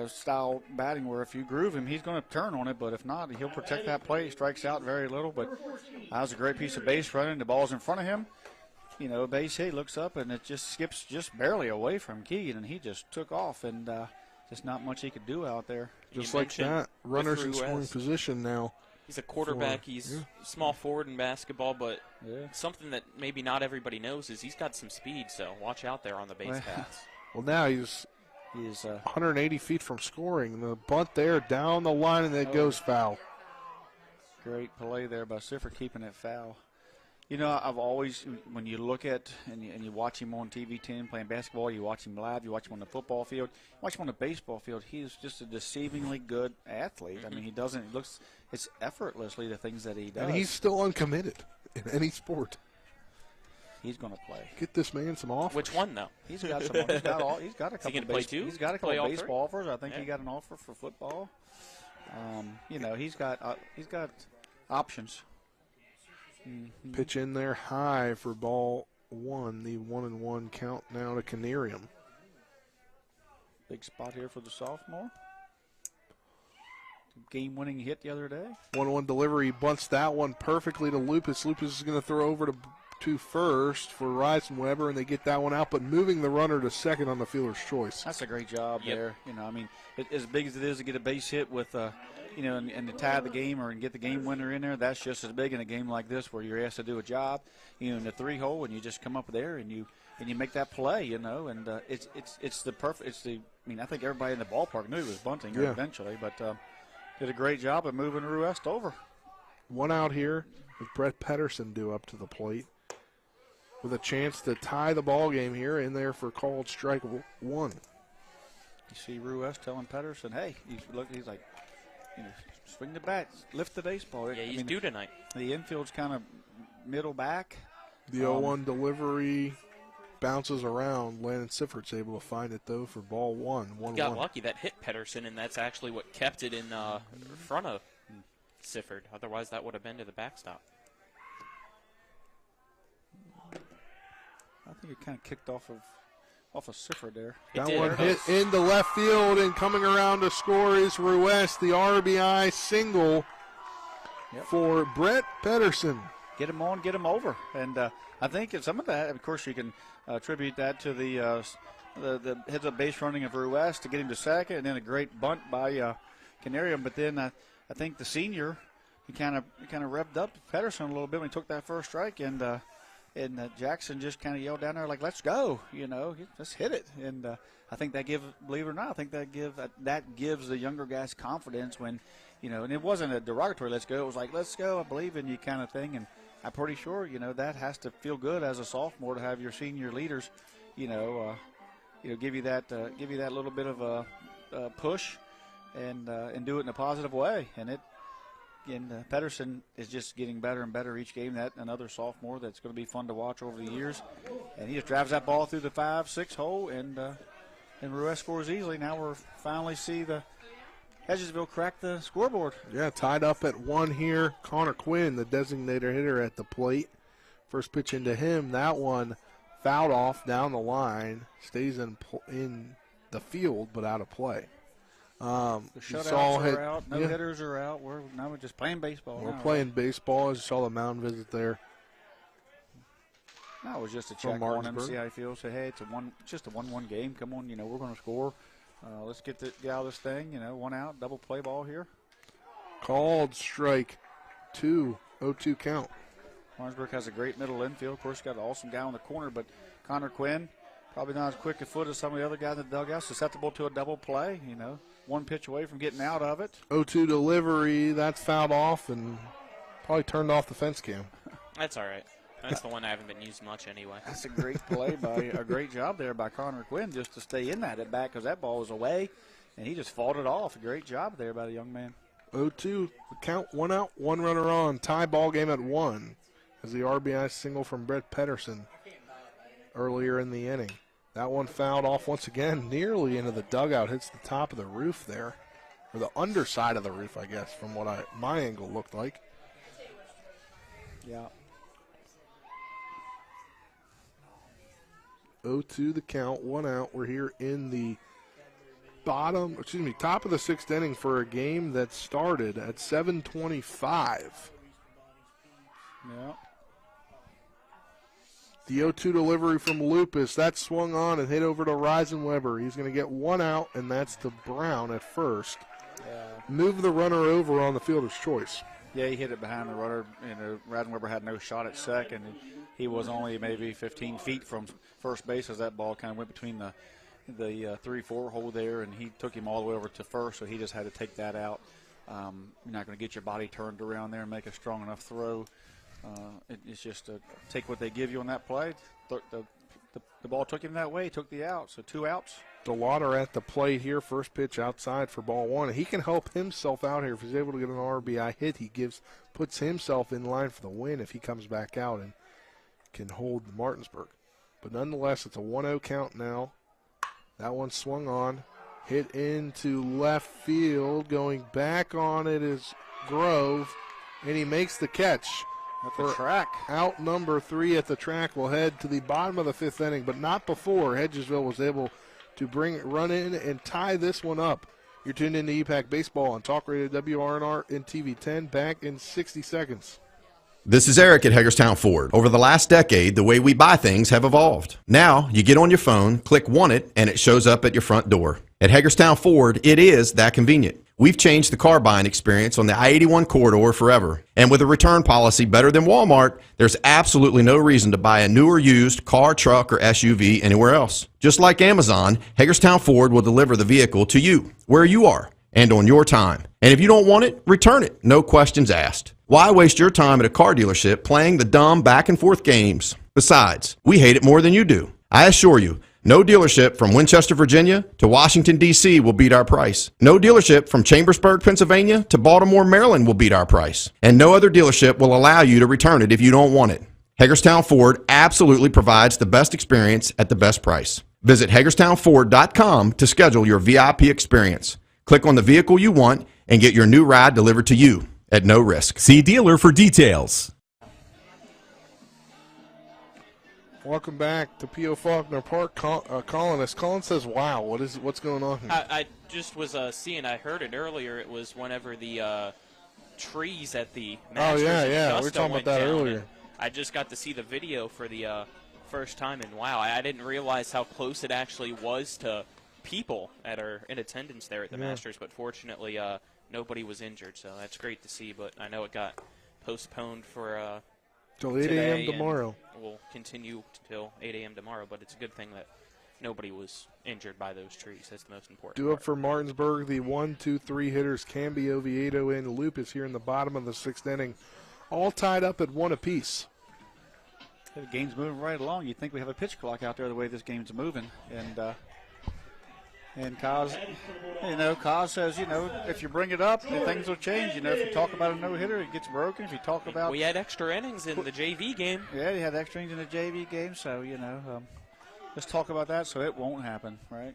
style batting where if you groove him, he's going to turn on it, but if not, he'll protect that play. He strikes out very little, but that was a great piece of base running. The ball's in front of him. Base hit, looks up, and it just skips just barely away from Keegan, and he just took off, and just not much he could do out there. Just like that, runners in scoring position now. He's a quarterback. He's small forward in basketball, but something that maybe not everybody knows is he's got some speed, so watch out there on the base paths. Well, now he's 180 feet from scoring. The bunt there down the line, and it goes foul. Great play there by Siffer, keeping it foul. I've always, when you look at and you watch him on TV 10 playing basketball, you watch him live, you watch him on the football field, you watch him on the baseball field, he's just a deceivingly good athlete. I mean, it's effortlessly the things that he does. And he's still uncommitted in any sport. He's going to play. Get this man some offers. Which one, though? He's got a couple of baseball offers. I think he got an offer for football. you know, he's got options. Pitch in there high for ball 1. The 1-1 count now to Canarium. Big spot here for the sophomore. Game-winning hit the other day. 1-1 delivery, bunts that one perfectly to Lupus. Lupus is going to throw over to first for Reisenweber, and they get that one out, but moving the runner to second on the fielder's choice. That's a great job there. You know, I mean, as big as it is to get a base hit with, you know, and to tie the game or and get the game winner in there, that's just as big in a game like this where you're asked to do a job, you know, in the 3-hole, and you just come up there and you make that play, you know, and it's the perfect. It's the. I mean, I think everybody in the ballpark knew it was bunting eventually, but did a great job of moving Ruest over. One out here with Brett Pedersen due up to the plate, with a chance to tie the ball game here in there for called strike 1. You see Ruest telling Pedersen, hey, he's like, you know, swing the bat, lift the baseball. Yeah, he's due tonight. The infield's kind of middle back. The 0-1 delivery bounces around. Landon Siffert's able to find it, though, for ball 1. He got lucky that hit Pedersen, and that's actually what kept it in front of Sifford. Otherwise, that would have been to the backstop. I think it kind of kicked off of Sifford there. That one hit into left field, and coming around to score is Ruest, the RBI single for Brett Pedersen. Get him on, get him over. And I think some of that, of course, you can attribute that to the heads-up base running of Ruest to get him to second, and then a great bunt by Canarium. But then I think the senior, he kind of revved up Pedersen a little bit when he took that first strike, and Jackson just kind of yelled down there like, "Let's go!" You know, let's hit it. And I think that believe it or not, I think that gives the younger guys confidence when, you know, and it wasn't a derogatory "let's go." It was like, "Let's go, I believe in you" kind of thing. And I'm pretty sure, you know, that has to feel good as a sophomore to have your senior leaders, give you that little bit of a push, and do it in a positive way. And Pedersen is just getting better and better each game. That another sophomore that's going to be fun to watch over the years. And he just drives that ball through the 5-6 hole, and Ruest scores easily. Now we're finally see the Hedgesville crack the scoreboard. Yeah, tied up at 1 here. Connor Quinn, the designated hitter at the plate. First pitch into him. That one fouled off down the line. Stays in the field, but out of play. The shutouts are out. No hitters are out. We're just playing baseball. We're playing baseball. As you saw the mound visit there. No, it was just a check on him, see how he feels. Say, hey, it's just a 1-1 game. Come on, you know, we're going to score. Let's get out of this thing. You know, 1 out, double play ball here. Called strike 2, 0-2 count. Martinsburg has a great middle infield. Of course, got an awesome guy on the corner, but Connor Quinn, probably not as quick a foot as some of the other guys in the dugout, susceptible to a double play, you know. 1 pitch away from getting out of it. 0-2 delivery, that's fouled off and probably turned off the fence cam. That's all right. That's the one I haven't been used much anyway. That's a great play a great job there by Connor Quinn just to stay in that at bat because that ball was away, and he just fought it off. A great job there by the young man. 0-2, count, 1 out, 1 runner on. Tie ball game at 1 as the RBI single from Brett Pedersen earlier in the inning. That one fouled off once again, nearly into the dugout. Hits the top of the roof there, or the underside of the roof, I guess, from what my angle looked like. Yeah. 0-2 the count, 1 out. We're here in the top of the 6th inning for a game that started at 7:25. Yeah. The 0-2 delivery from Lupus, that swung on and hit over to Reisenweber. He's going to get 1 out, and that's to Brown at first. Yeah. Move the runner over on the fielder's choice. Yeah, he hit it behind the runner. You know, Reisenweber had no shot at second. He was only maybe 15 feet from first base as that ball kind of went between the 3-4 hole there, and he took him all the way over to first, so he just had to take that out. You're not going to get your body turned around there and make a strong enough throw. It's just take what they give you on that play. The ball took him that way. He took the out, so 2 outs. DeLauder at the plate here. First pitch outside for ball 1. He can help himself out here if he's able to get an RBI hit. He puts himself in line for the win if he comes back out and can hold Martinsburg. But nonetheless, it's a 1-0 count now. That one swung on. Hit into left field. Going back on it is Grove, and he makes the catch. At the track. Out number 3 at the track will head to the bottom of the 5th inning, but not before Hedgesville was able to run in and tie this one up. You're tuned in to EPAC Baseball on Talk Radio WRNR and TV 10. Back in 60 seconds. This is Eric at Hagerstown Ford. Over the last decade, the way we buy things have evolved. Now, you get on your phone, click Want It, and it shows up at your front door. At Hagerstown Ford, it is that convenient. We've changed the car buying experience on the I-81 corridor forever. And with a return policy better than Walmart, there's absolutely no reason to buy a new or used car, truck, or SUV anywhere else. Just like Amazon, Hagerstown Ford will deliver the vehicle to you, where you are, and on your time. And if you don't want it, return it. No questions asked. Why waste your time at a car dealership playing the dumb back-and-forth games? Besides, we hate it more than you do. I assure you, no dealership from Winchester, Virginia to Washington, D.C. will beat our price. No dealership from Chambersburg, Pennsylvania to Baltimore, Maryland will beat our price. And no other dealership will allow you to return it if you don't want it. Hagerstown Ford absolutely provides the best experience at the best price. Visit HagerstownFord.com to schedule your VIP experience. Click on the vehicle you want and get your new ride delivered to you at no risk. See dealer for details. Welcome back to P.O. Faulkner Park. Colin says, wow, what's going on here? I just was seeing, I heard it earlier, it was whenever the trees at the Masters we Augusta were talking about that down, earlier. I just got to see the video for the first time, and wow, I didn't realize how close it actually was to people that are in attendance there at the Masters, but fortunately nobody was injured, so that's great to see, but I know it got postponed for till 8 a.m. tomorrow. We'll continue till 8 a.m. tomorrow, but it's a good thing that nobody was injured by those trees. That's the most important Due up for Martinsburg, the 1, 2, 3 hitters, Canby, Oviedo, and Lupus here in the bottom of the 6th inning, all tied up at 1 apiece. The game's moving right along. You'd think we have a pitch clock out there the way this game's moving. And Kaz says, if you bring it up, things will change. If you talk about a no-hitter, it gets broken. If you talk about... We had extra innings in the JV game. Yeah, you had extra innings in the JV game, so, let's talk about that so it won't happen, right?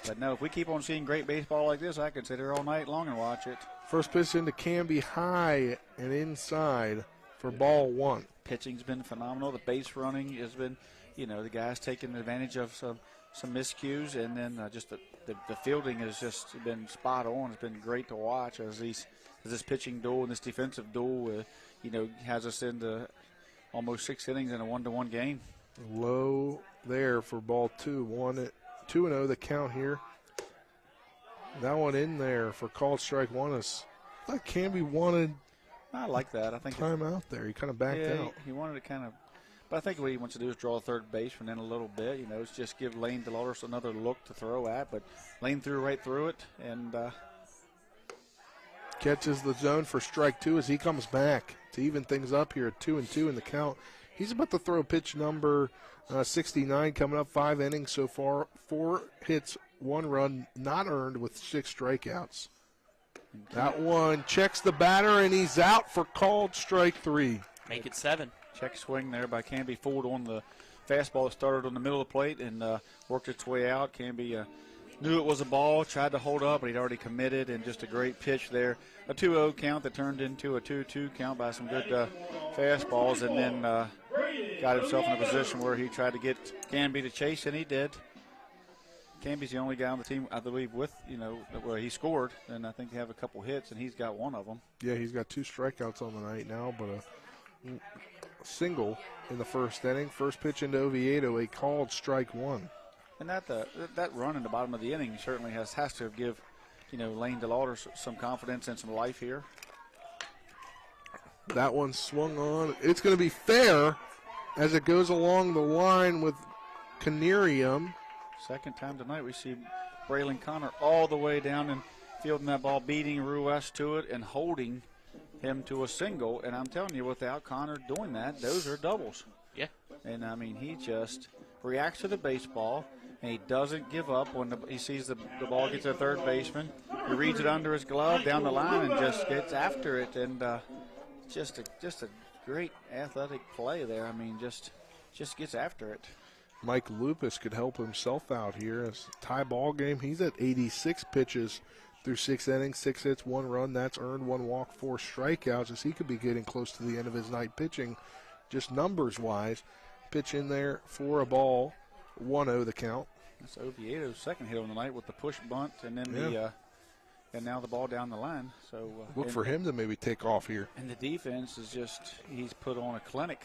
But, no, if we keep on seeing great baseball like this, I could sit here all night long and watch it. First pitch into Canby, high and inside for ball 1. Pitching's been phenomenal. The base running has been, the guys taking advantage of some miscues, and then just the fielding has just been spot on. It's been great to watch as this pitching duel and this defensive duel, has us into almost 6 innings in a 1-1 game. Low there for ball 2. 2-0 the count here. That one in there for called strike 1. I thought Canby wanted. I like that. I think time out there. He kind of backed out. He wanted to kind of. But I think what he wants to do is draw a third baseman in a little bit. It's just give Lane DeLauder another look to throw at. But Lane threw right through it and catches the zone for strike 2 as he comes back to even things up here at 2-2 in the count. He's about to throw pitch number 69 coming up. 5 innings so far. 4 hits, 1 run, not earned with 6 strikeouts. That one checks the batter and he's out for called strike 3. Make it 7. Check swing there by Canby Ford on the fastball that started on the middle of the plate and worked its way out. Canby knew it was a ball, tried to hold up, but he'd already committed, and just a great pitch there. A 2-0 count that turned into a 2-2 count by some good fastballs, and then got himself in a position where he tried to get Canby to chase, and he did. Canby's the only guy on the team, I believe, with, where he scored, and I think they have a couple hits, and he's got one of them. Yeah, he's got 2 strikeouts on the night now, but a single in the first inning. First pitch into Oviedo, a called strike 1. And that run in the bottom of the inning certainly has to give, Lane DeLauder some confidence and some life here. That one swung on. It's going to be fair as it goes along the line with Canarium. Second time tonight we see Braylon Connor all the way down and fielding that ball, beating Ruiz to it and holding him to a single. And I'm telling you, without Connor doing that, those are doubles. Yeah. And, he just reacts to the baseball, and he doesn't give up when he sees the ball gets to the third baseman. He reads it under his glove down the line and just gets after it. And just a great athletic play there. Just gets after it. Mike Lupus could help himself out here. It's a tie ball game. He's at 86 pitches through 6 innings, 6 hits, 1 run. That's earned, 1 walk, 4 strikeouts, as he could be getting close to the end of his night pitching, just numbers-wise. Pitch in there for a ball, 1-0 the count. That's Oviedo's second hit on the night with the push bunt, and then and now the ball down the line. So look for him to maybe take off here. And the defense is he's put on a clinic.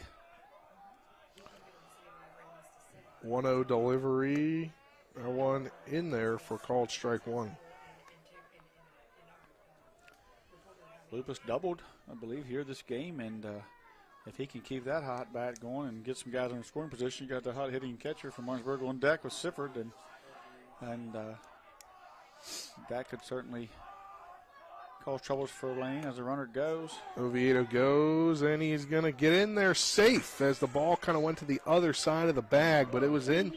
1-0 delivery. That one in there for called strike 1. Lupus doubled, I believe, here this game, and if he can keep that hot bat going and get some guys in scoring position, you got the hot hitting catcher from Martinsburg on deck with Sifford, and that could certainly cause troubles for Lane as the runner goes. Oviedo goes, and he's going to get in there safe as the ball kind of went to the other side of the bag, but it was in.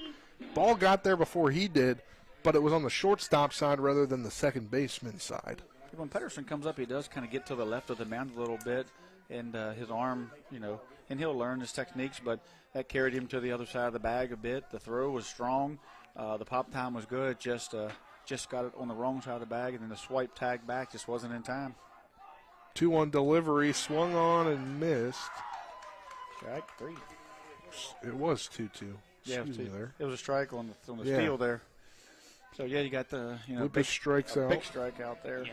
Ball got there before he did, but it was on the shortstop side rather than the second baseman side. When Pedersen comes up, he does kind of get to the left of the mound a little bit, and his arm, and he'll learn his techniques, but that carried him to the other side of the bag a bit. The throw was strong. The pop time was good, just got it on the wrong side of the bag, and then the swipe tag back just wasn't in time. 2-1 delivery, swung on and missed. Strike 3. It was 2-2. Yeah, Excuse me there. It was a strike on the field there. So, you got the big strikes out. Big strike out there. Yeah.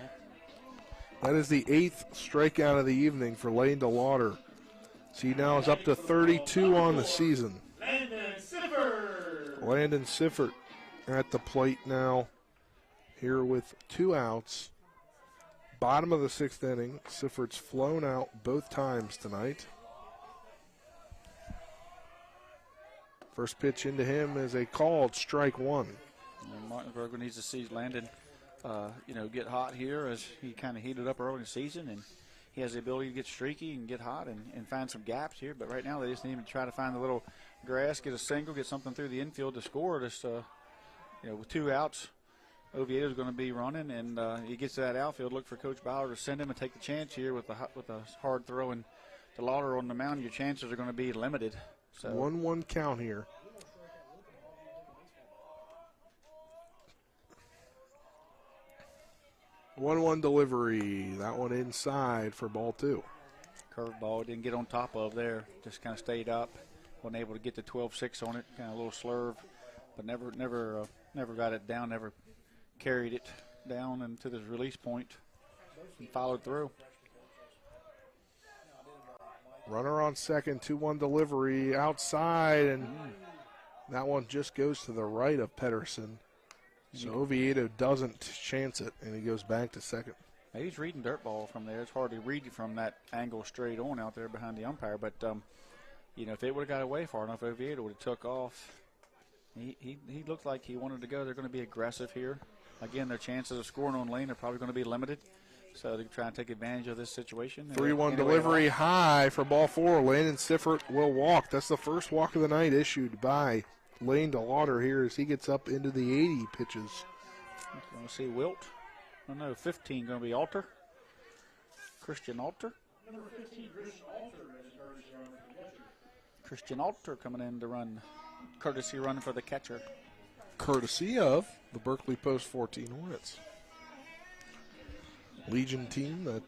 That is the 8th strikeout of the evening for Lane DeLauder. So he now is up to 32 on the season. Landon Sifford at the plate now, here with 2 outs. Bottom of the 6th inning. Sifford's flown out both times tonight. First pitch into him is a called strike 1. And Martinsburg needs to see Landon, get hot here as he kind of heated up early in the season, and he has the ability to get streaky and get hot and find some gaps here. But right now they just need to try to find the little grass, get a single, get something through the infield to score. Just with 2 outs, Oviedo's going to be running, and he gets to that outfield. Look for Coach Byler to send him and take the chance here with a hard throw and DeLauder on the mound. Your chances are going to be limited. So 1-1 count here. One delivery. That one inside for ball 2. Curveball didn't get on top of there. Just kind of stayed up. Wasn't able to get the 12-6 on it. Kind of a little slurve, but never got it down. Never carried it down into the release point and followed through. Runner on second. 2-1 delivery outside, and that one just goes to the right of Pedersen. So Oviedo doesn't chance it, and he goes back to second. Maybe he's reading dirt ball from there. It's hard to read from that angle straight on out there behind the umpire. But, if it would have got away far enough, Oviedo would have took off. He looked like he wanted to go. They're going to be aggressive here. Again, their chances of scoring on Lane are probably going to be limited. So they're trying to take advantage of this situation. 3-1 delivery high for ball 4. Landon Sifford will walk. That's the first walk of the night issued by Lane DeLauder here as he gets up into the 80 pitches. Want to see Wilt? Oh, no, 15 going to be Alter. Christian Alter. Number 15, Christian Alter coming in to run. Courtesy run for the catcher. Courtesy of the Berkeley Post 14 Hornets. Legion team that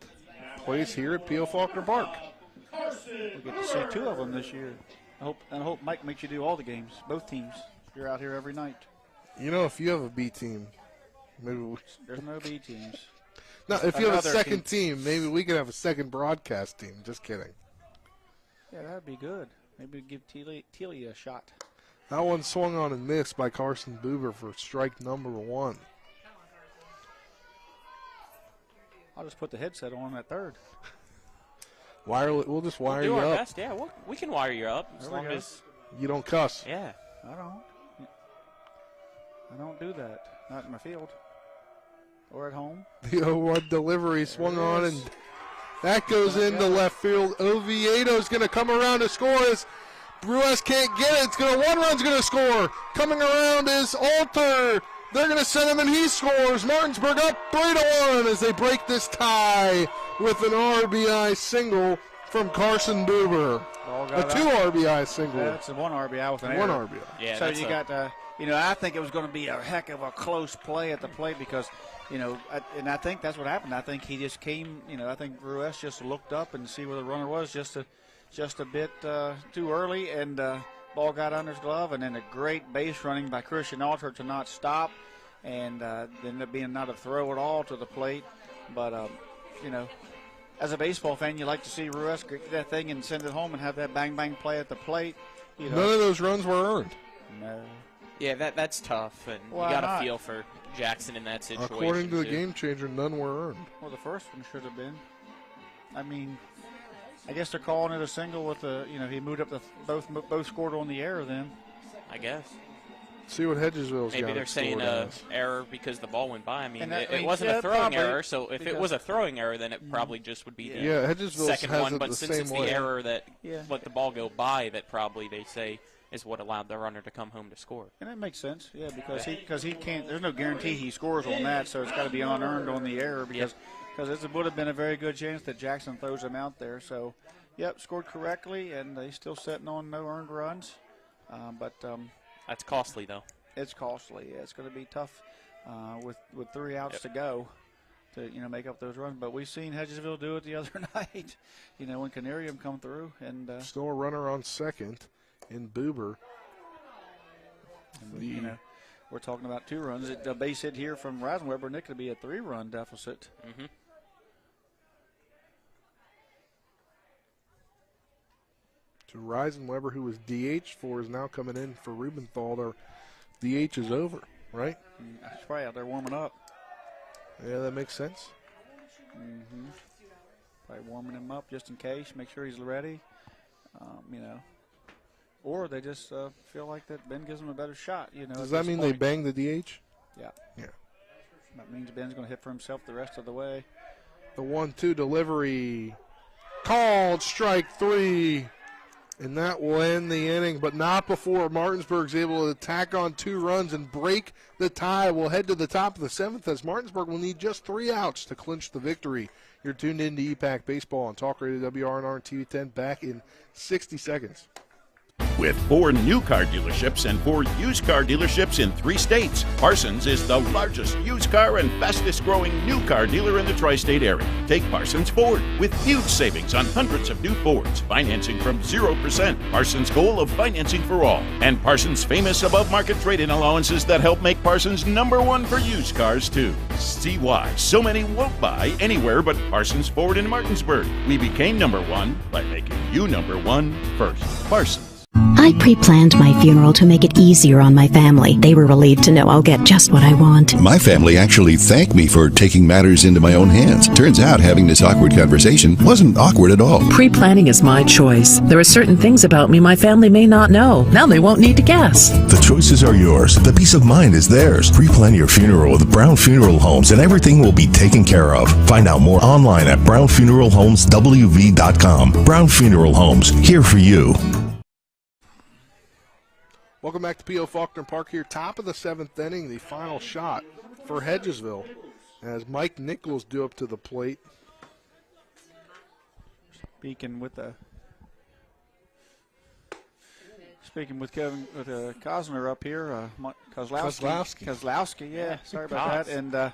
plays here at P.O. Faulkner Park. We'll get to see 2 of them this year. I hope Mike makes you do all the games, both teams. You're out here every night. If you have a B team, maybe there's no B teams. No, if you have a second team, maybe we could have a second broadcast team. Just kidding. Yeah, that'd be good. Maybe give Teely a shot. That one swung on and missed by Carson Buber for strike number 1. I'll just put the headset on at third. We'll just wire you up. We'll do our best, yeah. We can wire you up as long as you don't cuss. Yeah. I don't do that. Not in my field or at home. The 0-1 delivery swung on, and that goes into left field. Oviedo's going to come around to score as Ruiz can't get it. One run's going to score. Coming around is Alter. They're going to send him, and he scores. Martinsburg up 3-1 as they break this tie with an RBI single from Carson Buber. Ball A got 2 RBI single. That's a 1 RBI with an One error. RBI. Yeah, so you got, I think it was going to be a heck of a close play at the plate because, and I think that's what happened. I think he just came, I think Ruiz just looked up and see where the runner was just a bit too early, and ball got under his glove, and then a great base running by Christian Alter to not stop, and ended up being not a throw at all to the plate. But, as a baseball fan, you like to see Ruiz get that thing and send it home and have that bang-bang play at the plate. None of those runs were earned. No. Yeah, that's tough, and Why you got to not? feel for Jackson in that situation. According to the too. game changer, none were earned. Well, the first one should have been. I mean, I guess they're calling it a single with he moved up both scored on the error then. I guess. See what Hedgesville's got. Maybe they're saying error because the ball went by. I mean, it wasn't yeah, a throwing probably, error, so if it was a throwing error, then it probably just would be the Hedgesville second has one. it But the since same it's way. the error that Yeah. let the ball go by, that probably they say is what allowed the runner to come home to score. And that makes sense, yeah, because he can't. There's no guarantee he scores on that, so it's got to be unearned on the error because it would have been a very good chance that Jackson throws him out there. So, scored correctly, and they still sitting on no earned runs, but that's costly though. It's costly. Yeah, it's going to be tough with 3 outs to go to make up those runs. But we've seen Hedgesville do it the other night. When Canarium come through and still a runner on second in Buber. And we're talking about 2 runs. A base hit here from Reisenweber, and it could be a 3-run deficit. Mm-hmm. To Reisenweber, who was DH for, is now coming in for Rubenthal. Their DH is over, right? That's right. Out there warming up. Yeah, that makes sense. Mm-hmm. Probably warming him up just in case, make sure he's ready. Or they just feel like that Ben gives them a better shot. Does that mean they bang the DH? Yeah. Yeah. That means Ben's going to hit for himself the rest of the way. The 1-2 delivery. Called strike 3. And that will end the inning, but not before Martinsburg's able to tack on 2 runs and break the tie. We'll head to the top of the 7th as Martinsburg will need just 3 outs to clinch the victory. You're tuned in to EPAC Baseball on Talk Radio WRNR and TV 10 back in 60 seconds. With 4 new car dealerships and 4 used car dealerships in 3 states, Parsons is the largest used car and fastest growing new car dealer in the tri-state area. Take Parsons Ford with huge savings on hundreds of new Fords, financing from 0%, Parsons' goal of financing for all, and Parsons' famous above-market trade-in allowances that help make Parsons #1 for used cars too. See why so many won't buy anywhere but Parsons Ford in Martinsburg. We became #1 by making you #1 first. Parsons. I pre-planned my funeral to make it easier on my family. They were relieved to know I'll get just what I want. My family actually thanked me for taking matters into my own hands. Turns out having this awkward conversation wasn't awkward at all. Pre-planning is my choice. There are certain things about me my family may not know. Now they won't need to guess. The choices are yours. The peace of mind is theirs. Pre-plan your funeral with Brown Funeral Homes and everything will be taken care of. Find out more online at brownfuneralhomeswv.com. Brown Funeral Homes, here for you. Welcome back to P.O. Faulkner Park here, top of the 7th inning, the final shot for Hedgesville as Mike Nichols due up to the plate. Speaking with Kevin, Cosner up here, Kozlowski, yeah, sorry about that. And the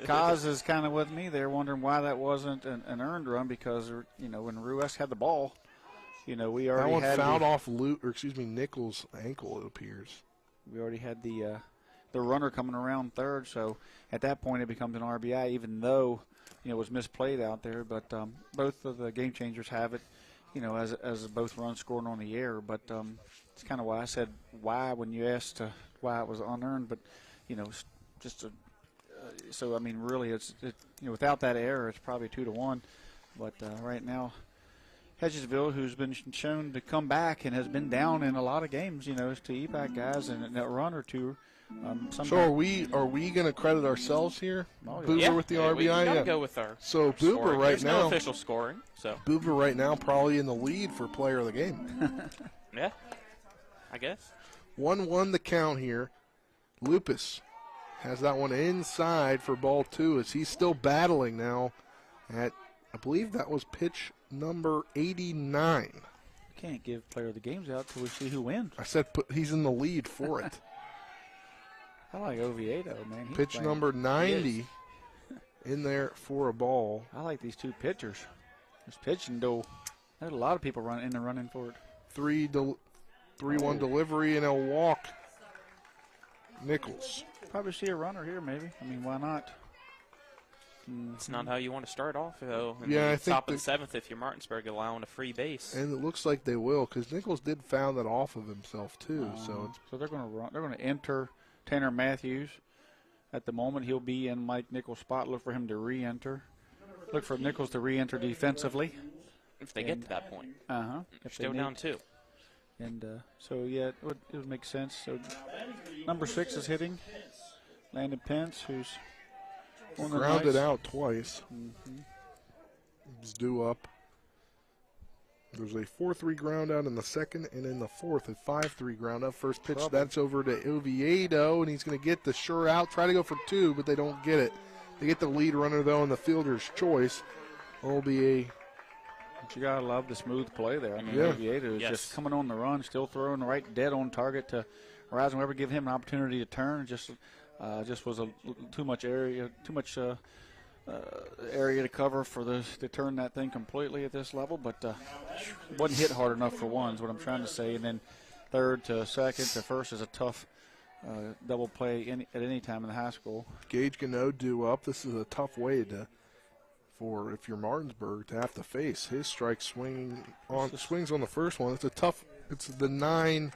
Cos is kind of with me. They're wondering why that wasn't an earned run because, when Ruiz had the ball, we already that one had fouled off Nichols' ankle, it appears. We already had the runner coming around third, so at that point it becomes an RBI, even though it was misplayed out there. But both of the game changers have it, as both runs scored on the air. But it's kind of why I said why when you asked why it was unearned. But so I mean really it's without that error it's probably 2-1. But right now, Hedgesville, who's been shown to come back and has been down in a lot of games, to EPAC guys and that run or two. So are we going to credit ourselves here? Buber with the RBI. We gotta go with our so Buber scoring. right There's now. no official scoring. So Buber right now probably in the lead for player of the game. Yeah, I guess. 1-1 the count here. Lupus has that one inside for ball 2 as he's still battling now at, I believe that was pitch number 89. can't give player of the games out till we see who wins. I said he's in the lead for it. I like Oviedo, man. He's Pitch playing. number 90 in there for a ball. I like these two pitchers. This pitching though, there's a lot of people running for it. 3-1 delivery and a walk. Nichols. Probably see a runner here, maybe. I mean, why not? It's not how you want to start off, though. In Yeah, the I think top of the seventh, if you're Martinsburg, allowing a free base. And it looks like they will, because Nichols did foul that off of himself too. So they're going to run. They're going to enter Tanner Matthews. At the moment, he'll be in Mike Nichols' spot. Look for him to re-enter. Look for Nichols to re-enter defensively. If they get to that point. They're still down 2. And so, yeah, it would make sense. So, number 6 is hitting. Landon Pence, who's on the grounded out twice. Mm-hmm. He's due up. There's a 4-3 ground out in the second, and in the fourth, a 5-3 ground out. First pitch, that's over to Oviedo, and he's going to get the sure out. Try to go for 2, but they don't get it. They get the lead runner, though, in the fielder's choice. It'll be a... But you got to love the smooth play there. I mean, Yeah. Oviedo is just coming on the run, still throwing the right dead on target to Horizon Weber, give him an opportunity to turn. Just was too much area to cover for to turn that thing completely at this level, but wasn't hit hard enough for one is what I'm trying to say. And then third to second to first is a tough double play at any time in the high school. Gage Gano due up. This is a tough way for if you're Martinsburg to have to face his strike swings on the first one. It's the 9,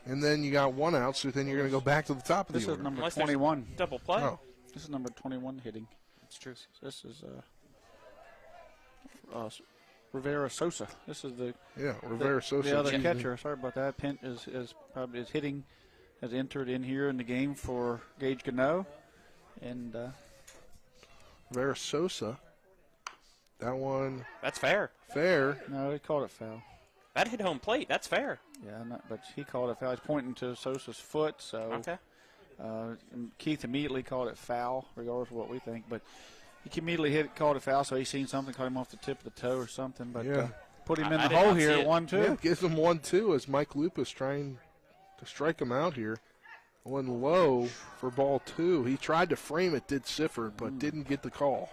and then you got 1 out, so then you're going to go back to the top of the order. This is number 21. Double play. Oh. This is number 21 hitting. That's true. This is Rivera Sosa. This is Rivera Sosa. The other catcher. Sorry about that. Pent is hitting, has entered in here in the game for Gage Gano, and Rivera Sosa. That one. That's fair. Fair. No, he called it foul. That hit home plate. That's fair. Yeah, but he called it foul. He's pointing to Sosa's foot, so Keith immediately called it foul, regardless of what we think. But he immediately called it foul, so he's seen something, caught him off the tip of the toe or something. But put him in the hole here, 1-2. Yeah, gives him 1-2 as Mike Lupus trying to strike him out here. One low for ball 2. He tried to frame it, did Sifford, but didn't get the call.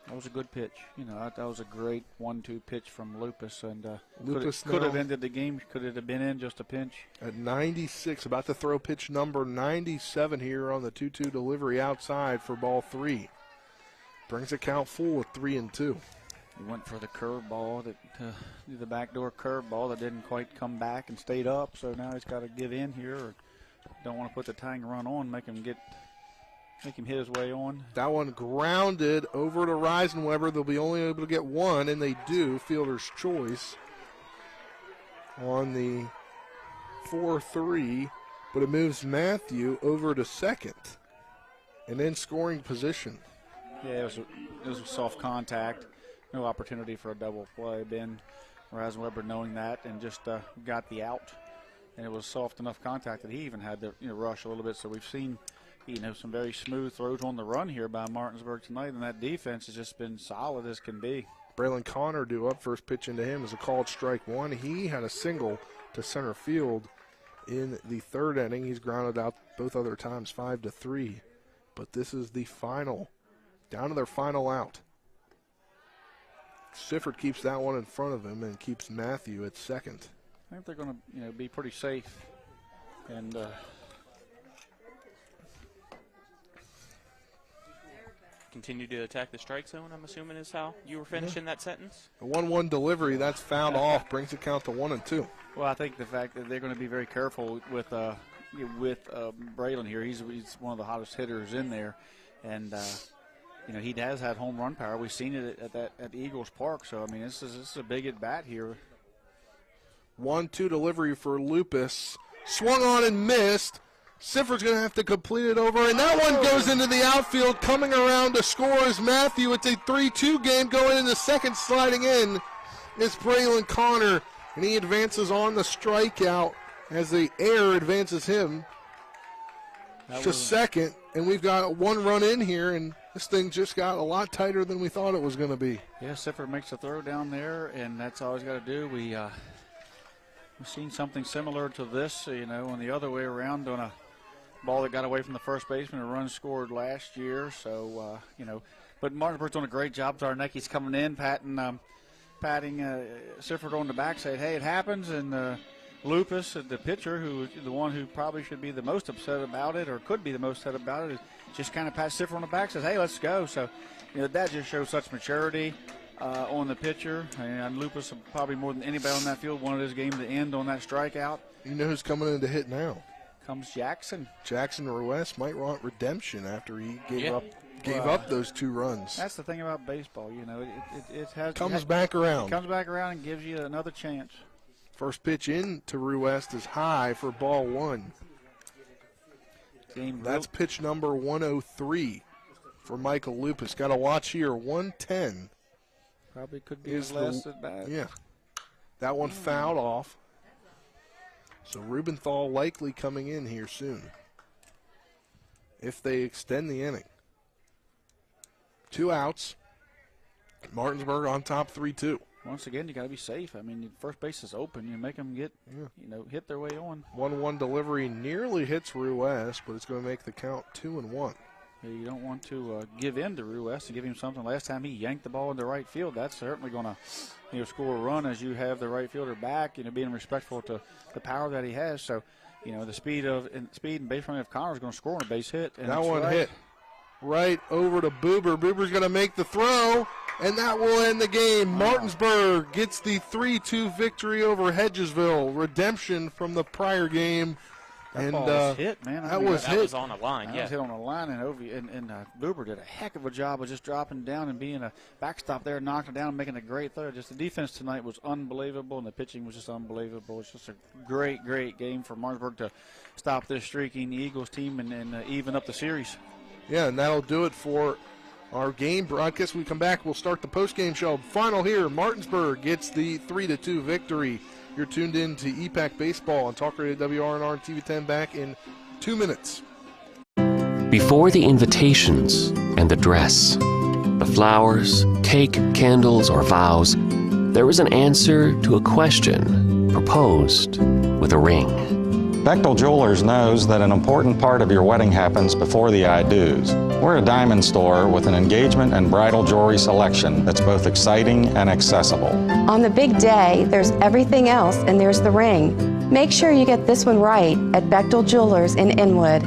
That was a good pitch. That was a great 1-2 pitch from Lupus, and Lupus could have ended the game. Could it have been in just a pinch? At 96, about to throw pitch number 97 here on the 2-2 delivery outside for ball 3. Brings a count full with 3-2. He went for the curveball, the backdoor curveball that didn't quite come back and stayed up. So now he's got to give in here, or don't want to put the tying run on, make him hit his way on. That one grounded over to Reisenweber. They'll be only able to get 1, and they do. Fielder's choice on the 4-3, but it moves Matthew over to second and in scoring position. Yeah, it was a soft contact. No opportunity for a double play. Ben Reisenweber knowing that and just got the out. And it was soft enough contact that he even had to rush a little bit. So we've seen some very smooth throws on the run here by Martinsburg tonight, and that defense has just been solid as can be. Braylon Connor due up. First pitch into him is a called strike 1. He had a single to center field in the third inning. He's grounded out both other times 5-3. But this is the final, down to their final out. Sifford keeps that one in front of him and keeps Matthew at second. I think they're going to be pretty safe. And continue to attack the strike zone, I'm assuming is how you were finishing that sentence. A 1-1 delivery, that's fouled off, brings the count to 1-2. Well, I think the fact that they're going to be very careful with Braylon here. He's one of the hottest hitters in there, and he has had home run power. We've seen it at Eagles Park. So I mean, this is a big at bat here. 1-2 delivery for Lupus, swung on and missed. Sifford's going to have to complete it over, and that one goes into the outfield. Coming around to score is Matthew. It's a 3-2 game going into second. Sliding in is Braylon Connor, and he advances on the strikeout as the air advances him to second. And we've got 1 run in here, and This thing just got a lot tighter than we thought it was going to be. Yeah, Sifford makes a throw down there, and that's all he's got to do. We've seen something similar to this, on the other way around on a ball that got away from the first baseman. A run scored last year, so, But Martinsburg's doing a great job. Zarnecki's coming in, patting Sifford on the back, saying, hey, it happens, and Lupus, the pitcher, the one who probably should be the most upset about it or could be the most upset about it, just kind of pats Sifford on the back, says, hey, let's go. So, that just shows such maturity on the pitcher. And Lupus, probably more than anybody on that field, wanted his game to end on that strikeout. You know who's coming in to hit now? Comes Jackson. Jackson Ruiz might want redemption after he gave up those 2 runs. That's the thing about baseball, it comes back around. It comes back around and gives you another chance. First pitch in to Ruiz is high for ball 1. That's pitch number 103 for Michael Lupus. Got to watch here. 110. Probably could be his last at bat. Yeah. That one fouled off. So Rubenthal likely coming in here soon, if they extend the inning. 2 outs. Martinsburg on top 3-2. Once again, you got to be safe. I mean, first base is open. You make them get, hit their way on. 1-1 delivery nearly hits Ruiz, but it's going to make the count 2-1. Yeah, you don't want to give in to Ruiz and give him something. Last time he yanked the ball into right field, that's certainly going to score a run as you have the right fielder back, being respectful to the power that he has. So, the speed and base running of Connor is going to score on a base hit. And that one hit right over to Boober. Boober's going to make the throw, and that will end the game. Martinsburg gets the 3-2 victory over Hedgesville. Redemption from the prior game. That ball was hit, man. That was on a line, That was hit on a line, and Boober did a heck of a job of just dropping down and being a backstop there, knocking it down and making a great throw. Just the defense tonight was unbelievable, and the pitching was just unbelievable. It's just a great, great game for Martinsburg to stop this streaking Eagles team and even up the series. Yeah, and that'll do it for our game broadcast. When we come back, we'll start the post-game show. Final here, Martinsburg gets the 3-2 victory. You're tuned in to EPAC Baseball on Talk Radio WRNR and TV10 back in 2 minutes. Before the invitations and the dress, the flowers, cake, candles, or vows, there was an answer to a question proposed with a ring. Bechtel Jewelers knows that an important part of your wedding happens before the I-dos. We're a diamond store with an engagement and bridal jewelry selection that's both exciting and accessible. On the big day, there's everything else, and there's the ring. Make sure you get this one right at Bechtel Jewelers in Inwood.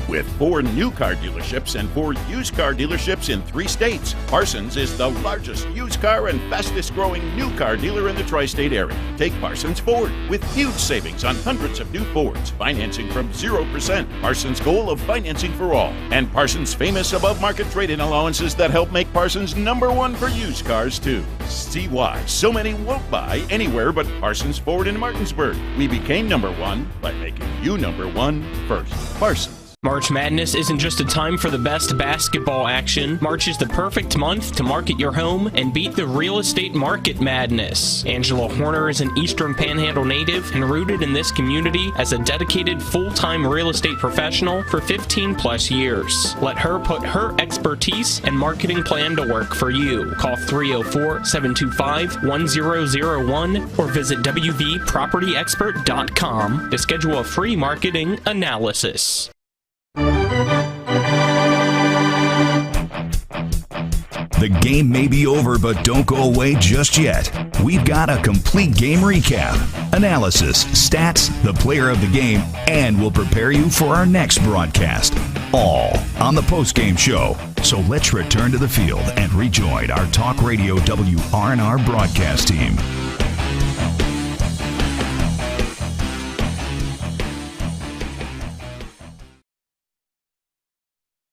With 4 new car dealerships and 4 used car dealerships in 3 states, Parsons is the largest used car and fastest growing new car dealer in the tri-state area. Take Parsons Ford with huge savings on hundreds of new Fords, financing from 0%, Parsons' goal of financing for all, and Parsons' famous above-market trade-in allowances that help make Parsons #1 for used cars too. See why so many won't buy anywhere but Parsons Ford in Martinsburg. We became #1 by making you #1 first. Parsons. March Madness isn't just a time for the best basketball action. March is the perfect month to market your home and beat the real estate market madness. Angela Horner is an Eastern Panhandle native and rooted in this community as a dedicated full-time real estate professional for 15 plus years. Let her put her expertise and marketing plan to work for you. Call 304-725-1001 or visit wvpropertyexpert.com to schedule a free marketing analysis. The game may be over, but don't go away just yet. We've got a complete game recap, analysis, stats, the player of the game, and we'll prepare you for our next broadcast. All on the post-game show. So let's return to the field and rejoin our Talk Radio WRNR broadcast team.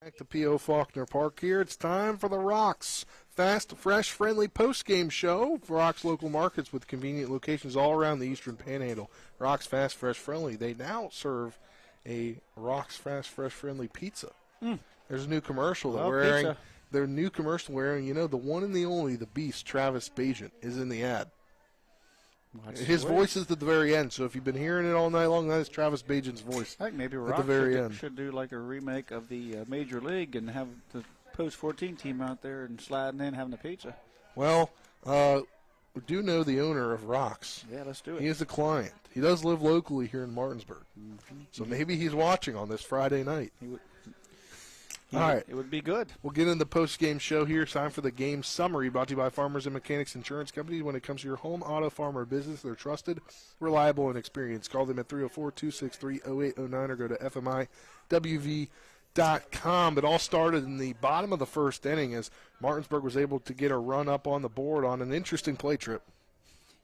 Back to P.O. Faulkner Park here. It's time for the Rocks Fast, Fresh, Friendly post-game show for Rocks local markets with convenient locations all around the Eastern Panhandle. Rocks Fast, Fresh, Friendly. They now serve a Rocks Fast, Fresh, Friendly pizza. There's a new commercial that we're airing. Their new commercial we're airing. The one and the only, the Beast, Travis Bagent, is in the ad. His voice is at the very end, so if you've been hearing it all night long, that is Travis Bajan's voice. I think maybe at Rock the very end. should do like a remake of the Major League and have the post-14 team out there and sliding in having a pizza. Well, we do know the owner of Rocks. Yeah, let's do it. He is a client. He does live locally here in Martinsburg. So maybe he's watching on this Friday night. All right. It would be good. We'll get into the post-game show here. It's time for the game summary brought to you by Farmers and Mechanics Insurance Company. When it comes to your home, auto, farm, or business, they're trusted, reliable, and experienced. Call them at 304-263-0809 or go to FMIWV.com. It all started in the bottom of the first inning as Martinsburg was able to get a run up on the board on an interesting play trip.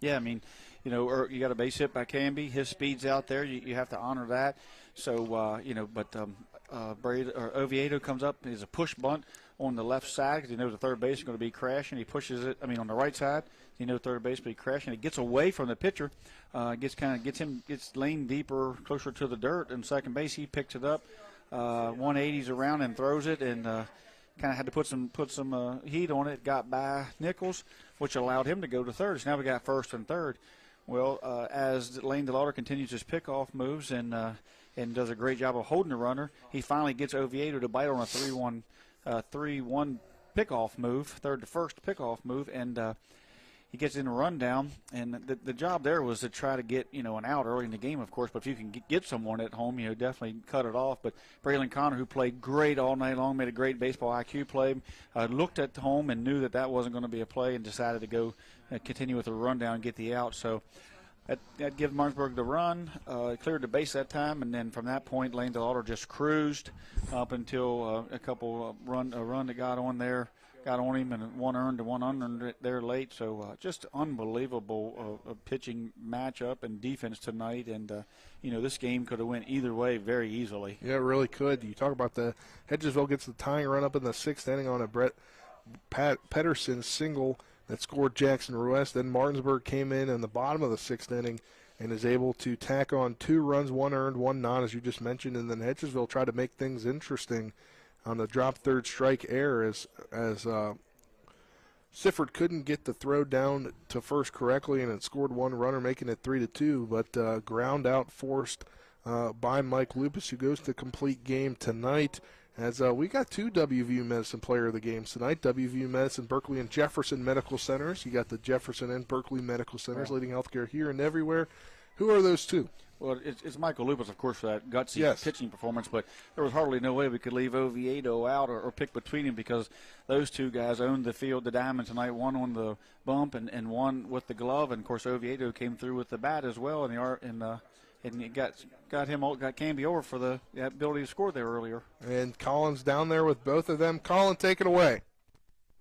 Yeah, I mean, you got a base hit by Camby. His speed's out there. You have to honor that. So, Oviedo comes up. He's a push bunt on the left side because he knows the third base is going to be crashing. He pushes it. On the right side, he knows third base will be crashing. He gets away from the pitcher, gets lane deeper, closer to the dirt. And second base, he picks it up, 180s around and throws it, and kind of had to put some heat on it. Got by Nichols, which allowed him to go to third. So now we got first and third. Well, as Lane DeLauder continues his pickoff moves and does a great job of holding the runner, he finally gets Oviedo to bite on a 3-1 pickoff move, third to first pickoff move, and he gets in a rundown. And the job there was to try to get an out early in the game, of course. But if you can get someone at home, definitely cut it off. But Braylon Connor, who played great all night long, made a great baseball IQ play, looked at home and knew that wasn't going to be a play and decided to go continue with the rundown and get the out. So that gives Martinsburg the run, cleared the base that time, and then from that point, Lane DeLauder just cruised up until a run that got on him, and one earned and one unearned there late. So just unbelievable pitching matchup and defense tonight, and this game could have went either way very easily. Yeah, it really could. You talk about the Hedgesville gets the tying run up in the sixth inning on a Brett Pedersen single that scored Jackson Ruiz. Then Martinsburg came in the bottom of the sixth inning and is able to tack on 2 runs, 1 earned, 1 non, as you just mentioned. And then Hedgesville tried to make things interesting on the drop third strike error as Sifford couldn't get the throw down to first correctly and it scored 1 runner, making it 3-2. But ground out forced by Mike Lupus, who goes to complete game tonight. As we got 2 WVU Medicine Player of the Games tonight, WVU Medicine, Berkeley, and Jefferson Medical Centers. You got the Jefferson and Berkeley Medical Centers leading healthcare here and everywhere. Who are those 2? Well, it's Michael Lupus, of course, for that gutsy pitching performance, but there was hardly no way we could leave Oviedo out or pick between them because those 2 guys owned the field, the diamond tonight, one on the bump and one with the glove, and, of course, Oviedo came through with the bat as well, and it got Camby over for the ability to score there earlier. And Collins down there with both of them. Colin, take it away.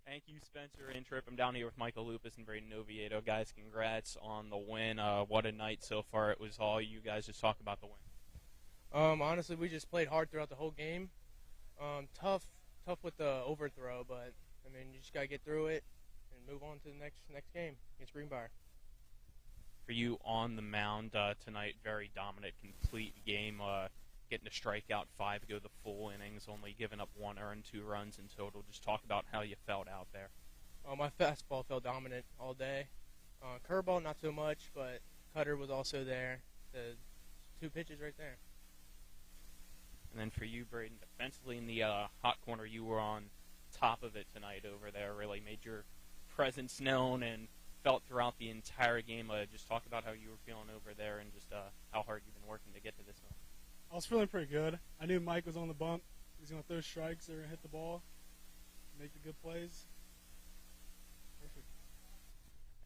Thank you, Spencer and Tripp. I'm down here with Michael Lupus and Braden Oviedo. Guys, congrats on the win. What a night so far. It was all you guys. Just talk about the win. Honestly, we just played hard throughout the whole game. Tough with the overthrow, but, you just got to get through it and move on to the next game against Greenbrier. For you on the mound tonight, very dominant, complete game, getting to strike out 5, go the full innings, only giving up 1 earned, 2 runs in total. Just talk about how you felt out there. My fastball felt dominant all day. Curveball, not so much, but cutter was also there. The 2 pitches right there. And then for you, Braden, defensively in the hot corner, you were on top of it tonight over there. Really made your presence known and felt throughout the entire game. Just talk about how you were feeling over there and just how hard you've been working to get to this moment. I was feeling pretty good. I knew Mike was on the bump. He was going to throw strikes or hit the ball, make the good plays. Perfect.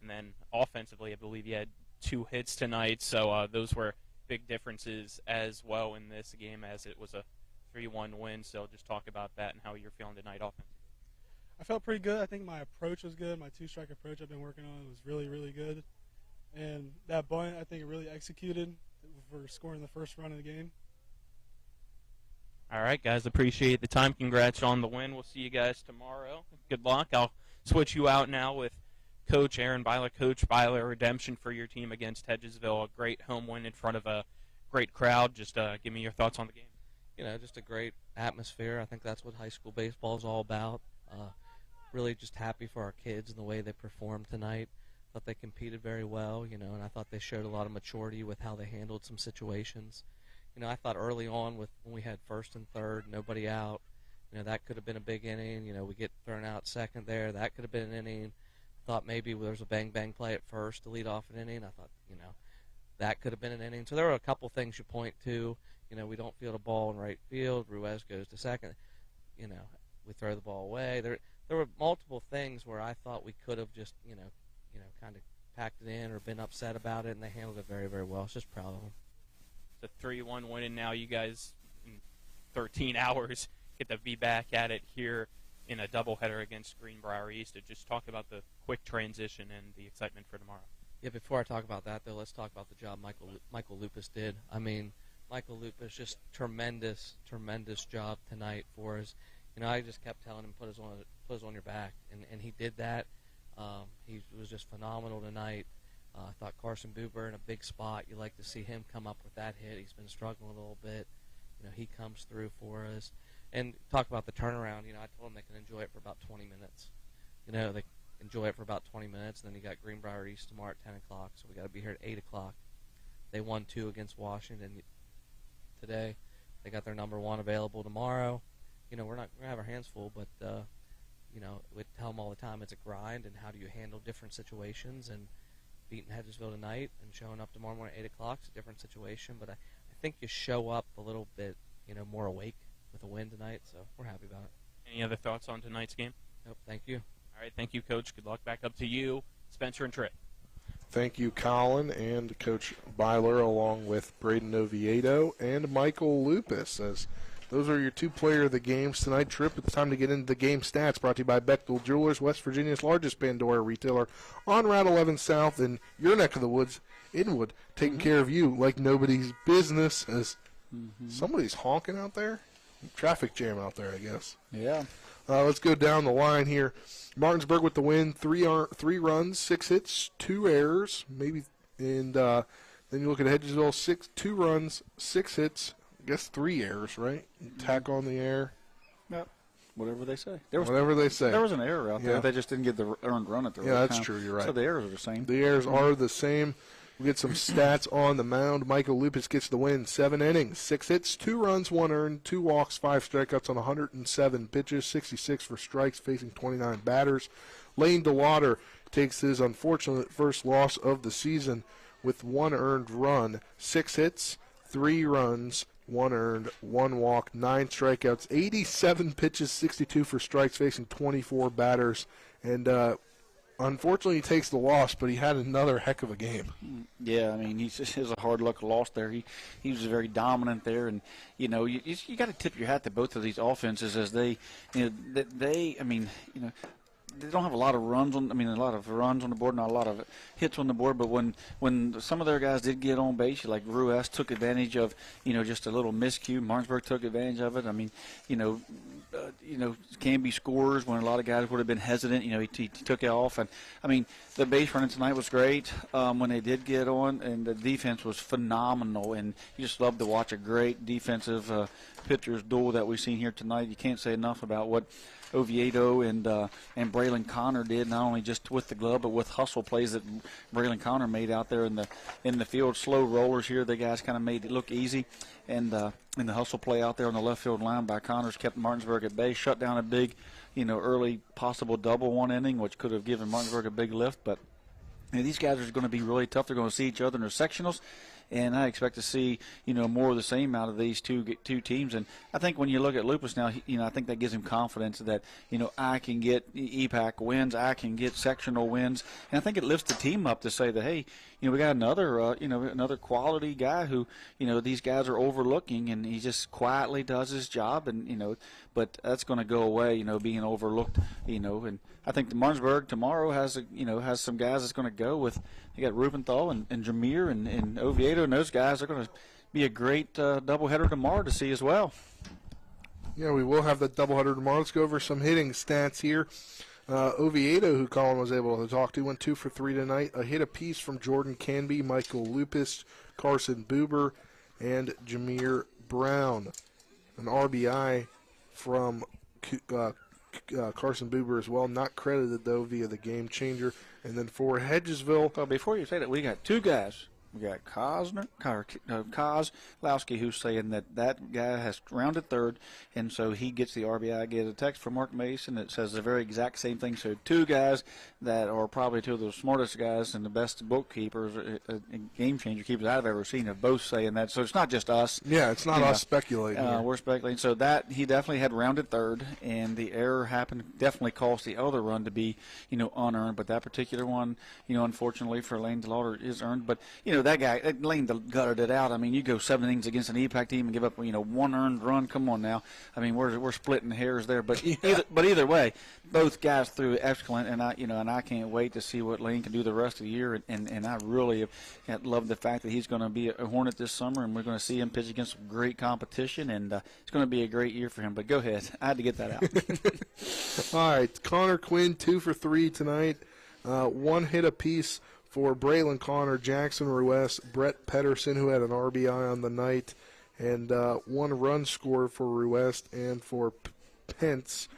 And then offensively, I believe you had 2 hits tonight, so those were big differences as well in this game as it was a 3-1 win. So just talk about that and how you're feeling tonight offensively. I felt pretty good. I think my approach was good. My 2-strike approach I've been working on was really, really good. And that bunt, I think it really executed for scoring the first run of the game. All right, guys, appreciate the time. Congrats on the win. We'll see you guys tomorrow. Good luck. I'll switch you out now with Coach Aaron Byler. Coach Byler, redemption for your team against Hedgesville. A great home win in front of a great crowd. Just give me your thoughts on the game. Just a great atmosphere. I think that's what high school baseball is all about. Really just happy for our kids and the way they performed tonight. thought they competed very well, and I thought they showed a lot of maturity with how they handled some situations. I thought early on when we had first and third, nobody out, that could have been a big inning. We get thrown out second there. That could have been an inning. I thought maybe there was a bang-bang play at first to lead off an inning. I thought, that could have been an inning. So there were a couple things you point to. We don't field a ball in right field. Ruiz goes to second. We throw the ball away. There were multiple things where I thought we could have just, kind of packed it in or been upset about it, and they handled it very, very well. I was just proud of them. It's a 3-1 win, and now you guys, in 13 hours, get to be back at it here in a doubleheader against Greenbrier East. To just talk about the quick transition and the excitement for tomorrow. Yeah, before I talk about that, though, let's talk about the job Michael Lupus did. I mean, Michael Lupus, just tremendous job tonight for us. I just kept telling him, put us on your back, and he did that. He was just phenomenal tonight. I thought Carson Buber in a big spot. You like to see him come up with that hit. He's been struggling a little bit. He comes through for us. And talk about the turnaround. I told them they can enjoy it for about 20 minutes. They enjoy it for about 20 minutes. And then you got Greenbrier East tomorrow at 10 o'clock, so we got to be here at 8 o'clock. They won 2 against Washington today. They got their number 1 available tomorrow. We're not going to have our hands full, but we tell them all the time it's a grind, and how do you handle different situations. And beating Hedgesville tonight and showing up tomorrow morning at 8 o'clock is a different situation, but I think you show up a little bit, more awake with a win tonight, so we're happy about it. Any other thoughts on tonight's game? Nope, thank you. All right, thank you, Coach. Good luck. Back up to you, Spencer and Tripp. Thank you, Colin and Coach Byler, along with Braden Oviedo and Michael Lupus, as those are your 2 player of the games tonight. Tripp, it's time to get into the game stats, brought to you by Bechtel Jewelers, West Virginia's largest Pandora retailer on Route 11 South in your neck of the woods, Inwood, taking care of you like nobody's business. As somebody's honking out there. Traffic jam out there, I guess. Yeah. Let's go down the line here. Martinsburg with the win, 3 runs, 6 hits, 2 errors, maybe, and then you look at Hedgesville, 2 runs, 6 hits, I guess 3 errors, right? Tack on the air. Yep. Whatever they say. Whatever they say. There was an error out there. They just didn't get the earned run at the right time. Yeah, that's true. You're right. So the errors are the same. The errors are the same. We get some stats on the mound. Michael Lupus gets the win. 7 innings, 6 hits, 2 runs, 1 earned, 2 walks, 5 strikeouts on 107 pitches, 66 for strikes, facing 29 batters. Lane DeWater takes his unfortunate first loss of the season with 1 earned run, 6 hits, 3 runs, 1 earned, 1 walk, 9 strikeouts, 87 pitches, 62 for strikes, facing 24 batters. And unfortunately, he takes the loss, but he had another heck of a game. Yeah, I mean, it was a hard luck loss there. He was very dominant there, and you got to tip your hat to both of these offenses as they they don't have a lot of runs on. A lot of runs on the board, not a lot of hits on the board. But when some of their guys did get on base, like Ruiz took advantage of, just a little miscue. Martinsburg took advantage of it. Can be scorers when a lot of guys would have been hesitant. He took it off, and the base running tonight was great when they did get on, and the defense was phenomenal. And you just love to watch a great defensive pitchers duel that we've seen here tonight. You can't say enough about what Oviedo and Braylon Connor did, not only just with the glove but with hustle plays that Braylon Connor made out there in the field. Slow rollers here, the guys kind of made it look easy, and in the hustle play out there on the left field line by Connors kept Martinsburg at bay, shut down a big, early possible double 1 inning, which could have given Martinsburg a big lift. But these guys are going to be really tough. They're going to see each other in their sectionals. And I expect to see, more of the same out of these two teams. And I think when you look at Lupus now, I think that gives him confidence that, I can get EPAC wins, I can get sectional wins. And I think it lifts the team up to say that, hey, we got another quality guy who, these guys are overlooking, and he just quietly does his job. And, but that's going to go away, being overlooked, and I think the Martinsburg tomorrow has some guys that's going to go with. You got Rubenthal and Jameer and Oviedo, and those guys are going to be a great doubleheader tomorrow to see as well. Yeah, we will have that doubleheader tomorrow. Let's go over some hitting stats here. Oviedo, who Colin was able to talk to, went 2 for 3 tonight. A hit apiece from Jordan Canby, Michael Lupus, Carson Buber, and Jameer Brown. An RBI from Carson Buber as well, not credited, though, via the game changer. And then for Hedgesville. Well, before you say that, we got two guys. We got Kozlowski, who's saying that guy has rounded third, and so he gets the RBI. I get a text from Mark Mason that says the very exact same thing. So two guys that are probably two of the smartest guys and the best bookkeepers, game changer keepers I've ever seen, are both saying that. So it's not just us. Yeah, it's not us speculating. We're speculating. So that he definitely had rounded third, and the error happened, definitely caused the other run to be, unearned. But that particular one, unfortunately for Lane DeLauder is earned. But, that guy, Lane gutted it out. I mean, you go 7 innings against an EPAC team and give up, one earned run. Come on now. I mean, we're splitting hairs there. But either way, both guys threw excellent, and I can't wait to see what Lane can do the rest of the year. And I really have loved the fact that he's going to be a Hornet this summer, and we're going to see him pitch against some great competition, and it's going to be a great year for him. But go ahead. I had to get that out. All right, Connor Quinn, 2 for 3 tonight. 1 hit apiece for Braylon Connor, Jackson Ruess, Brett Pedersen, who had an RBI on the night, and 1 run scored for Ruess and for Pence.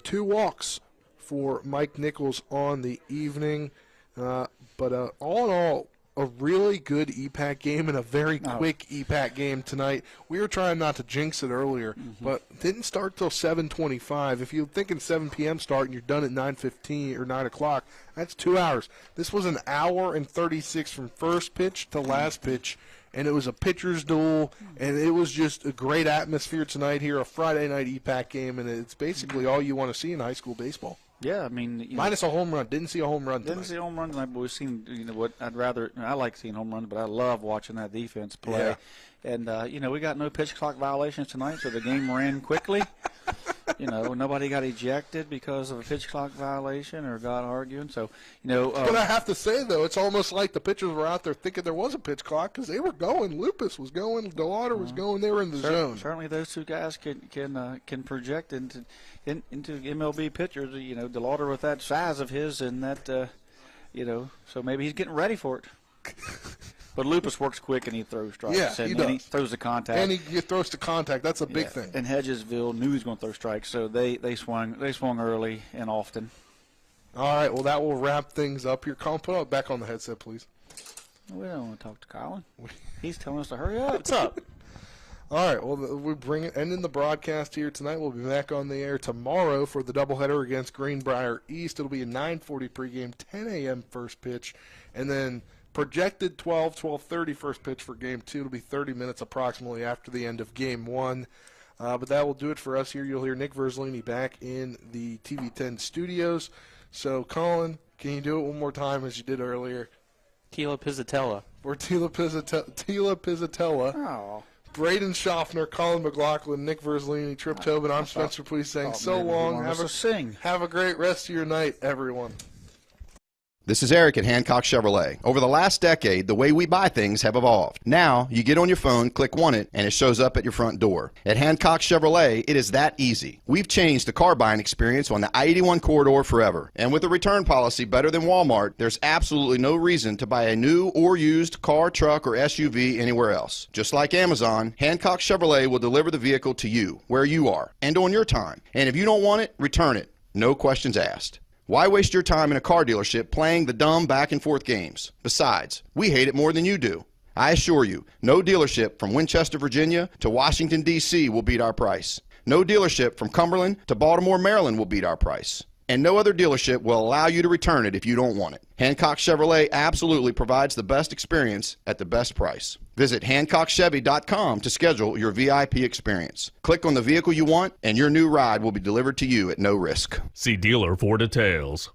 2 walks for Mike Nichols on the evening. But all in all, a really good EPAC game and a very quick EPAC game tonight. We were trying not to jinx it earlier, but didn't start till 7:25. If you're thinking 7 p.m. start and you're done at 9:15 or 9 o'clock, that's 2 hours. This was an hour and 36 from first pitch to last pitch, and it was a pitcher's duel, and it was just a great atmosphere tonight here, a Friday night EPAC game, and it's basically all you want to see in high school baseball. Yeah, I mean, minus a home run. Didn't see a home run tonight. Didn't see a home run tonight, but we've seen, what I like seeing home runs, but I love watching that defense play. Yeah. And, we got no pitch clock violations tonight, so the game ran quickly. Nobody got ejected because of a pitch clock violation or got arguing. So, but I have to say, though, it's almost like the pitchers were out there thinking there was a pitch clock because they were going. Lupus was going. DeLauder was going. They were in the zone. Certainly those two guys can project into MLB pitchers. DeLauder with that size of his and that, so maybe he's getting ready for it. But Lupus works quick and he throws strikes. Yeah, and he does. And he throws the contact. And he throws the contact. That's a big thing. And Hedgesville knew he was going to throw strikes, so they swung early and often. All right, well, that will wrap things up here. Colin, put it back on the headset, please. We don't want to talk to Colin. He's telling us to hurry up. What's up? All right, well, we bring it, ending the broadcast here tonight. We'll be back on the air tomorrow for the doubleheader against Greenbrier East. It'll be a 9:40 pregame, 10 a.m. first pitch, and then projected 12:30 first pitch for Game 2. It'll be 30 minutes approximately after the end of Game 1. But that will do it for us here. You'll hear Nick Verzolini back in the TV10 studios. So, Colin, can you do it one more time as you did earlier? Tila Pizzatella. We're Tila Pizzatella. Oh. Braden Schaffner, Colin McLaughlin, Nick Verzolini, Trip Tobin. I'm Spencer Police saying so long. Have a great rest of your night, everyone. This is Eric at Hancock Chevrolet. Over the last decade, the way we buy things have evolved. Now, you get on your phone, click Want It, and it shows up at your front door. At Hancock Chevrolet, it is that easy. We've changed the car buying experience on the I-81 corridor forever. And with a return policy better than Walmart, there's absolutely no reason to buy a new or used car, truck, or SUV anywhere else. Just like Amazon, Hancock Chevrolet will deliver the vehicle to you, where you are, and on your time. And if you don't want it, return it. No questions asked. Why waste your time in a car dealership playing the dumb back-and-forth games? Besides, we hate it more than you do. I assure you, no dealership from Winchester, Virginia to Washington, D.C. will beat our price. No dealership from Cumberland to Baltimore, Maryland will beat our price. And no other dealership will allow you to return it if you don't want it. Hancock Chevrolet absolutely provides the best experience at the best price. Visit HancockChevy.com to schedule your VIP experience. Click on the vehicle you want, and your new ride will be delivered to you at no risk. See dealer for details.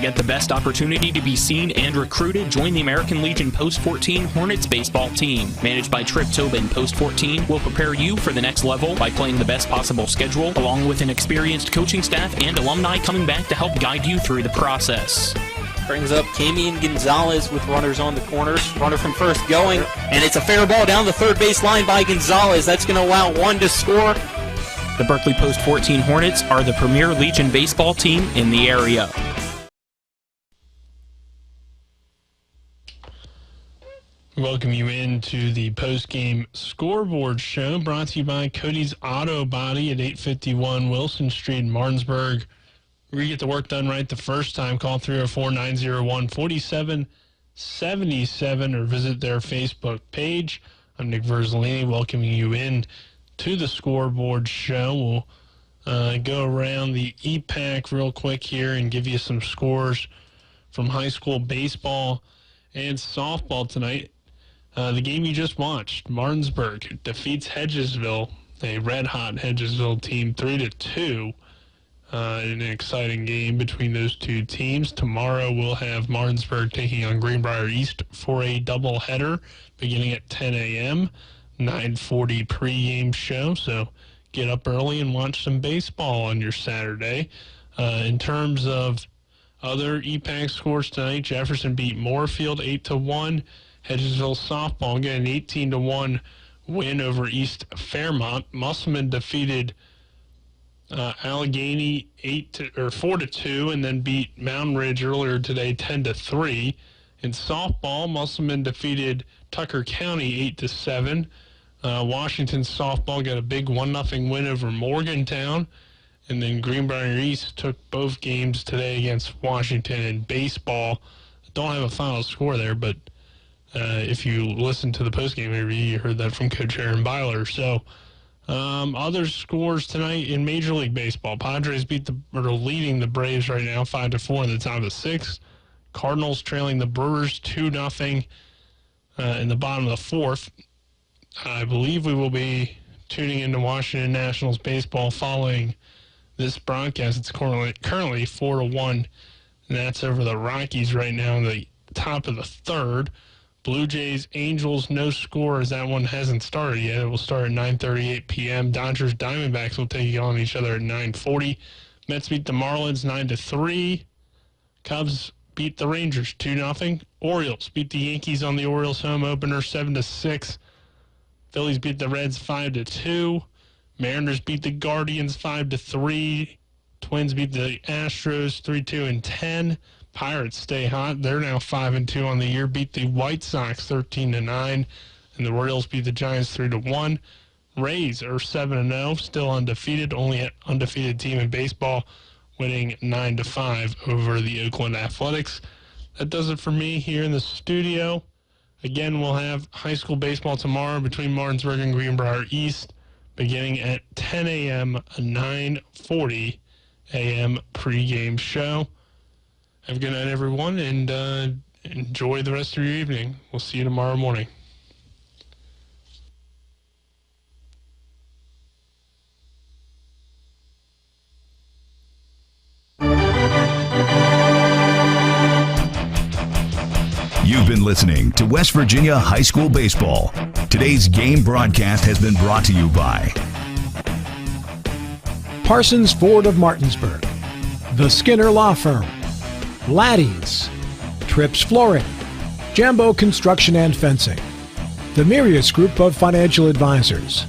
get the best opportunity to be seen and recruited, join the American Legion Post 14 Hornets baseball team. Managed by Trip Tobin, Post 14 will prepare you for the next level by playing the best possible schedule, along with an experienced coaching staff and alumni coming back to help guide you through the process. Brings up Camion Gonzalez with runners on the corners. Runner from first going, and it's a fair ball down the third base line by Gonzalez. That's going to allow one to score. The Berkeley Post 14 Hornets are the premier Legion baseball team in the area. Welcome you into the post-game scoreboard show brought to you by Cody's Auto Body at 851 Wilson Street in Martinsburg. We get the work done right the first time. Call 304-901-4777 or visit their Facebook page. I'm Nick Verzolini welcoming you in to the scoreboard show. We'll go around the EPAC real quick here and give you some scores from high school baseball and softball tonight. The game you just watched, Martinsburg defeats Hedgesville, a red-hot Hedgesville team, 3-2. An exciting game between those two teams. Tomorrow we'll have Martinsburg taking on Greenbrier East for a doubleheader beginning at 10 a.m., 9:40 pregame show. So get up early and watch some baseball on your Saturday. In terms of other EPAC scores tonight, Jefferson beat Moorfield 8-1. Hedgesville softball get an 18-1 win over East Fairmont. Musselman defeated Allegheny 4-2, and then beat Mountain Ridge earlier today 10-3. In softball, Musselman defeated Tucker County 8-7. Washington softball got a big 1-0 win over Morgantown, and then Greenbrier East took both games today against Washington. In baseball, don't have a final score there, but if you listen to the postgame interview, you heard that from Coach Aaron Byler. So other scores tonight in Major League Baseball. Padres leading the Braves right now 5-4 in the top of the sixth. Cardinals trailing the Brewers 2-0 in the bottom of the fourth. I believe we will be tuning into Washington Nationals baseball following this broadcast. It's currently 4-1, and that's over the Rockies right now in the top of the third. Blue Jays, Angels, no score as that one hasn't started yet. It will start at 9:38 p.m. Dodgers, Diamondbacks will take on each other at 9:40. Mets beat the Marlins 9-3. Cubs beat the Rangers 2-0. Orioles beat the Yankees on the Orioles home opener 7-6. Phillies beat the Reds 5-2. Mariners beat the Guardians 5-3. Twins beat the Astros 3-2 and 10. Pirates stay hot. They're now 5-2 on the year. Beat the White Sox 13-9, and the Royals beat the Giants 3-1. Rays are 7-0, still undefeated. Only undefeated team in baseball, winning 9-5 over the Oakland Athletics. That does it for me here in the studio. Again, we'll have high school baseball tomorrow between Martinsburg and Greenbrier East, beginning at 10 a.m., a 9:40 a.m. pregame show. Have a good night, everyone, and enjoy the rest of your evening. We'll see you tomorrow morning. You've been listening to West Virginia High School Baseball. Today's game broadcast has been brought to you by Parsons Ford of Martinsburg, The Skinner Law Firm, Laddie's, Trips Flooring, Jambo Construction and Fencing, the Mirius Group of Financial Advisors,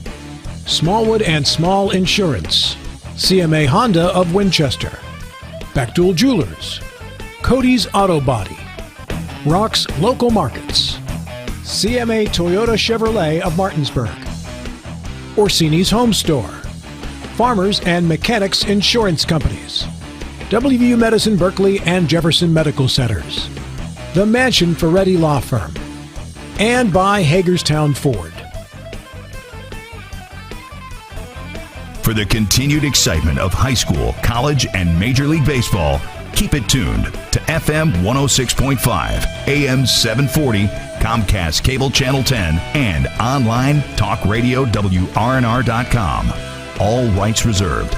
Smallwood and Small Insurance, CMA Honda of Winchester, Bechtel Jewelers, Cody's Auto Body, Rock's Local Markets, CMA Toyota Chevrolet of Martinsburg, Orsini's Home Store, Farmers and Mechanics Insurance Companies, WVU Medicine Berkeley and Jefferson Medical Centers, the Mansion Ferretti Law Firm, and by Hagerstown Ford. For the continued excitement of high school, college, and Major League Baseball, keep it tuned to FM 106.5, AM 740, Comcast Cable Channel 10, and online talk radio WRNR.com. All rights reserved.